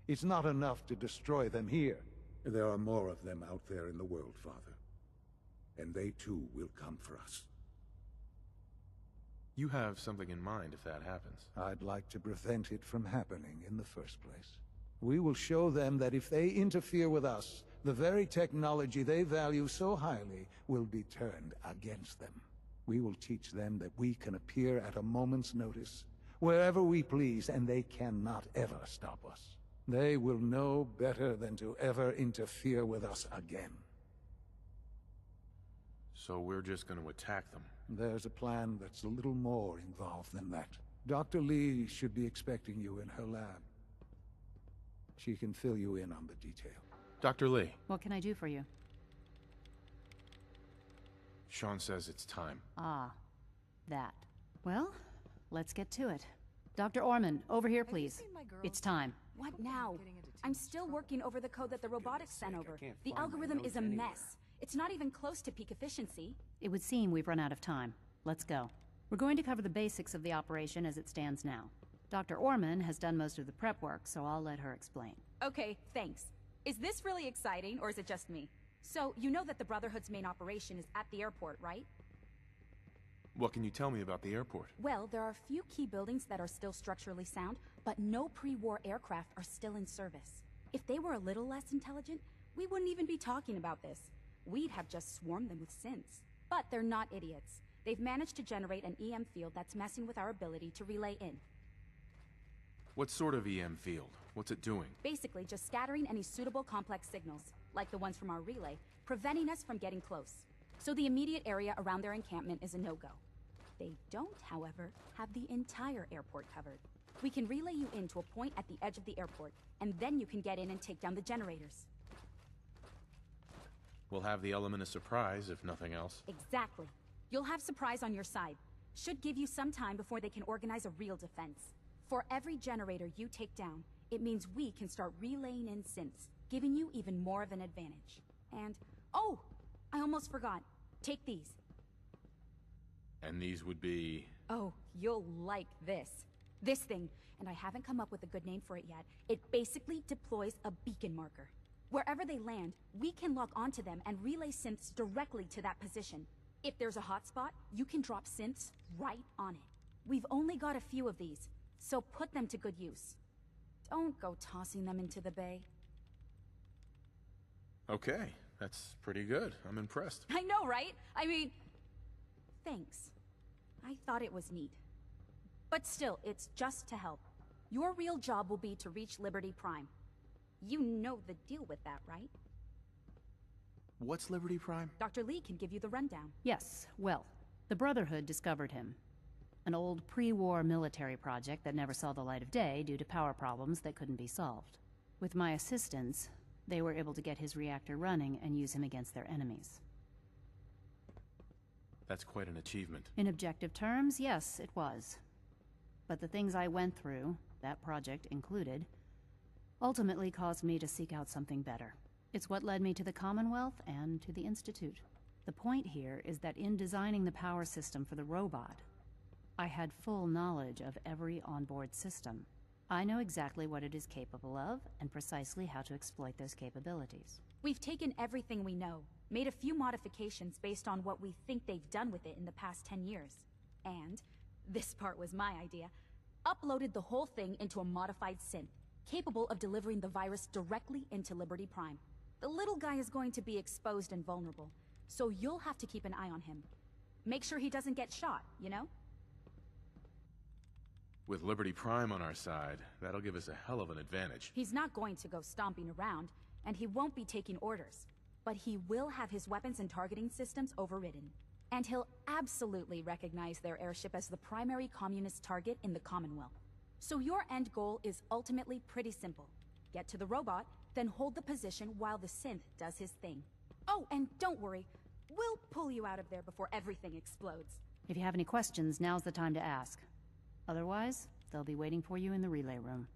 It's not enough to destroy them here. There are more of them out there in the world, Father. And they too will come for us. You have something in mind if that happens. I'd like to prevent it from happening in the first place. We will show them that if they interfere with us, the very technology they value so highly will be turned against them. We will teach them that we can appear at a moment's notice, wherever we please, and they cannot ever stop us. They will know better than to ever interfere with us again. So we're just going to attack them? There's a plan that's a little more involved than that. Dr. Lee should be expecting you in her lab. She can fill you in on the detail. Dr. Lee. What can I do for you? Sean says it's time. Ah, that. Well, let's get to it. Dr. Orman, over here, please. It's time. What now? I'm still working over the code that the robotics sent over. The algorithm is a mess. It's not even close to peak efficiency. It would seem we've run out of time. Let's go. We're going to cover the basics of the operation as it stands now. Dr. Orman has done most of the prep work, so I'll let her explain. Okay, thanks. Is this really exciting, or is it just me? So, you know that the Brotherhood's main operation is at the airport, right? What can you tell me about the airport? Well, there are a few key buildings that are still structurally sound, but no pre-war aircraft are still in service. If they were a little less intelligent, we wouldn't even be talking about this. We'd have just swarmed them with synths. But they're not idiots. They've managed to generate an EM field that's messing with our ability to relay in. What sort of EM field? What's it doing? Basically, just scattering any suitable complex signals, like the ones from our relay, preventing us from getting close. So the immediate area around their encampment is a no-go. They don't, however, have the entire airport covered. We can relay you in to a point at the edge of the airport, and then you can get in and take down the generators. We'll have the element of surprise, if nothing else. Exactly. You'll have surprise on your side. Should give you some time before they can organize a real defense. For every generator you take down, it means we can start relaying in synths, giving you even more of an advantage. And, oh, I almost forgot. Take these. And these would be... Oh, you'll like this. This thing, and I haven't come up with a good name for it yet, it basically deploys a beacon marker. Wherever they land, we can lock onto them and relay synths directly to that position. If there's a hotspot, you can drop synths right on it. We've only got a few of these, so put them to good use. Don't go tossing them into the bay. Okay, that's pretty good. I'm impressed. I know, right? I mean, thanks. I thought it was neat. But still, it's just to help. Your real job will be to reach Liberty Prime. You know the deal with that, right? What's Liberty Prime? Dr. Lee can give you the rundown. Yes, well, the Brotherhood discovered him. An old pre-war military project that never saw the light of day due to power problems that couldn't be solved. With my assistance, they were able to get his reactor running and use him against their enemies. That's quite an achievement. In objective terms, yes, it was. But the things I went through, that project included, ultimately caused me to seek out something better. It's what led me to the Commonwealth and to the Institute. The point here is that in designing the power system for the robot, I had full knowledge of every onboard system. I know exactly what it is capable of, and precisely how to exploit those capabilities. We've taken everything we know, made a few modifications based on what we think they've done with it in the past 10 years. And, this part was my idea, uploaded the whole thing into a modified synth, capable of delivering the virus directly into Liberty Prime. The little guy is going to be exposed and vulnerable, so you'll have to keep an eye on him. Make sure he doesn't get shot, you know? With Liberty Prime on our side, that'll give us a hell of an advantage. He's not going to go stomping around, and he won't be taking orders. But he will have his weapons and targeting systems overridden. And he'll absolutely recognize their airship as the primary communist target in the Commonwealth. So your end goal is ultimately pretty simple. Get to the robot, then hold the position while the synth does his thing. Oh, and don't worry, we'll pull you out of there before everything explodes. If you have any questions, now's the time to ask. Otherwise, they'll be waiting for you in the relay room.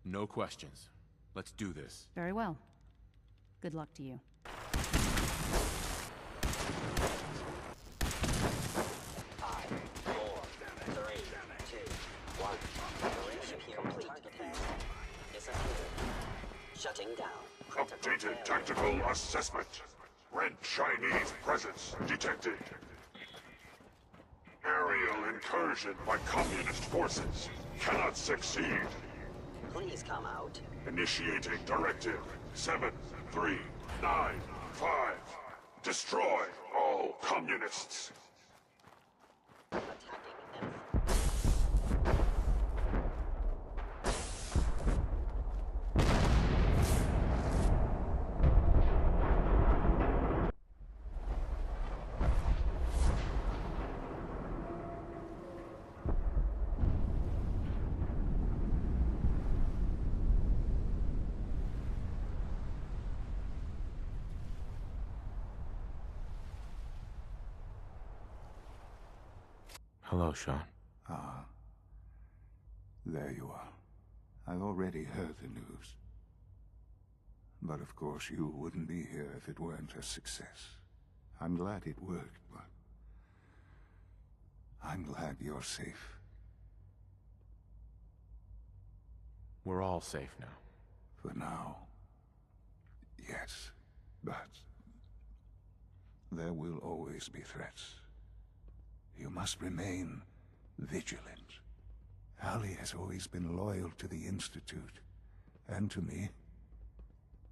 No questions. Let's do this. Very well. Good luck to you. 5, 4, 3, 2, 1. Mission complete. Disappear. Shutting down. Updated tactical assessment. Red Chinese presence detected. Aerial incursion by communist forces. Cannot succeed. Please come out. Initiating directive 7395. Destroy all communists. Hello, Sean. Ah. There you are. I've already heard the news. But of course you wouldn't be here if it weren't a success. I'm glad it worked, but I'm glad you're safe. We're all safe now. For now. Yes, but there will always be threats. You must remain vigilant. Allie has always been loyal to the Institute, and to me.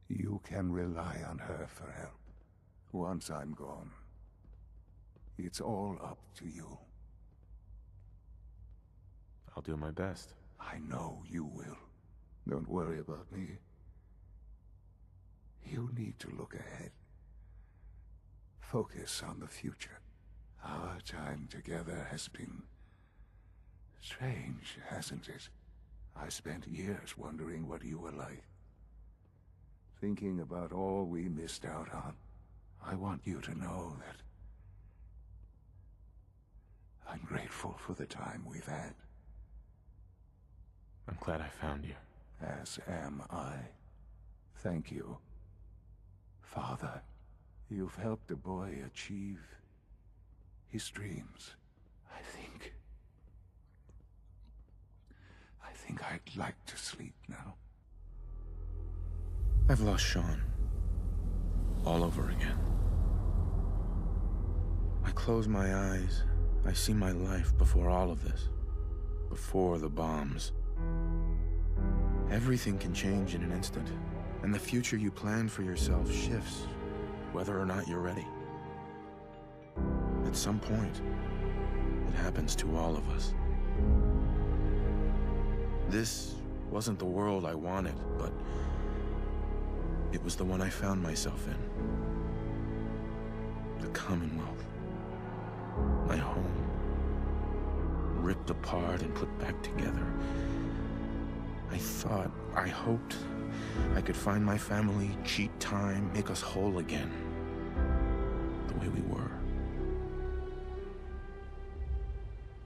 You can rely on her for help. Once I'm gone, It's all up to you. I'll do my best. I know you will. Don't worry about me. You need to look ahead. Focus on the future. Our time together has been strange, hasn't it? I spent years wondering what you were like. Thinking about all we missed out on. I want you to know that I'm grateful for the time we've had. I'm glad I found you. As am I. Thank you, Father. You've helped a boy achieve his dreams. I think I'd like to sleep now. I've lost Sean. All over again. I close my eyes. I see my life before all of this. Before the bombs. Everything can change in an instant, and the future you plan for yourself shifts, whether or not you're ready. At some point, it happens to all of us. This wasn't the world I wanted, but it was the one I found myself in. The Commonwealth. My home. Ripped apart and put back together. I hoped I could find my family, cheat time, make us whole again. The way we were.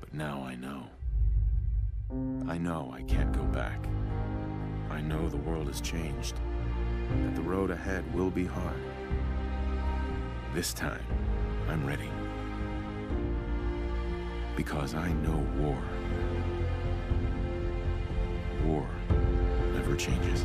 But now I know. I know I can't go back. I know the world has changed. That the road ahead will be hard. This time, I'm ready. Because I know war. War never changes.